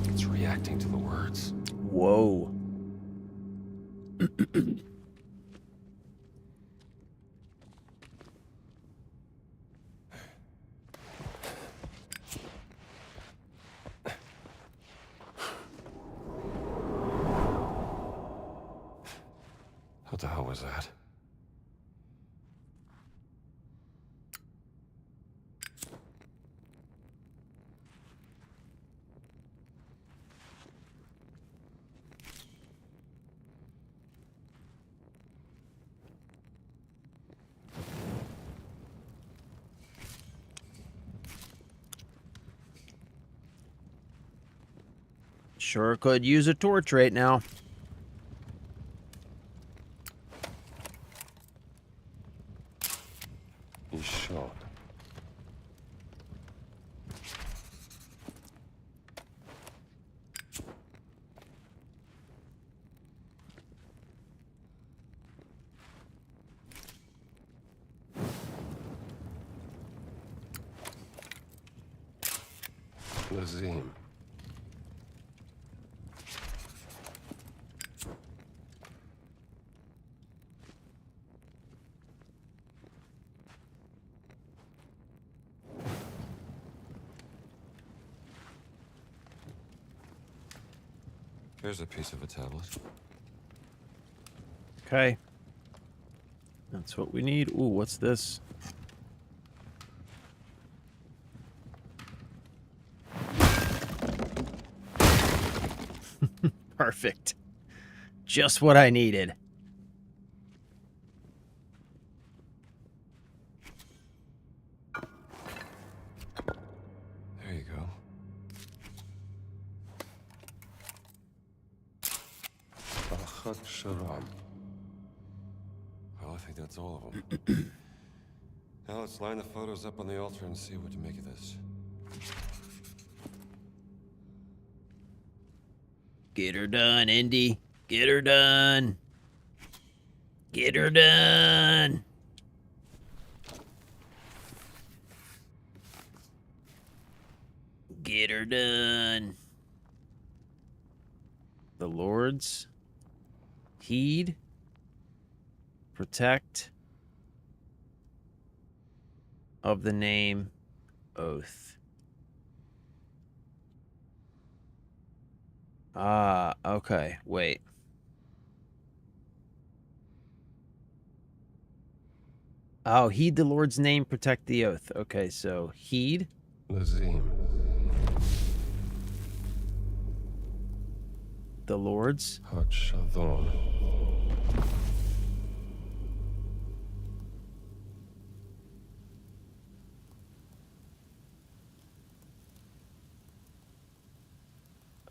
[SPEAKER 9] It's reacting to the words.
[SPEAKER 1] Whoa.
[SPEAKER 9] What the hell was that?
[SPEAKER 1] Sure could use a torch right now.
[SPEAKER 9] He's shot. Lazim. Here's a piece of a tablet.
[SPEAKER 1] Okay. That's what we need. Ooh, what's this? Perfect. Just what I needed.
[SPEAKER 9] There you go. Al-Khat Sharam. Well, I think that's all of them. Now let's line the photos up on the altar and see what to make of this.
[SPEAKER 1] Get her done, Indy. Get her done. Get her done. Get her done. The Lords. Heed. Protect. Of the name. Oath. Ah, okay. Wait. Oh, heed the Lord's name, protect the oath. Okay, so heed.
[SPEAKER 9] Lazim.
[SPEAKER 1] The Lords?
[SPEAKER 9] Hatshadon.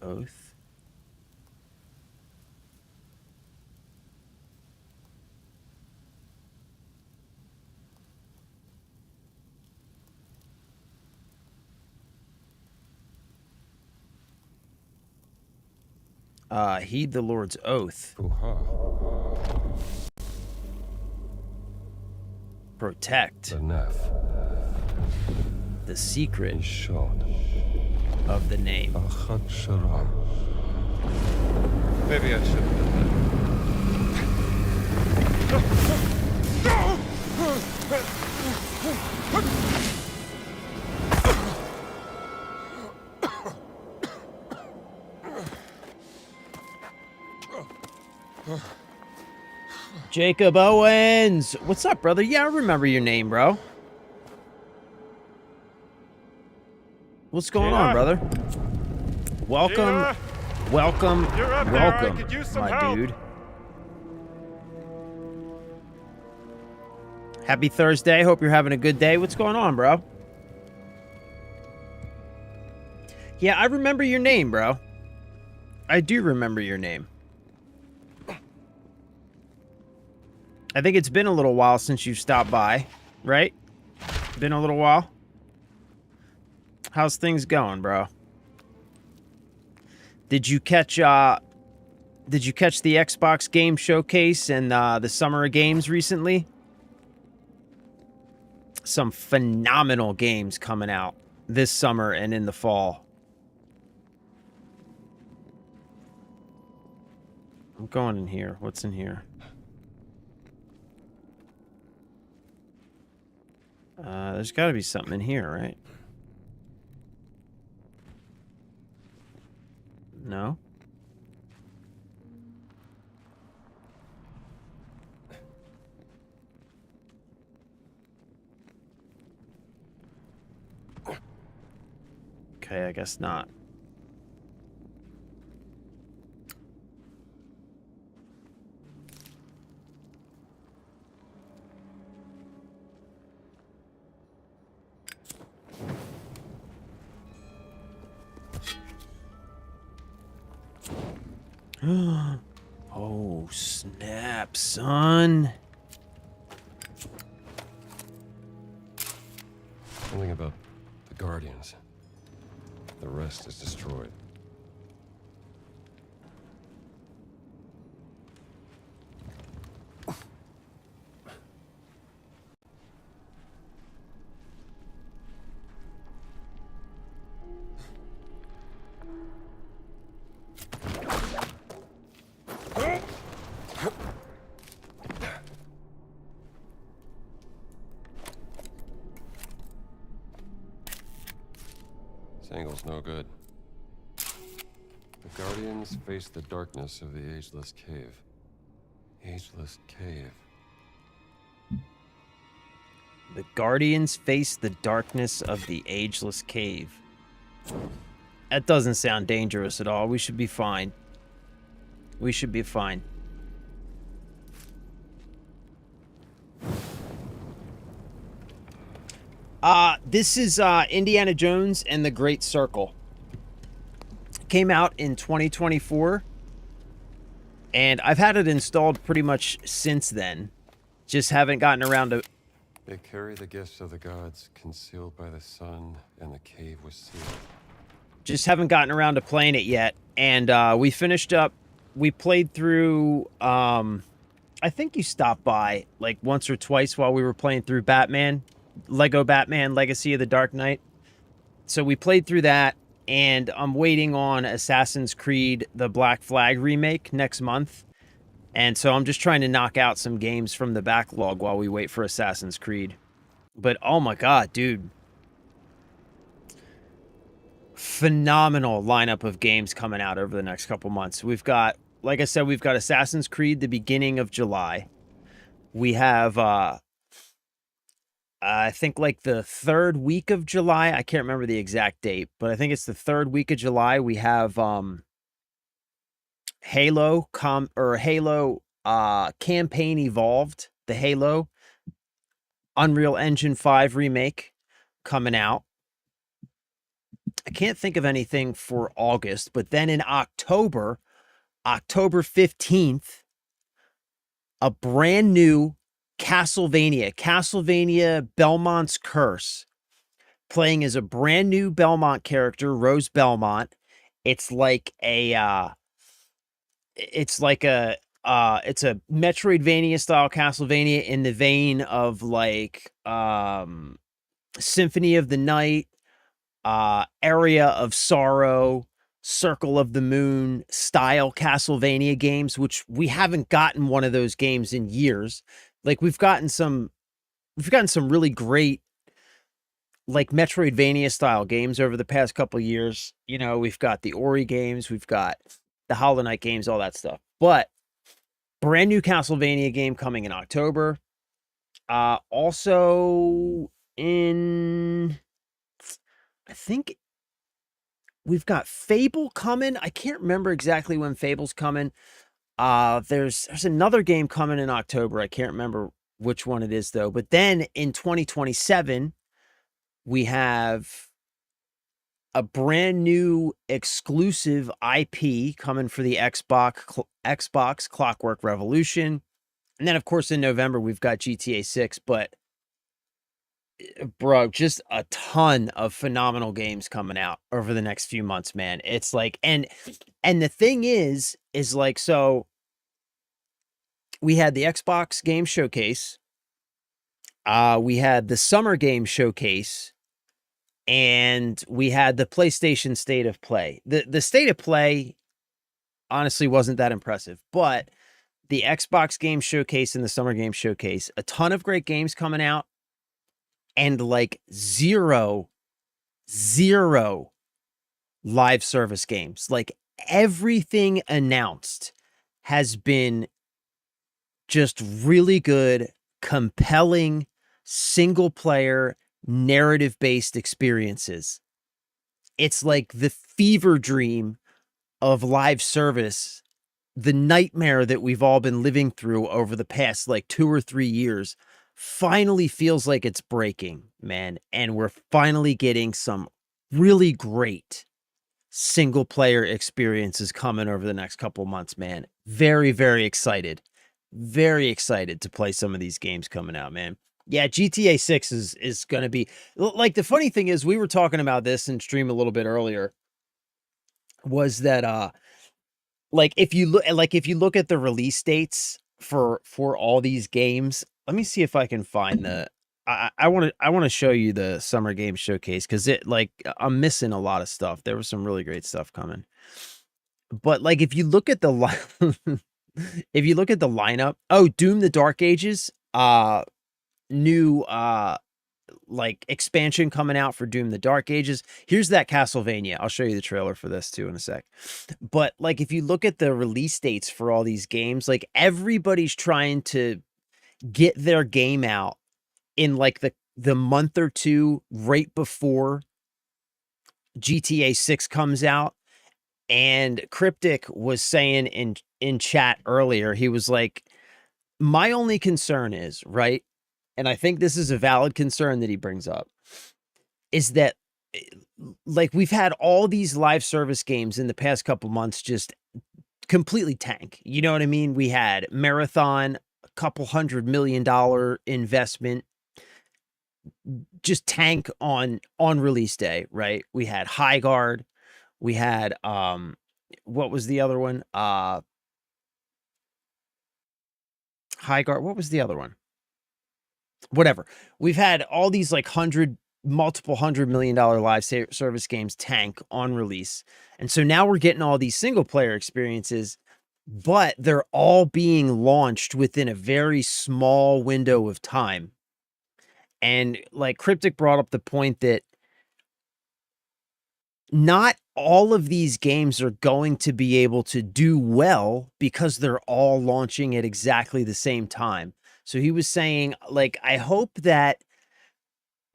[SPEAKER 1] Oath. Heed the Lord's oath. Protect
[SPEAKER 9] The Nef.
[SPEAKER 1] the secret
[SPEAKER 9] Ishod.
[SPEAKER 1] of the name.
[SPEAKER 9] Achat Sharam.
[SPEAKER 6] Maybe I shouldn't have done
[SPEAKER 1] Jacob Owens! What's up, brother? Yeah, I remember your name, bro. What's going on, brother? Welcome.
[SPEAKER 6] Gina?
[SPEAKER 1] Welcome.
[SPEAKER 6] You're up there. I
[SPEAKER 1] Welcome,
[SPEAKER 6] could use some
[SPEAKER 1] my
[SPEAKER 6] help.
[SPEAKER 1] dude. Happy Thursday. Hope you're having a good day. What's going on, bro? Yeah, I remember your name, bro. I do remember your name. I think it's been a little while since you've stopped by, right? Been a little while? How's things going, bro? Did you catch the Xbox Game Showcase and the Summer of Games recently? Some phenomenal games coming out this summer and in the fall. I'm going in here. What's in here? There's got to be something in here, right? No? Okay, I guess not. Oh, snap, son.
[SPEAKER 9] Something about the Guardians. The rest is destroyed. Angle's no good. The Guardians face the darkness of the Ageless Cave. Ageless Cave.
[SPEAKER 1] The Guardians face the darkness of the Ageless Cave. That doesn't sound dangerous at all. We should be fine. We should be fine. This is Indiana Jones and the Great Circle. Came out in 2024. And I've had it installed pretty much since then. Just haven't gotten around to...
[SPEAKER 9] They carry the gifts of the gods concealed by the sun, and the cave was sealed.
[SPEAKER 1] Just haven't gotten around to playing it yet. And we finished up... We played through... I think you stopped by like once or twice while we were playing through Batman. Lego Batman Legacy of the Dark Knight. So we played through that, and I'm waiting on Assassin's Creed the Black Flag remake next month. And so I'm just trying to knock out some games from the backlog while we wait for Assassin's Creed. But oh my god, dude. Phenomenal lineup of games coming out over the next couple months. We've got, like I said, we've got Assassin's Creed the beginning of July. We have I think like the third week of July. I can't remember the exact date, but I think it's the third week of July. We have Halo Campaign Evolved, the Halo Unreal Engine 5 remake coming out. I can't think of anything for August, but then in October 15th, a brand new Castlevania Belmont's Curse, playing as a brand new Belmont character, Rose Belmont. It's like a it's a Metroidvania style Castlevania in the vein of like Symphony of the Night, Area of Sorrow, Circle of the Moon style Castlevania games, which we haven't gotten one of those games in years. Like we've gotten some really great like Metroidvania style games over the past couple years. You know, we've got the Ori games, we've got the Hollow Knight games, all that stuff. But brand new Castlevania game coming in October. Also in, I think we've got Fable coming. I can't remember exactly when Fable's coming. There's another game coming in October. I can't remember which one it is though. But then in 2027, we have a brand new exclusive IP coming for the Xbox Clockwork Revolution. And then of course in November we've got GTA 6, but bro, just a ton of phenomenal games coming out over the next few months, man. It's like, and the thing is like, so we had the Xbox Game Showcase, we had the Summer Game Showcase, and we had the PlayStation State of Play. The State of Play honestly wasn't that impressive, but the Xbox Game Showcase and the Summer Game Showcase, a ton of great games coming out, and like zero live service games. Like everything announced has been just really good, compelling, single player, narrative based experiences. It's like the fever dream of live service, the nightmare that we've all been living through over the past like 2 or 3 years finally feels like it's breaking, man. And we're finally getting some really great single player experiences coming over the next couple months, man. Very, very excited. Very excited to play some of these games coming out, man. Yeah, GTA 6 is going to be like, the funny thing is we were talking about this in stream a little bit earlier, was that like if you look at the release dates for all these games, let me see if I can find the I want to show you the Summer Game Showcase, cuz it like I'm missing a lot of stuff. There was some really great stuff coming. But like if you look at the if you look at the lineup, oh, Doom the Dark Ages, new like expansion coming out for Doom the Dark Ages. Here's that Castlevania. I'll show you the trailer for this too in a sec. But like if you look at the release dates for all these games, like everybody's trying to get their game out in like the month or two right before GTA 6 comes out. And Cryptic was saying in chat earlier, he was like, my only concern is, right, and I think this is a valid concern that he brings up, is that like we've had all these live service games in the past couple months just completely tank. You know what I mean? We had Marathon, a couple $100 million investment, just tank on release day, right? We had High Guard, we had what was the other one? High Guard, what was the other one? Whatever. We've had all these like multiple $100 million live service games tank on release. And so now we're getting all these single player experiences, but they're all being launched within a very small window of time. And like Cryptic brought up the point that not all of these games are going to be able to do well because they're all launching at exactly the same time. So he was saying, like, I hope that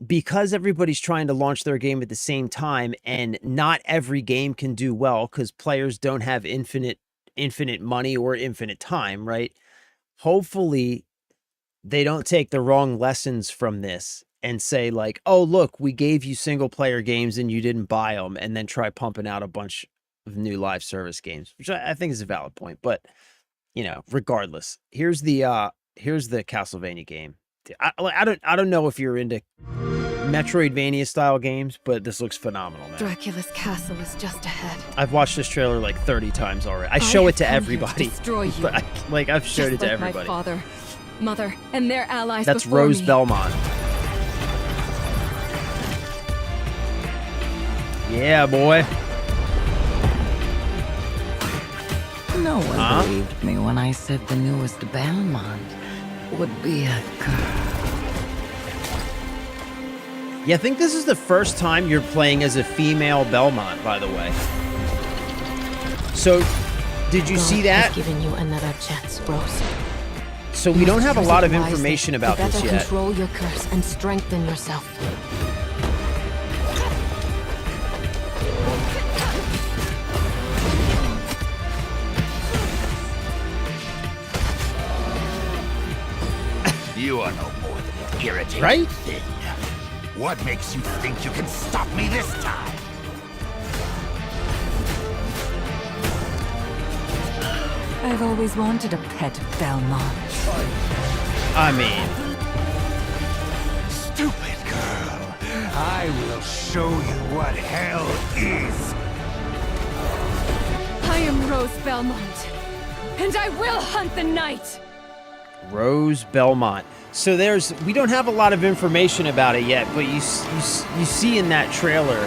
[SPEAKER 1] because everybody's trying to launch their game at the same time, and not every game can do well because players don't have infinite money or infinite time, right? Hopefully they don't take the wrong lessons from this and say like, oh, look, we gave you single player games and you didn't buy them, and then try pumping out a bunch of new live service games, which I think is a valid point. But, you know, regardless, here's the Castlevania game. I don't know if you're into Metroidvania style games, but this looks phenomenal, man.
[SPEAKER 2] Dracula's castle is just ahead.
[SPEAKER 1] I've watched this trailer like 30 times already. I show it to everybody.
[SPEAKER 2] Destroy you.
[SPEAKER 1] But I've showed it
[SPEAKER 2] Just
[SPEAKER 1] to
[SPEAKER 2] like
[SPEAKER 1] everybody.
[SPEAKER 2] My father, mother, and their allies.
[SPEAKER 1] That's
[SPEAKER 2] before
[SPEAKER 1] Rose
[SPEAKER 2] me.
[SPEAKER 1] Belmont. Yeah, boy.
[SPEAKER 3] No one believed me when I said the newest Belmont would be a girl.
[SPEAKER 1] Yeah, I think this is the first time you're playing as a female Belmont, by the way. So, did you see that?
[SPEAKER 4] I've given you another chance, Rose.
[SPEAKER 1] So we don't have a lot of information about this
[SPEAKER 4] better
[SPEAKER 1] yet.
[SPEAKER 4] Control your curse and strengthen yourself.
[SPEAKER 5] You are no more than an irritating
[SPEAKER 1] Right?
[SPEAKER 5] thing. What makes you think you can stop me this time?
[SPEAKER 12] I've always wanted a pet Belmont.
[SPEAKER 1] I mean,
[SPEAKER 5] Stupid girl. I will show you what hell is.
[SPEAKER 2] I am Rose Belmont, and I will hunt the night.
[SPEAKER 1] Rose Belmont. So we don't have a lot of information about it yet, but you see in that trailer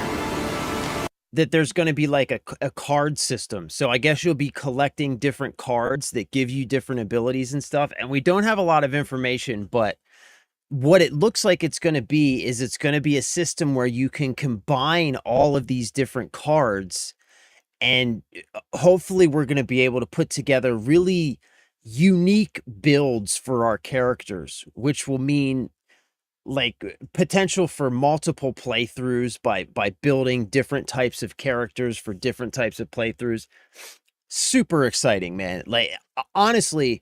[SPEAKER 1] that there's going to be like a card system. So I guess you'll be collecting different cards that give you different abilities and stuff. And we don't have a lot of information, but what it looks like it's going to be is it's going to be a system where you can combine all of these different cards, and hopefully we're going to be able to put together really unique builds for our characters, which will mean like potential for multiple playthroughs by building different types of characters for different types of playthroughs. Super exciting, man. Like, honestly,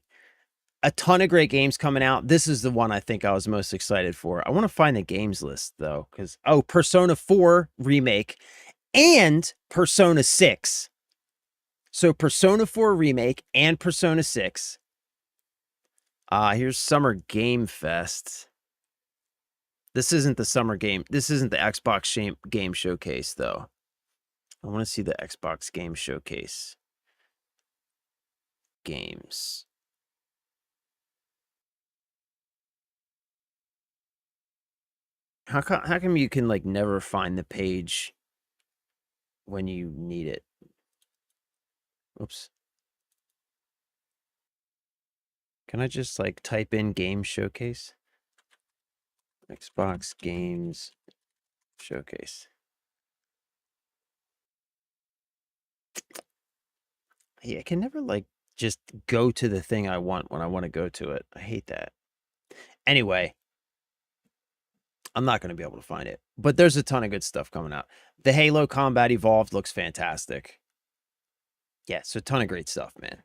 [SPEAKER 1] a ton of great games coming out. This is the one I think I was most excited for. I want to find the games list though, because Persona 4 remake and Persona 6. So Persona 4 remake and Persona 6. Here's Summer Game Fest. This isn't the summer game. This isn't the Xbox Game Showcase, though. I want to see the Xbox Game Showcase. Games. How come you can, like, never find the page when you need it? Oops. Can I just, like, type in Game Showcase? Xbox Games Showcase. Yeah, I can never, like, just go to the thing I want when I want to go to it. I hate that. Anyway, I'm not going to be able to find it. But there's a ton of good stuff coming out. The Halo Combat Evolved looks fantastic. Yeah, so a ton of great stuff, man.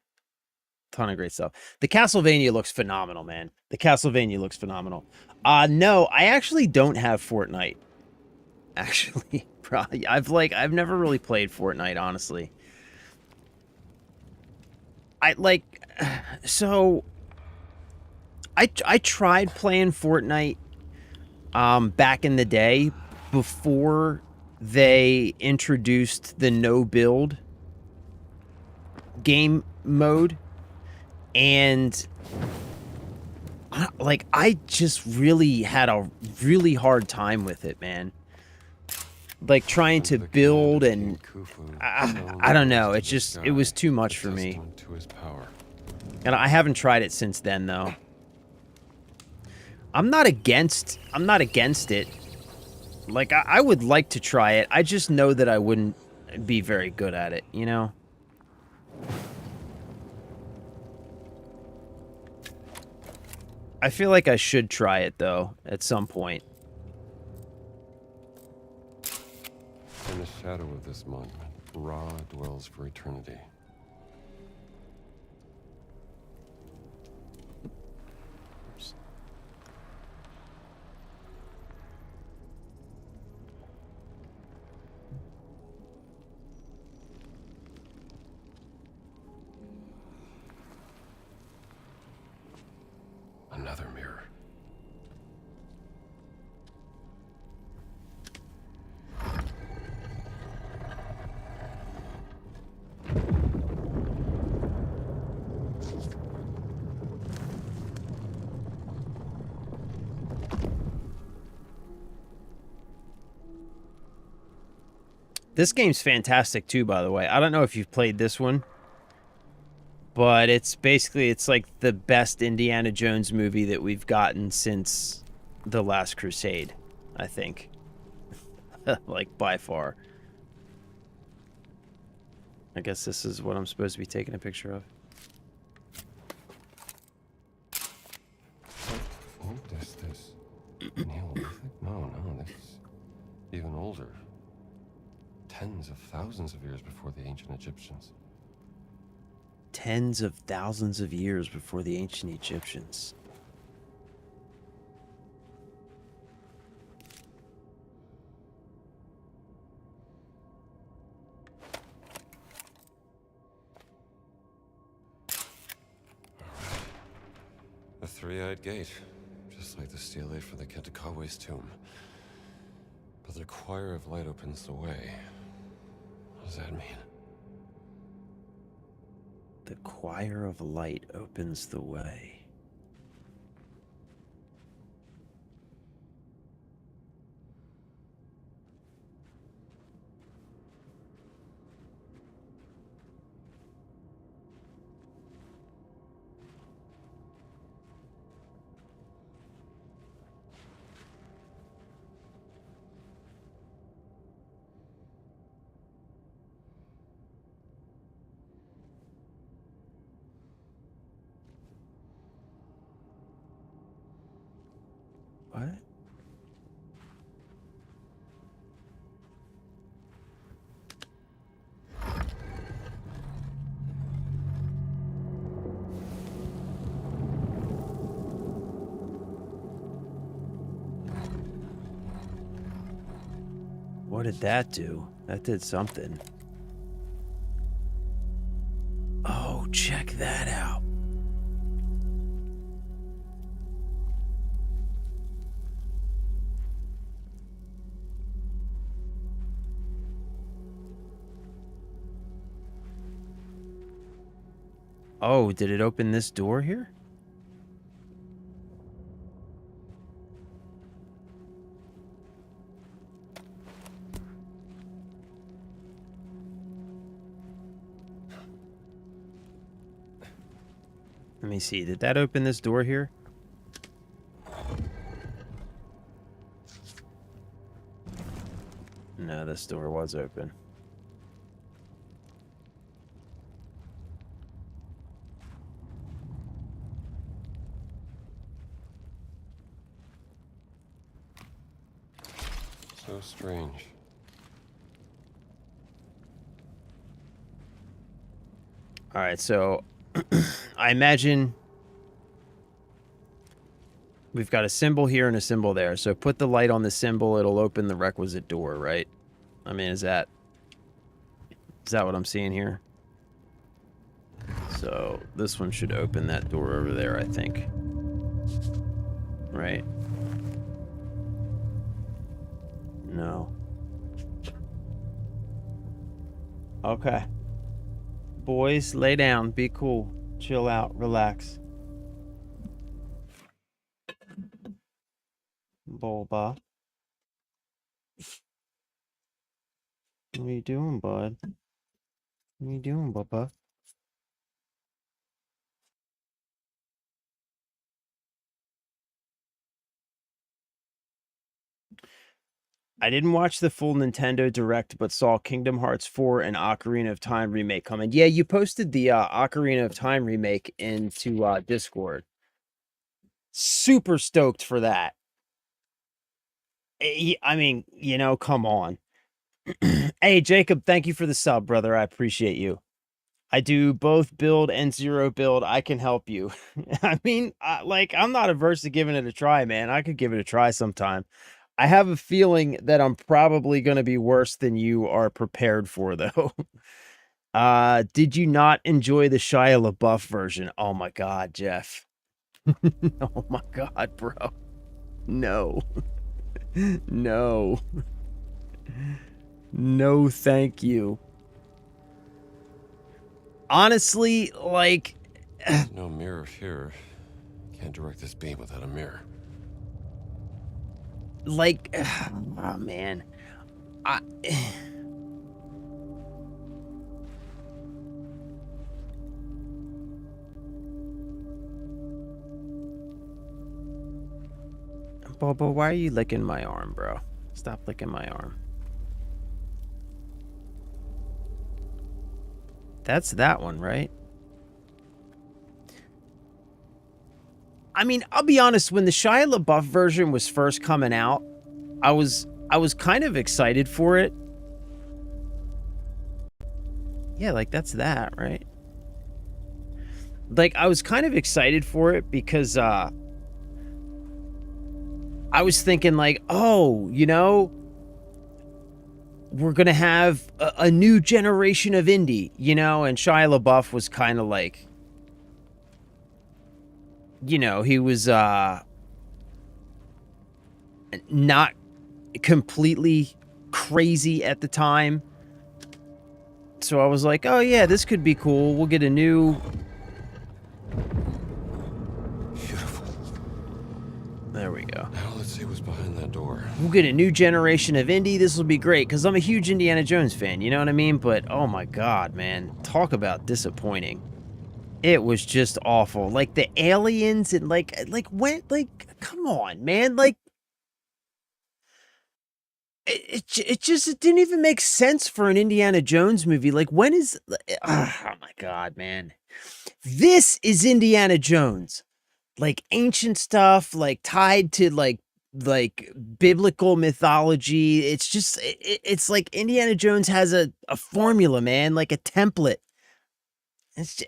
[SPEAKER 1] Ton of great stuff. The Castlevania looks phenomenal, man. The Castlevania looks phenomenal. No, I actually don't have Fortnite. Actually, probably. I've never really played Fortnite, honestly. I tried playing Fortnite back in the day before they introduced the no build game mode, and I just really had a really hard time with it, man. Like trying to build, and I don't know, it was too much for me. And I haven't tried it since then, though. I'm not against it. Like, I would like to try it. I just know that I wouldn't be very good at it, you know? I feel like I should try it, though, at some point.
[SPEAKER 9] shadow of this monument, Ra dwells for eternity. Oops. Another mirror.
[SPEAKER 1] This game's fantastic too, by the way. I don't know if you've played this one, but it's like the best Indiana Jones movie that we've gotten since The Last Crusade, I think. Like, by far. I guess this is what I'm supposed to be taking a picture of.
[SPEAKER 9] Oh, this Neolithic? No, this is even older. Tens of thousands of years before the ancient Egyptians.
[SPEAKER 1] Tens of thousands of years before the ancient Egyptians.
[SPEAKER 9] The three-eyed gate, just like the stele for the Kentakawe's tomb. But the choir of light opens the way. What does that mean?
[SPEAKER 1] The choir of light opens the way. What? What did that do? That did something. Oh, check that out. Oh, did it open this door here? Let me see. Did that open this door here? No, this door was open.
[SPEAKER 9] So strange.
[SPEAKER 1] All right, so I imagine we've got a symbol here and a symbol there. So put the light on the symbol, it'll open the requisite door, right? I mean, is that what I'm seeing here? So this one should open that door over there, I think. Right? No. Okay. Boys, lay down. Be cool. Chill out. Relax. Bulba. What are you doing, bud? What are you doing, Bubba? I didn't watch the full Nintendo Direct, but saw Kingdom Hearts 4 and Ocarina of Time remake coming. Yeah, you posted the Ocarina of Time remake into Discord. Super stoked for that. I mean, you know, come on. Hey, Jacob, thank you for the sub, brother. I appreciate you. I do both build and zero build. I can help you. I mean, I'm not averse to giving it a try, man. I could give it a try sometime. I have a feeling that I'm probably going to be worse than you are prepared for, though. Did you not enjoy the Shia LaBeouf version? Oh my God, Jeff. Oh my God, bro. No. No. No, thank you. Honestly, like...
[SPEAKER 9] No mirror here. Can't direct this beam without a mirror.
[SPEAKER 1] Like... Oh, man. Bobo, why are you licking my arm, bro? Stop licking my arm. That's that one, right? I mean, I'll be honest, when the Shia LaBeouf version was first coming out, I was kind of excited for it. Yeah, like that's that, right? Like I was kind of excited for it because I was thinking like, oh, you know, we're going to have a new generation of indie, you know, and Shia LaBeouf was kind of like, you know, he was not completely crazy at the time. So I was like, oh yeah, this could be cool. We'll get a new...
[SPEAKER 9] Beautiful.
[SPEAKER 1] There we go.
[SPEAKER 9] Now let's see what's behind that door.
[SPEAKER 1] We'll get a new generation of indie. This will be great, because I'm a huge Indiana Jones fan, you know what I mean? But, oh my God, man. Talk about disappointing. It was just awful. Like, the aliens and, come on, man. Like, it didn't even make sense for an Indiana Jones movie. Like, when is... Oh my God, man. This is Indiana Jones. Like, ancient stuff, like, tied to, like biblical mythology. It's just... It's like Indiana Jones has a formula, man. Like, a template.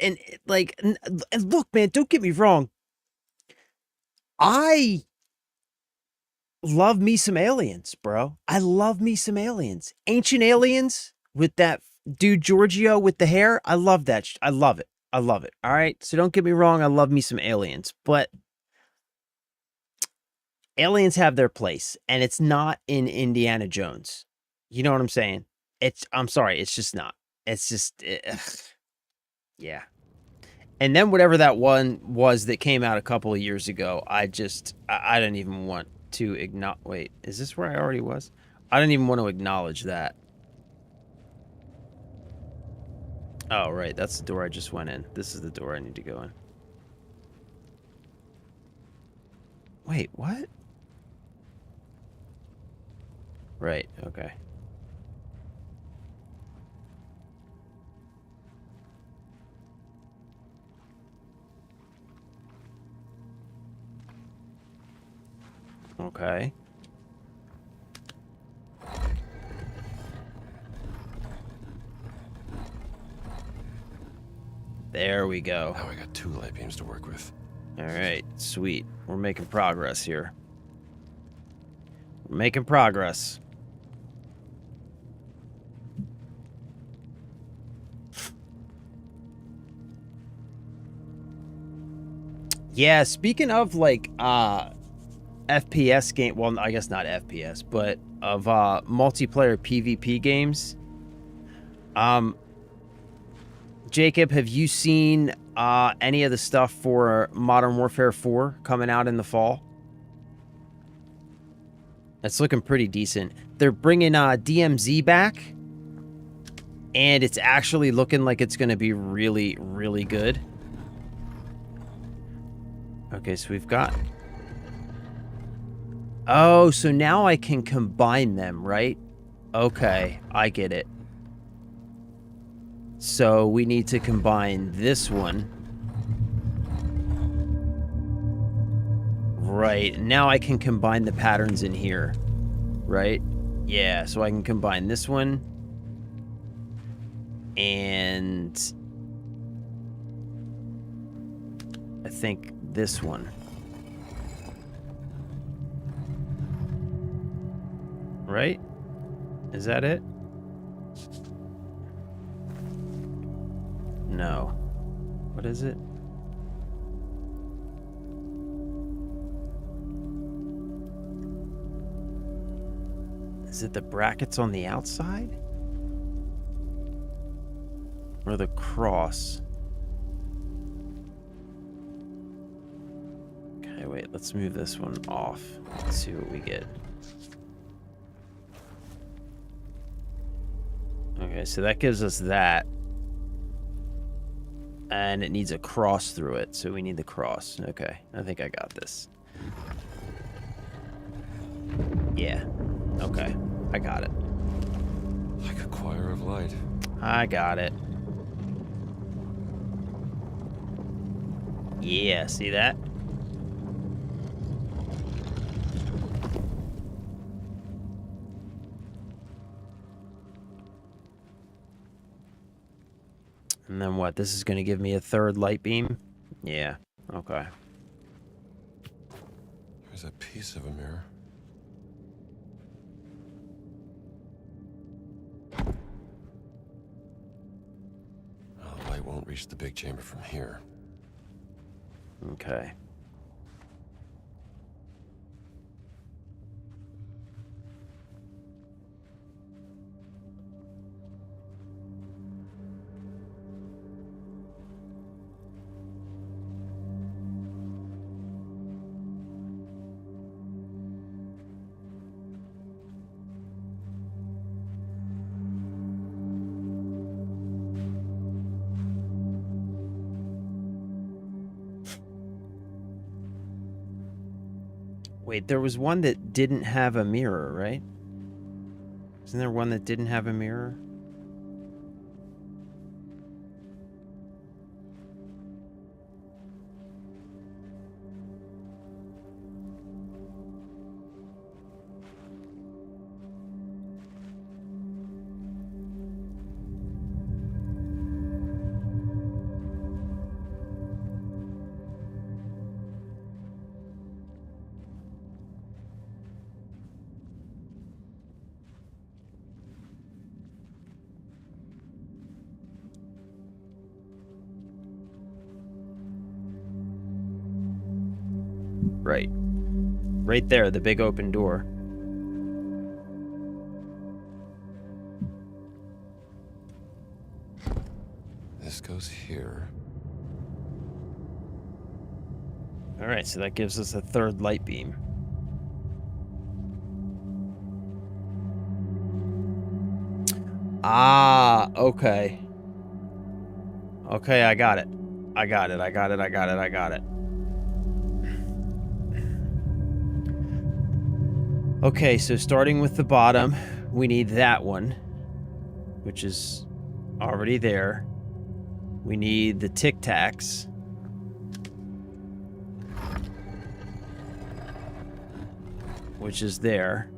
[SPEAKER 1] And look, man, don't get me wrong. I love me some aliens, bro. I love me some aliens. Ancient aliens with that dude Giorgio with the hair. I love that. I love it. I love it. All right. So don't get me wrong. I love me some aliens, but aliens have their place, and it's not in Indiana Jones. You know what I'm saying? I'm sorry. It's just not. It's just, yeah. And then whatever that one was that came out a couple of years ago, I didn't even want to acknowledge. Wait, is this where I already was? I didn't even want to acknowledge that. Oh, right. That's the door I just went in. This is the door I need to go in. Wait, what? Right, okay. Okay. There we go.
[SPEAKER 9] Now I got 2 light beams to work with.
[SPEAKER 1] All right, sweet. We're making progress here. We're making progress. Yeah, speaking of like FPS game, well, I guess not FPS, but of multiplayer PvP games. Jacob, have you seen any of the stuff for Modern Warfare 4 coming out in the fall? It's looking pretty decent. They're bringing DMZ back, and it's actually looking like it's going to be really, really good. Okay, so we've got... Oh, so now I can combine them, right? Okay, I get it. So we need to combine this one. Right, now I can combine the patterns in here, right? Yeah, so I can combine this one and I think this one. Right? Is that it? No. What is it? Is it the brackets on the outside? Or the cross? Okay, wait, let's move this one off. Let's see what we get. Okay, so that gives us that. And it needs a cross through it, so we need the cross. Okay, I think I got this. Yeah. Okay, I got it.
[SPEAKER 9] Like a choir of light.
[SPEAKER 1] I got it. Yeah, see that? And then what? This is going to give me a third light beam? Yeah. Okay.
[SPEAKER 9] Here's a piece of a mirror. Oh, the light won't reach the big chamber from here.
[SPEAKER 1] Okay. Wait, there was one that didn't have a mirror, right? Isn't there one that didn't have a mirror? Right. Right there, the big open door.
[SPEAKER 9] This goes here.
[SPEAKER 1] Alright, so that gives us a third light beam. Ah, okay. Okay, I got it. I got it. Okay, so starting with the bottom, we need that one, which is already there. We need the Tic Tacs. Which is there.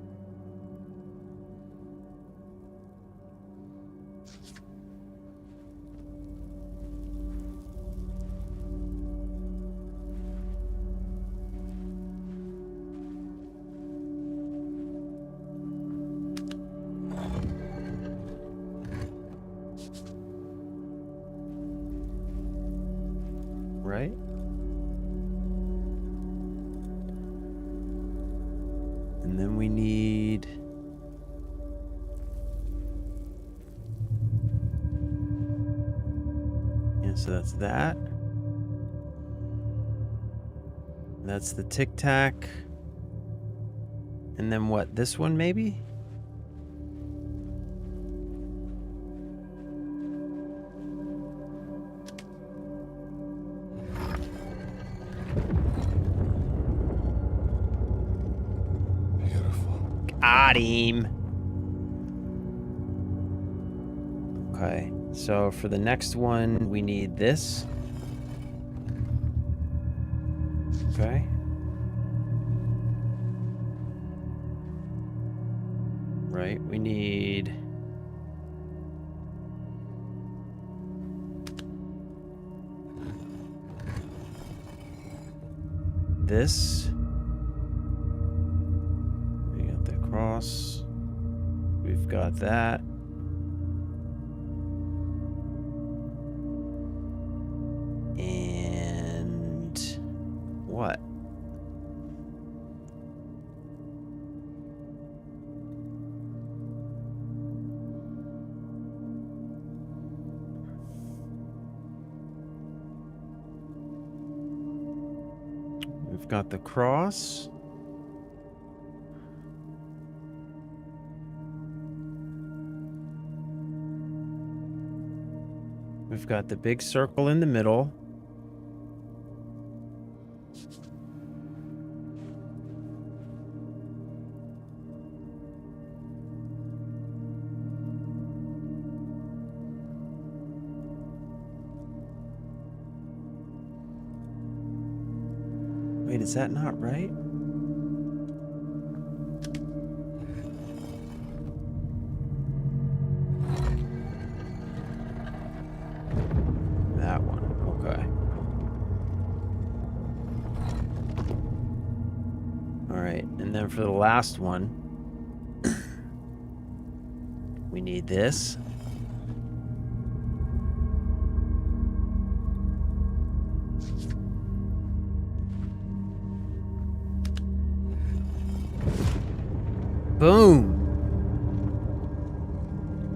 [SPEAKER 1] Right? And then we need... Yeah, so that's that. That's the Tic Tac. And then what? This one, maybe? Got him. Okay, so for the next one, we need this. Okay. right? We need... this. We got the cross. We've got that. And what? We've got the cross. We've got the big circle in the middle. Wait, is that not right? That one, okay. All right, and then for the last one, we need this. Boom.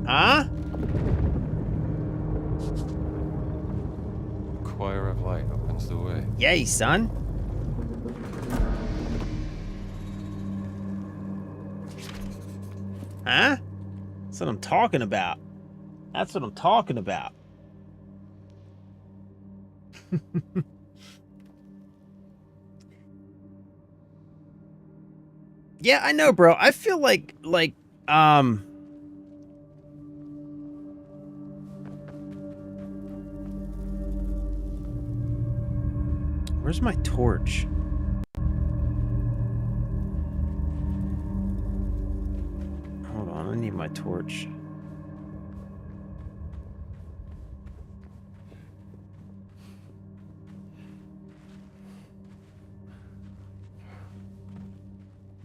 [SPEAKER 1] Huh?
[SPEAKER 9] Choir of light opens the way.
[SPEAKER 1] Yay, son. Huh? That's what I'm talking about. That's what I'm talking about. Yeah, I know, bro. I feel like where's my torch? Hold on, I need my torch.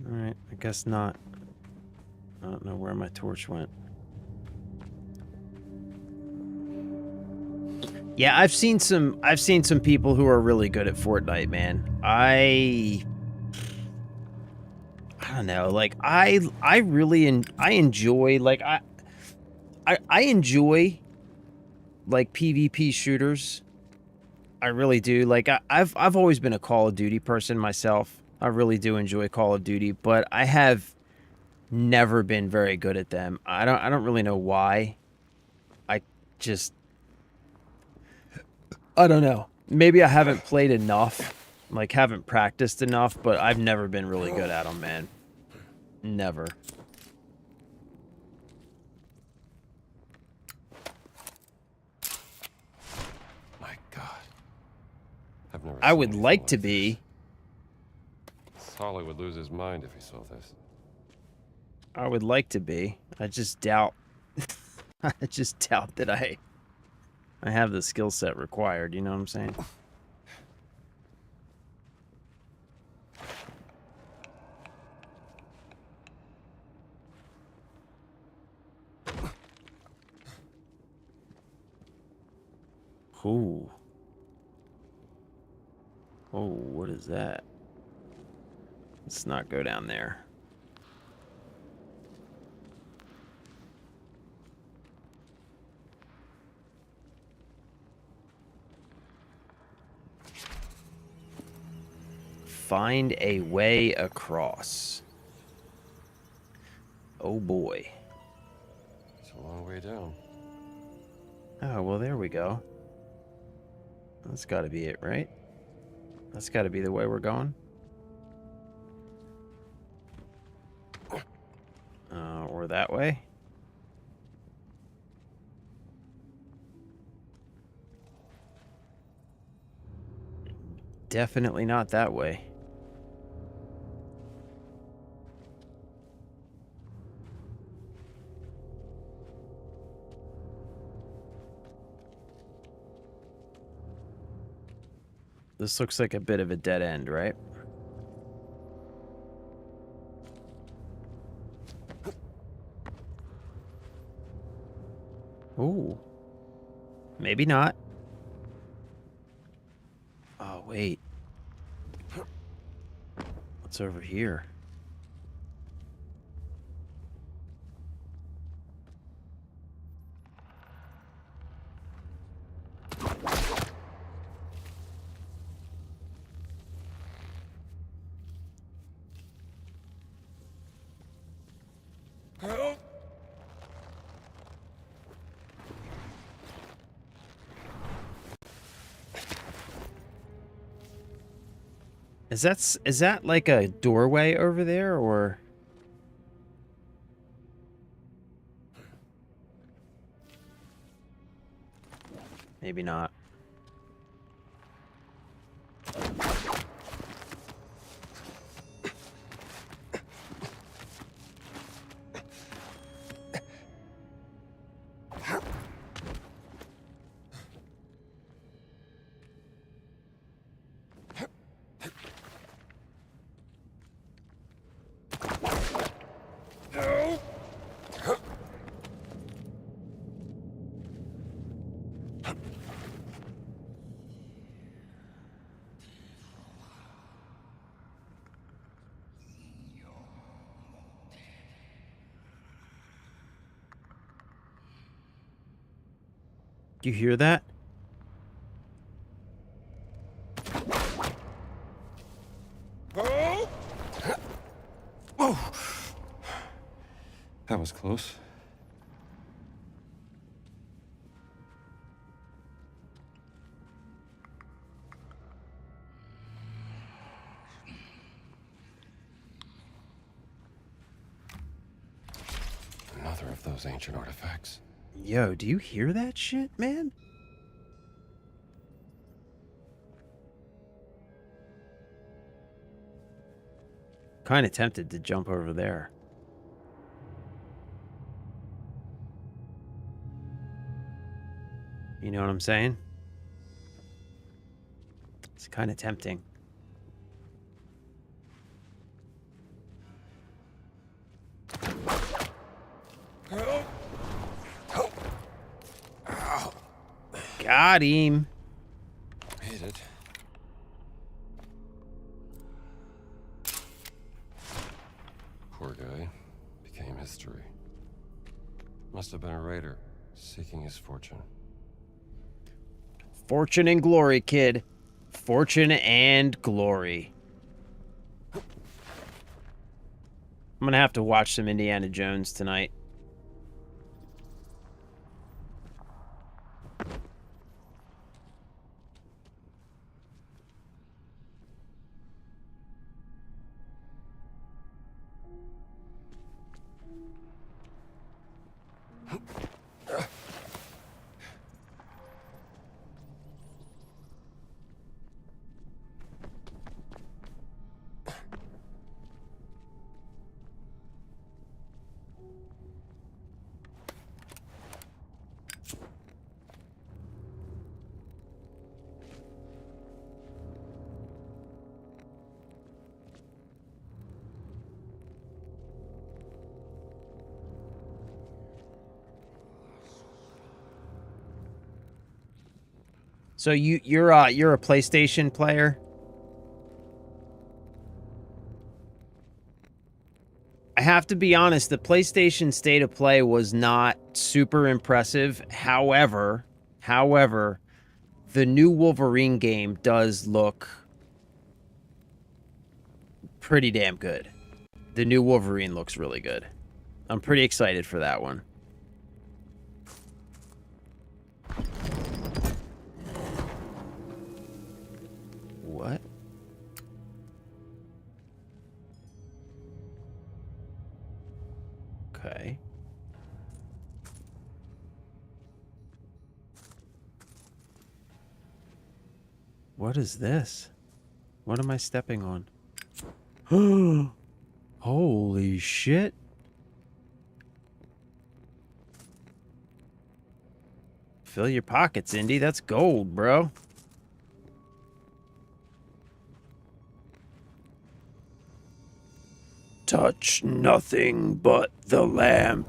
[SPEAKER 1] Alright, I guess not. I don't know where my torch went. Yeah, I've seen some people who are really good at Fortnite, man. I don't know, like I really enjoy like I enjoy like PvP shooters. I really do. Like I've always been a Call of Duty person myself. I really do enjoy Call of Duty, but I have never been very good at them. I don't really know why. I don't know. Maybe I haven't played enough, like haven't practiced enough, but I've never been really good at them, man. Never.
[SPEAKER 9] My God. I've never
[SPEAKER 1] I
[SPEAKER 9] seen
[SPEAKER 1] would
[SPEAKER 9] anything
[SPEAKER 1] like to be.
[SPEAKER 9] Solly would lose his mind if he saw this.
[SPEAKER 1] I would like to be. I just doubt. I just doubt that I have the skill set required. You know what I'm saying? Ooh. Oh, what is that? Let's not go down there. Find a way across. Oh boy.
[SPEAKER 9] It's a long way down.
[SPEAKER 1] Oh, well, there we go. That's got to be it, right? That's got to be the way we're going. Or that way. Definitely not that way. This looks like a bit of a dead end, right? Ooh. Maybe not. Oh, wait. What's over here? Is that like a doorway over there, or? Maybe not. Do you hear that?
[SPEAKER 9] Oh! That was close. Another of those ancient artifacts.
[SPEAKER 1] Yo, do you hear that shit, man? Kind of tempted to jump over there. You know what I'm saying? It's kind of tempting. Got him.
[SPEAKER 9] Hit it. Poor guy. Became history. Must have been a raider, seeking his fortune.
[SPEAKER 1] Fortune and glory, kid. Fortune and glory. I'm gonna have to watch some Indiana Jones tonight. So you're a PlayStation player? I have to be honest, the PlayStation State of Play was not super impressive. However, the new Wolverine game does look pretty damn good. The new Wolverine looks really good. I'm pretty excited for that one. What? Okay. What is this? What am I stepping on? Holy shit. Fill your pockets, Indy. That's gold, bro. Touch nothing but the lamp.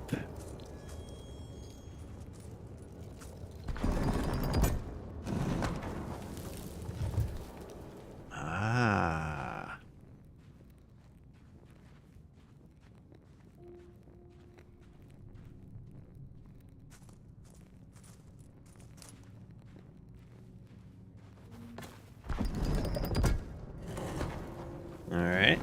[SPEAKER 1] Ah. All right.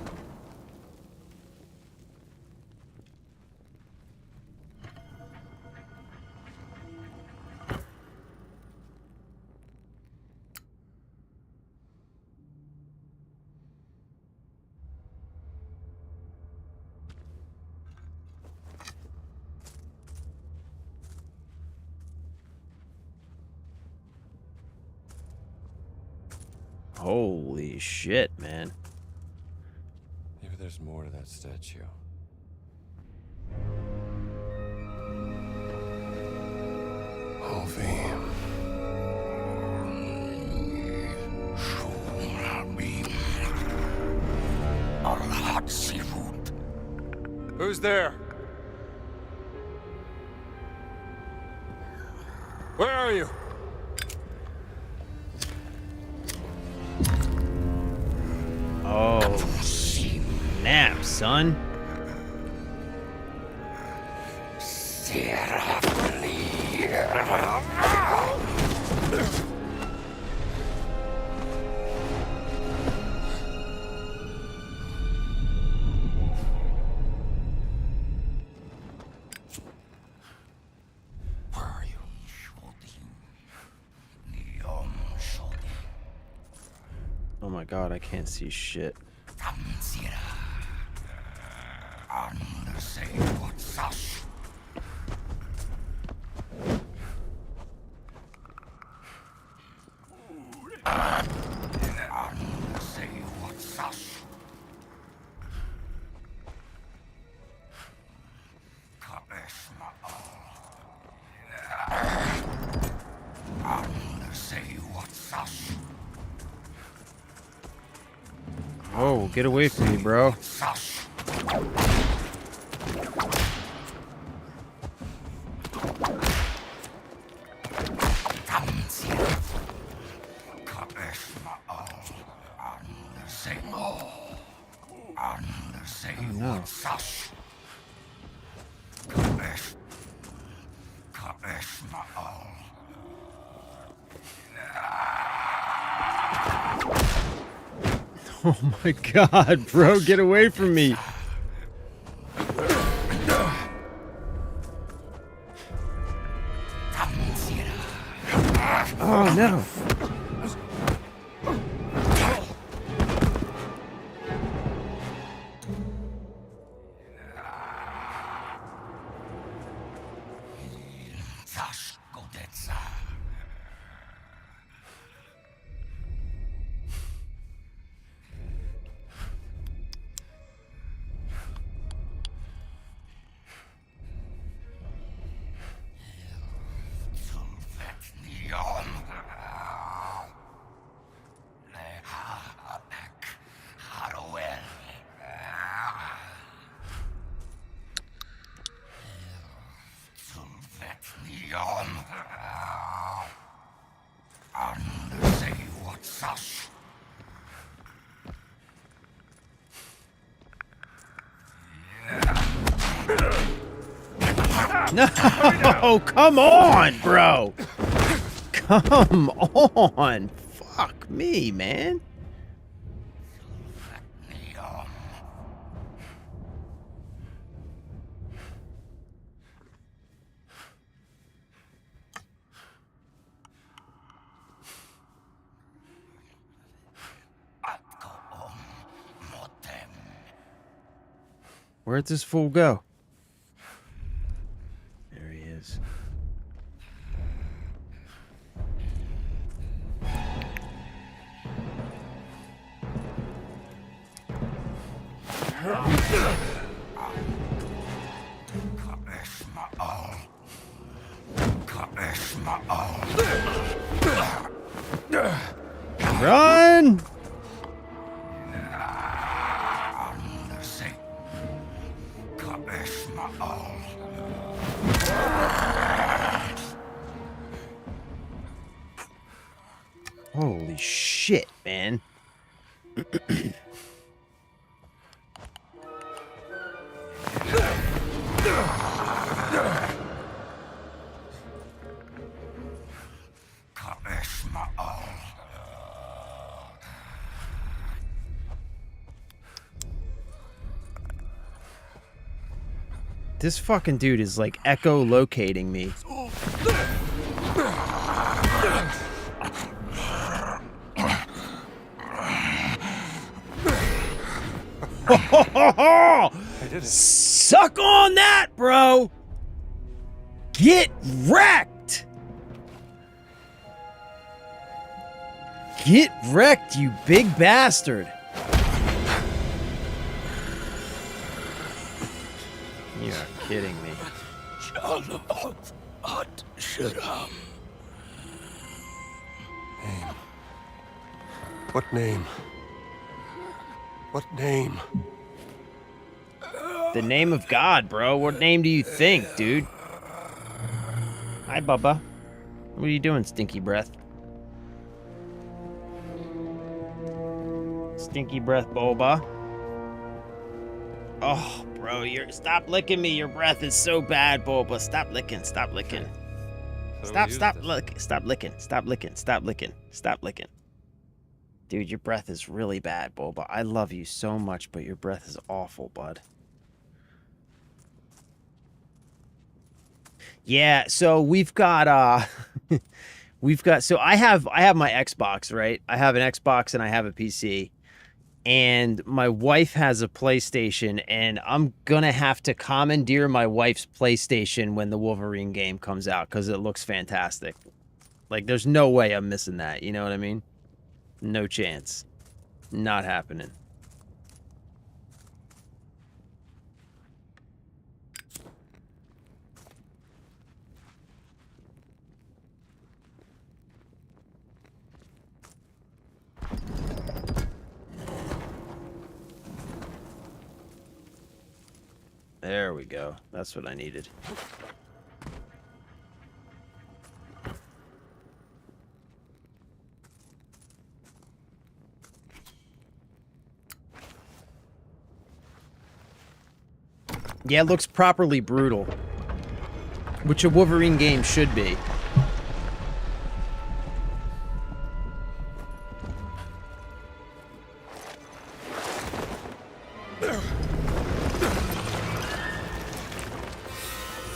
[SPEAKER 1] Holy shit, man.
[SPEAKER 9] Maybe there's more to that statue. Ovi.
[SPEAKER 6] Who's there? Where are you?
[SPEAKER 1] Oh, snap, son.
[SPEAKER 5] Where are you?
[SPEAKER 1] Oh my god, I can't see shit. Oh, get away from me, bro. Oh my god, bro, get away from me. Oh no. No, come on, bro. Come on. Fuck me, man. Where'd this fool go? There he is. Run! shit, man. This fucking dude is like echolocating me.
[SPEAKER 6] I did it.
[SPEAKER 1] Suck on that, bro! Get wrecked! Get wrecked, you big bastard! You are kidding me.
[SPEAKER 9] Name. What name? What name?
[SPEAKER 1] The name of God, bro. What name do you think, dude? Hi, Bubba. What are you doing, stinky breath? Stinky breath, Boba. Oh, bro, stop licking me. Your breath is so bad, Boba. Stop licking. Stop licking. Stop licking. Stop licking. Stop licking. Stop licking. Stop licking. Dude, your breath is really bad, Boba. I love you so much, but your breath is awful, bud. Yeah, so we've got so I have my Xbox, right? I have an Xbox and I have a PC. And my wife has a PlayStation, and I'm gonna have to commandeer my wife's PlayStation when the Wolverine game comes out because it looks fantastic. Like, there's no way I'm missing that, you know what I mean? No chance. Not happening. There we go. That's what I needed. Yeah, it looks properly brutal. Which a Wolverine game should be.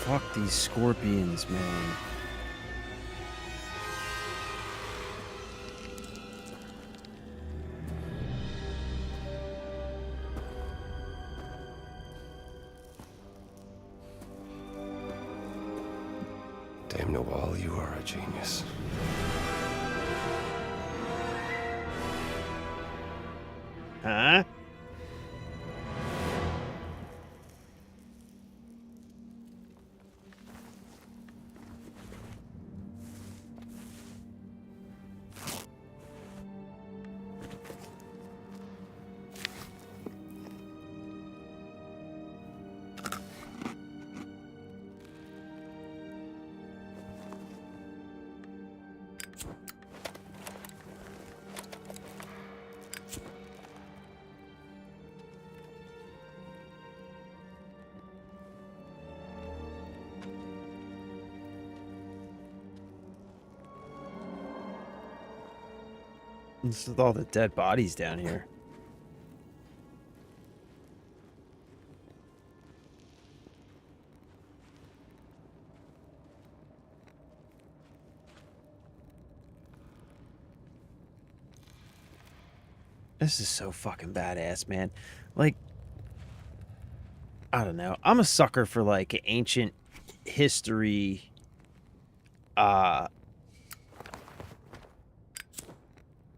[SPEAKER 1] Fuck these scorpions, man.
[SPEAKER 9] Dame Noel, you are a genius.
[SPEAKER 1] Huh? This is all the dead bodies down here. This is so fucking badass, man. Like, I don't know. I'm a sucker for, like, ancient history,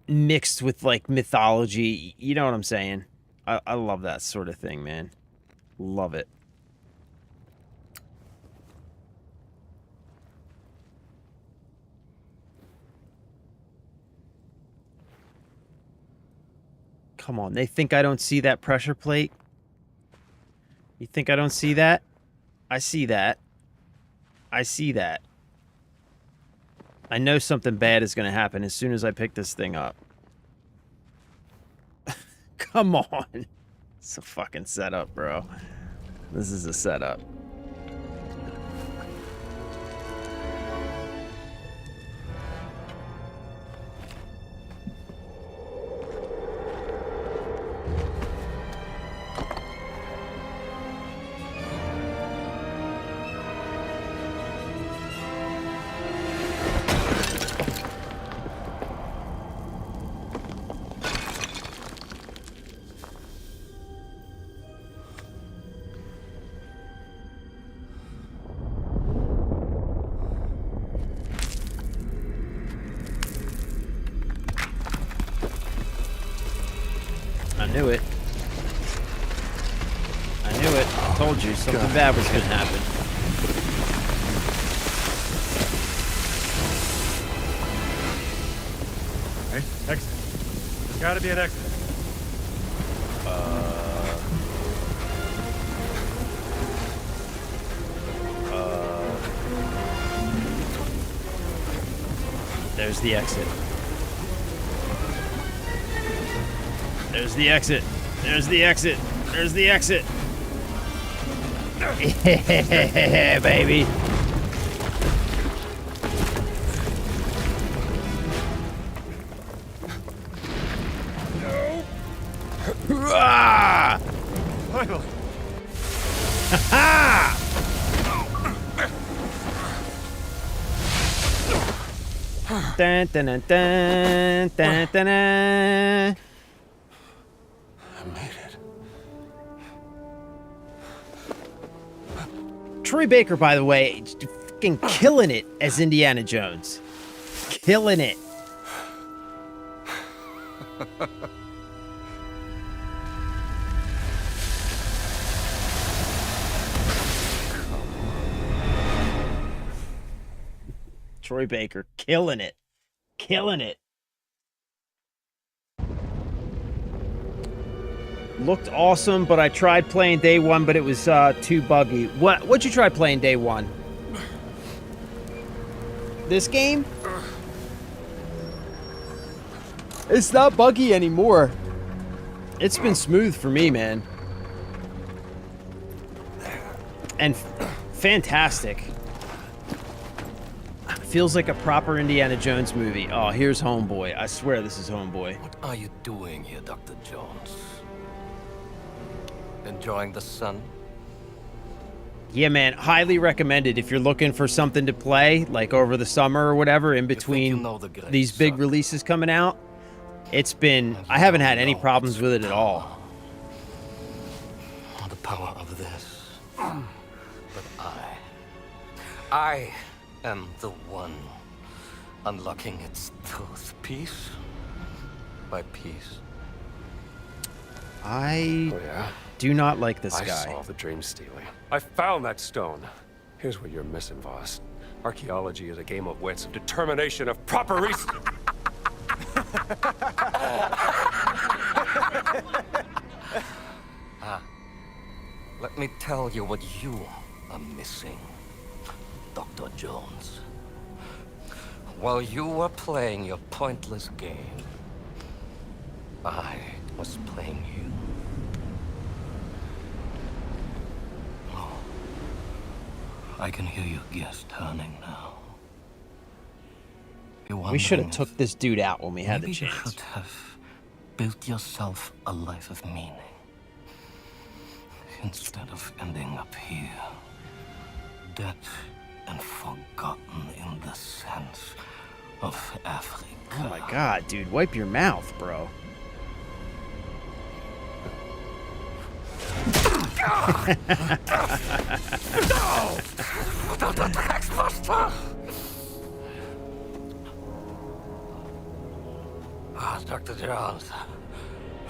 [SPEAKER 1] mixed with, like, mythology. You know what I'm saying? I love that sort of thing, man. Love it. Come on, they think I don't see that pressure plate? You think I don't see that? I see that. I see that. I know something bad is going to happen as soon as I pick this thing up. Come on. It's a fucking setup, bro. This is a setup. I knew it. I knew it. I told you something bad was gonna happen.
[SPEAKER 6] Hey, exit. There's gotta be an exit.
[SPEAKER 1] There's the exit. There's the exit. There's the exit. There's the exit. Yeah, baby. No. Ah!
[SPEAKER 6] Finally.
[SPEAKER 1] Ha! Dun dun dun dun dun dun dun.
[SPEAKER 9] I made it.
[SPEAKER 1] Troy Baker, by the way, fucking killing it as Indiana Jones. Killing it. Troy Baker, killing it. Killing it. Looked awesome, but I tried playing day one, but it was too buggy. What'd you try playing day one? This game? It's not buggy anymore. It's been smooth for me, man. And fantastic. Feels like a proper Indiana Jones movie. Oh, here's Homeboy. I swear this is Homeboy.
[SPEAKER 8] What are you doing here, Dr. Jones? Enjoying the sun?
[SPEAKER 1] Yeah, man. Highly recommended if you're looking for something to play, like over the summer or whatever, in between these big releases coming out. It's been... I haven't had any problems with it at all.
[SPEAKER 8] The power of this. But I am the one unlocking its truth piece by piece.
[SPEAKER 1] I
[SPEAKER 9] Oh, yeah?
[SPEAKER 1] do not like this
[SPEAKER 9] I
[SPEAKER 1] guy.
[SPEAKER 9] saw the dream stealing. I found that stone. Here's what you're missing, Voss. Archaeology is a game of wits, of determination, of proper reason.
[SPEAKER 8] Let me tell you what you are missing, Dr. Jones. While you were playing your pointless game, I was playing you. Oh, I can hear your gears turning now.
[SPEAKER 1] We should have took this dude out when we had the
[SPEAKER 8] Maybe
[SPEAKER 1] chance.
[SPEAKER 8] you should have built yourself a life of meaning instead of ending up here, dead and forgotten in the sense of Africa.
[SPEAKER 1] Oh my god, dude. Wipe your mouth, bro.
[SPEAKER 8] Dr. Taxbuster! Ah, Dr. Jones.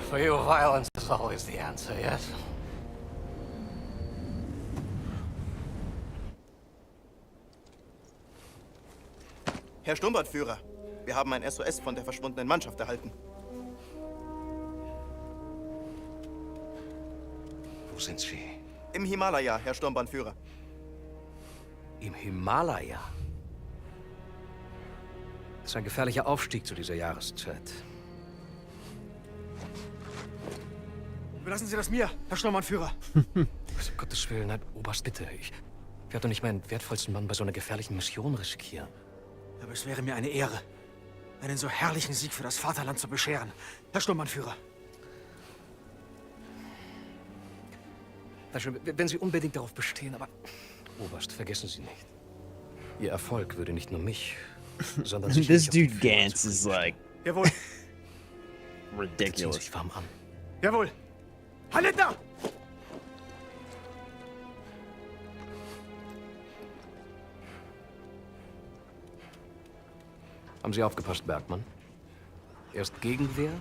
[SPEAKER 8] For you, violence is always the answer, yes?
[SPEAKER 10] Herr Sturmbannführer, wir haben ein SOS von der verschwundenen Mannschaft erhalten.
[SPEAKER 13] Wo sind Sie?
[SPEAKER 10] Im Himalaya, Herr Sturmbannführer.
[SPEAKER 13] Im Himalaya? Das ist ein gefährlicher Aufstieg zu dieser Jahreszeit.
[SPEAKER 11] Überlassen Sie das mir, Herr Sturmbannführer.
[SPEAKER 13] Um Gottes Willen, nein, Oberst, bitte. Ich werde doch nicht meinen wertvollsten Mann bei so einer gefährlichen Mission riskieren.
[SPEAKER 11] Aber es wäre mir eine Ehre, einen so herrlichen Sieg für das Vaterland zu bescheren. Herr Sturmbannführer.
[SPEAKER 13] Na schön, wenn Sie unbedingt darauf bestehen, aber Oberst, vergessen Sie nicht. Ihr Erfolg würde nicht nur mich, sondern
[SPEAKER 1] This
[SPEAKER 13] sicherlich auch die
[SPEAKER 1] dude
[SPEAKER 13] Führer
[SPEAKER 1] Gantz is like
[SPEAKER 11] Jawohl,
[SPEAKER 13] Ziehen
[SPEAKER 1] ridiculous.
[SPEAKER 13] Sie sich warm an.
[SPEAKER 11] jawohl. Haltet da!
[SPEAKER 13] Haben Sie aufgepasst, Bergmann? Erst Gegenwehr,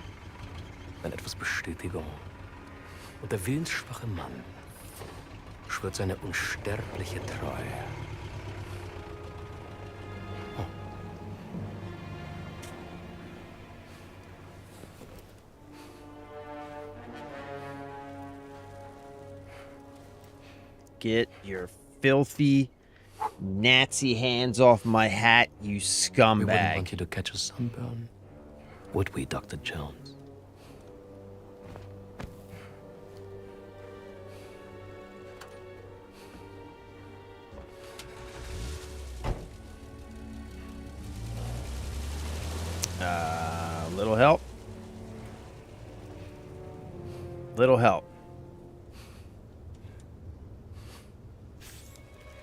[SPEAKER 13] dann etwas Bestätigung. Und der willensschwache Mann schwört seine unsterbliche Treue.
[SPEAKER 1] Get your filthy Nazi hands off my hat, you
[SPEAKER 13] We wouldn't
[SPEAKER 1] scumbag.
[SPEAKER 13] want you to catch a sunburn, would we, Dr. Jones?
[SPEAKER 1] Little help. Little help.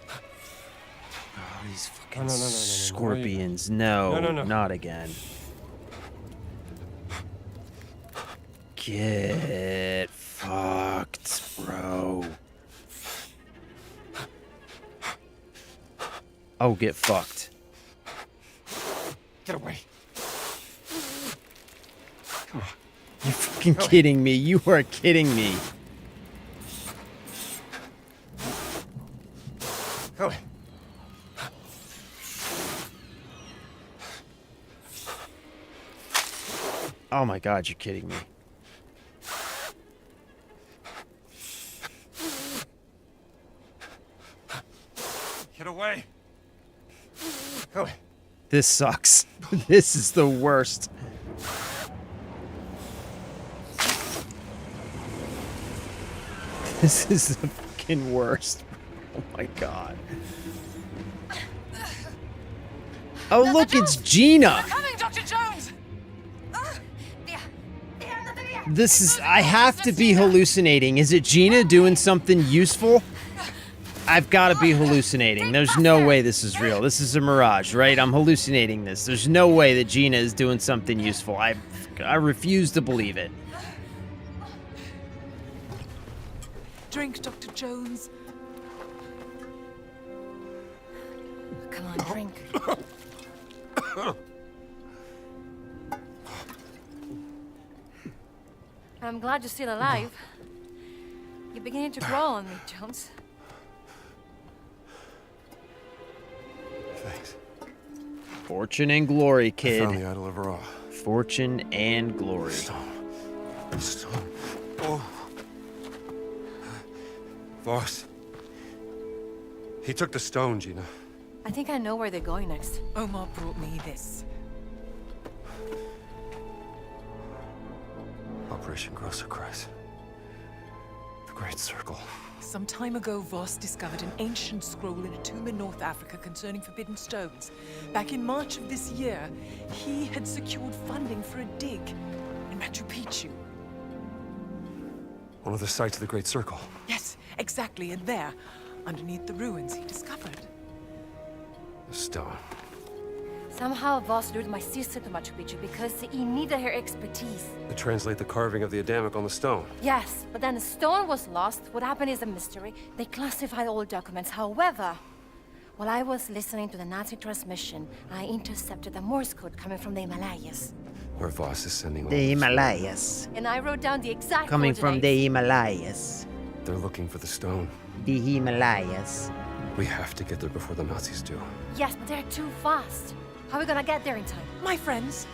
[SPEAKER 1] Oh, these fucking scorpions. No,
[SPEAKER 9] No.
[SPEAKER 1] not again. Get fucked, bro. Oh, get fucked.
[SPEAKER 9] Get away.
[SPEAKER 1] You're fucking kidding me. You are kidding me.
[SPEAKER 9] Go away.
[SPEAKER 1] Oh my god, you're kidding me.
[SPEAKER 9] Get away. Go away.
[SPEAKER 1] This sucks. This is the worst. This is the fucking worst. Oh my god. Oh look, it's Gina.
[SPEAKER 2] Coming, Dr. Jones!
[SPEAKER 1] This is, I have to be hallucinating. Is it Gina doing something useful? I've got to be hallucinating. There's no way this is real. This is a mirage, right? I'm hallucinating this. There's no way that Gina is doing something useful. I refuse to believe it.
[SPEAKER 12] Drink, Dr. Jones.
[SPEAKER 4] Come on, drink. I'm glad you're still alive. You're beginning to grow on me, Jones.
[SPEAKER 9] Thanks.
[SPEAKER 1] Fortune and glory,
[SPEAKER 9] I found
[SPEAKER 1] kid.
[SPEAKER 9] the Idol of Ra.
[SPEAKER 1] Fortune and glory.
[SPEAKER 9] Stone. Oh. Voss. He took the stone, Gina.
[SPEAKER 4] I think I know where they're going next.
[SPEAKER 12] Omar brought me this.
[SPEAKER 9] Operation Grosser Kreis. The Great Circle.
[SPEAKER 12] Some time ago, Voss discovered an ancient scroll in a tomb in North Africa concerning forbidden stones. Back in March of this year, he had secured funding for a dig in Machu Picchu.
[SPEAKER 9] One of the sites of the Great Circle.
[SPEAKER 12] Yes, exactly, and there, underneath the ruins, he discovered.
[SPEAKER 9] The stone.
[SPEAKER 4] Somehow Voss lured my sister to Machu Picchu because he needed her expertise.
[SPEAKER 9] To translate the carving of the Adamic on the stone.
[SPEAKER 4] Yes, but then the stone was lost. What happened is a mystery. They classified all documents. However, while I was listening to the Nazi transmission, I intercepted a Morse code coming from the Himalayas.
[SPEAKER 9] Where Voss is sending all
[SPEAKER 1] The
[SPEAKER 9] of
[SPEAKER 1] Himalayas.
[SPEAKER 4] And I wrote down the exact
[SPEAKER 1] Coming from the
[SPEAKER 4] coordinates.
[SPEAKER 1] Himalayas.
[SPEAKER 9] They're looking for the stone.
[SPEAKER 1] The Himalayas.
[SPEAKER 9] We have to get there before the Nazis do.
[SPEAKER 4] Yes, but they're too fast. How are we gonna get there in time?
[SPEAKER 12] My friends,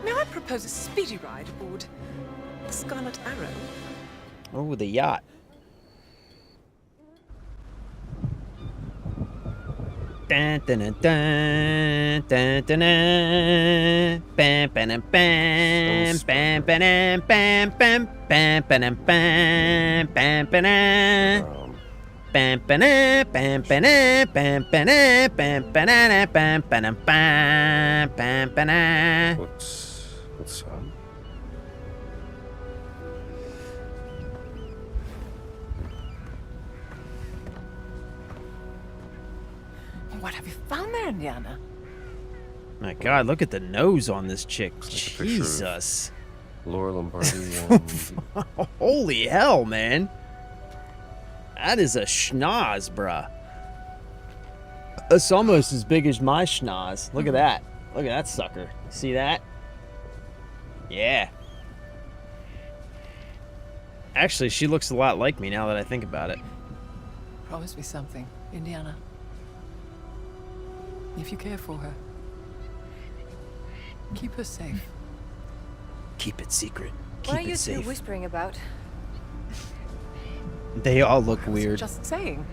[SPEAKER 12] may I propose a speedy ride aboard the Scarlet Arrow?
[SPEAKER 1] Oh, the yacht. Dun, dun, dun, dun, dun, dun, dun. Bam, bam, bam, bam, bam, bam, bam, bam, bam, bam, bam, bam. Bam, bam, bam, bam, bam, bam, bam, bam, bam, bam, bam, bam.
[SPEAKER 9] What's up?
[SPEAKER 12] What have you found there, Indiana?
[SPEAKER 1] My God, look at the nose on this chick.
[SPEAKER 9] Looks like a picture of
[SPEAKER 1] Jesus.
[SPEAKER 9] Laura Lombardi and...
[SPEAKER 1] Holy hell, man. That is a schnoz, bruh. It's almost as big as my schnoz. Look at that. Look at that sucker. See that? Yeah. Actually, she looks a lot like me now that I think about it.
[SPEAKER 12] Promise me something, Indiana. If you care for her, keep her safe.
[SPEAKER 1] Keep it secret.
[SPEAKER 4] What are
[SPEAKER 1] Keep
[SPEAKER 4] you
[SPEAKER 1] it
[SPEAKER 4] two
[SPEAKER 1] safe.
[SPEAKER 4] whispering about?
[SPEAKER 1] They all look weird.
[SPEAKER 12] Just saying.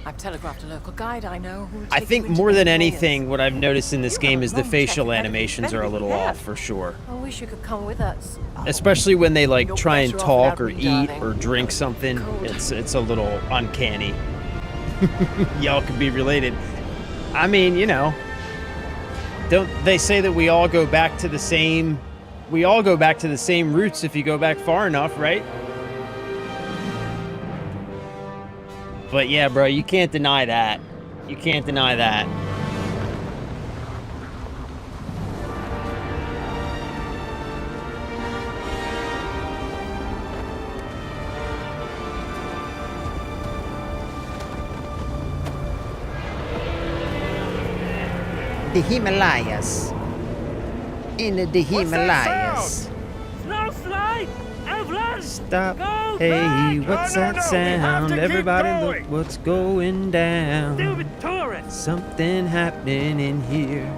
[SPEAKER 12] I've telegraphed a local guide I know who will
[SPEAKER 1] I
[SPEAKER 12] take
[SPEAKER 1] think
[SPEAKER 12] you into
[SPEAKER 1] more
[SPEAKER 12] the
[SPEAKER 1] than
[SPEAKER 12] Himalayas.
[SPEAKER 1] anything, what I've noticed in this
[SPEAKER 4] You
[SPEAKER 1] game
[SPEAKER 4] have
[SPEAKER 1] is
[SPEAKER 4] a
[SPEAKER 1] the
[SPEAKER 4] long
[SPEAKER 1] facial
[SPEAKER 4] check.
[SPEAKER 1] animations are a little
[SPEAKER 4] Yeah.
[SPEAKER 1] off, for sure.
[SPEAKER 4] I wish you could come with us.
[SPEAKER 1] Especially when they like
[SPEAKER 12] You're
[SPEAKER 1] try and
[SPEAKER 12] better off
[SPEAKER 1] talk
[SPEAKER 12] without
[SPEAKER 1] or
[SPEAKER 12] me,
[SPEAKER 1] eat
[SPEAKER 12] darling.
[SPEAKER 1] or drink something.
[SPEAKER 12] Cold.
[SPEAKER 1] It's a little uncanny. Y'all could be related. I mean, you know, don't they say that we all go back to the same roots if you go back far enough, right? But yeah, bro, you can't deny that. You can't deny that. The Himalayas. In the Himalayas.
[SPEAKER 6] Snowslide! Avalanche!
[SPEAKER 1] Stop.
[SPEAKER 6] Go
[SPEAKER 1] Hey,
[SPEAKER 6] back!
[SPEAKER 1] what's
[SPEAKER 6] No,
[SPEAKER 1] that
[SPEAKER 6] no, no, we have
[SPEAKER 1] sound?
[SPEAKER 6] to keep
[SPEAKER 1] Everybody
[SPEAKER 6] going.
[SPEAKER 1] look what's going down.
[SPEAKER 6] Stupid tourists!
[SPEAKER 1] Something happening in here.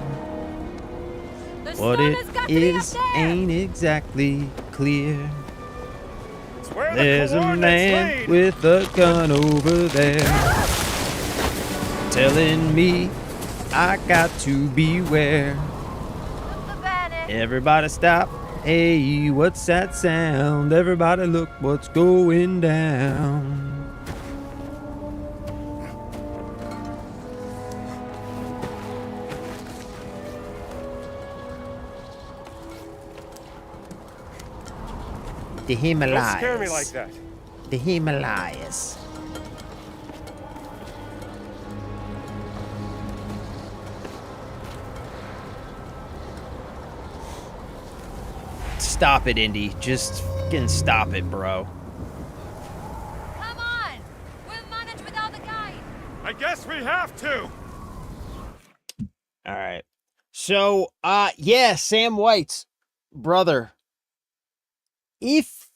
[SPEAKER 4] The
[SPEAKER 1] What
[SPEAKER 4] storm
[SPEAKER 1] it
[SPEAKER 4] has got to be up
[SPEAKER 1] is
[SPEAKER 4] there.
[SPEAKER 1] ain't exactly clear.
[SPEAKER 6] It's where the
[SPEAKER 1] There's a
[SPEAKER 6] coordinates
[SPEAKER 1] man
[SPEAKER 6] lead.
[SPEAKER 1] with a gun over there telling me I got to beware.
[SPEAKER 4] The banner.
[SPEAKER 1] Everybody stop. Hey, what's that sound? Everybody look what's going down. The Himalayas.
[SPEAKER 6] Don't scare me like that.
[SPEAKER 1] The Himalayas. Stop it, Indy. Just fucking stop it, bro.
[SPEAKER 4] Come on. We'll manage without the guide.
[SPEAKER 6] I guess we have to.
[SPEAKER 1] All right. So, yeah, Sam White's brother. If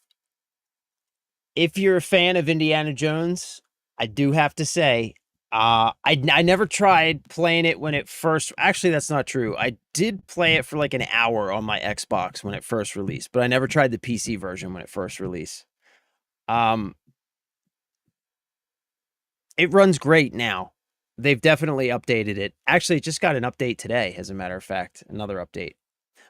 [SPEAKER 1] you're a fan of Indiana Jones, I do have to say, I never tried playing it when it first. Actually, that's not true. I did play it for like an hour on my Xbox when it first released, but I never tried the PC version when it first released. It runs great now. They've definitely updated it. Actually, it just got an update today, as a matter of fact, another update.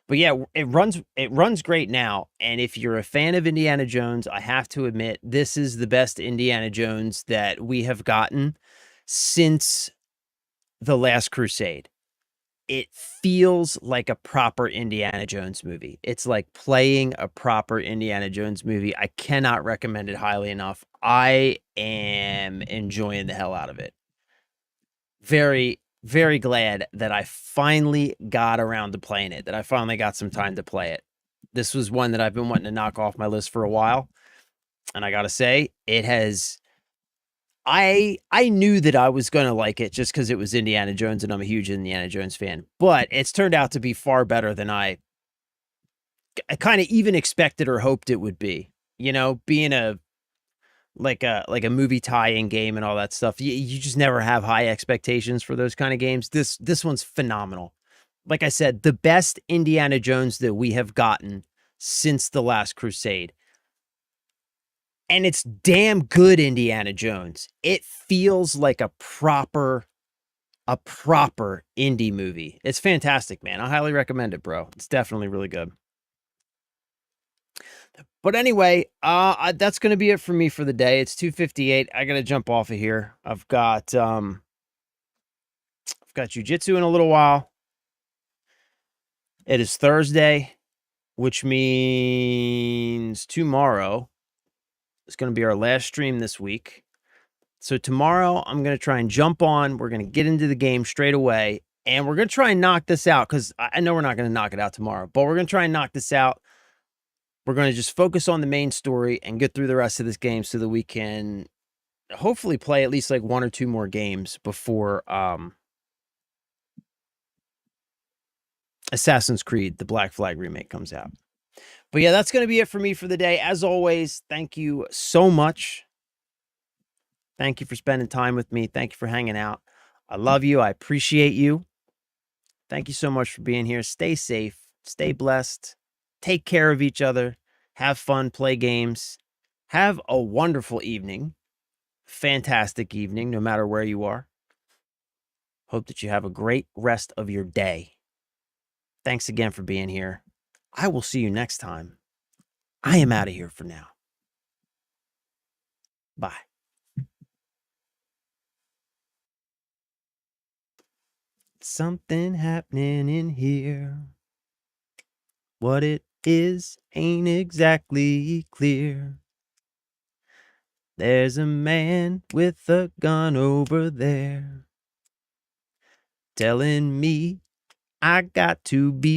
[SPEAKER 1] But yeah, it runs great now. And if you're a fan of Indiana Jones, I have to admit, this is the best Indiana Jones that we have gotten since The Last Crusade. It feels like a proper Indiana Jones movie. It's like playing a proper Indiana Jones movie. I cannot recommend it highly enough. I am enjoying the hell out of it. Very, very glad that I finally got around to playing it, that I finally got some time to play it. This was one that I've been wanting to knock off my list for a while. And I got to say, it has... I knew that I was going to like it just because it was Indiana Jones and I'm a huge Indiana Jones fan. But it's turned out to be far better than I kind of even expected or hoped it would be. You know, being a movie tie-in game and all that stuff. You just never have high expectations for those kind of games. This one's phenomenal. Like I said, the best Indiana Jones that we have gotten since The Last Crusade. And it's damn good Indiana Jones. It feels like a proper a proper indie movie. It's fantastic, man. I highly recommend it, bro. It's definitely really good. But anyway, that's going to be it for me for the day. It's 2:58. I got to jump off of here. I've got jiu-jitsu in a little while. It is Thursday, which means tomorrow is going to be our last stream this week. So tomorrow I'm going to try and jump on. We're going to get into the game straight away, and we're going to try and knock this out, because I know we're not going to knock it out tomorrow, but we're going to try and knock this out. We're going to just focus on the main story and get through the rest of this game so that we can hopefully play at least like 1 or 2 more games before Assassin's Creed, the Black Flag remake, comes out. But yeah, that's going to be it for me for the day. As always, thank you so much. Thank you for spending time with me. Thank you for hanging out. I love you. I appreciate you. Thank you so much for being here. Stay safe. Stay blessed. Take care of each other. Have fun. Play games. Have a wonderful evening. Fantastic evening, no matter where you are. Hope that you have a great rest of your day. Thanks again for being here. I will see you next time. I am out of here for now. Bye. Something happening in here. What it is ain't exactly clear. There's a man with a gun over there telling me I got to be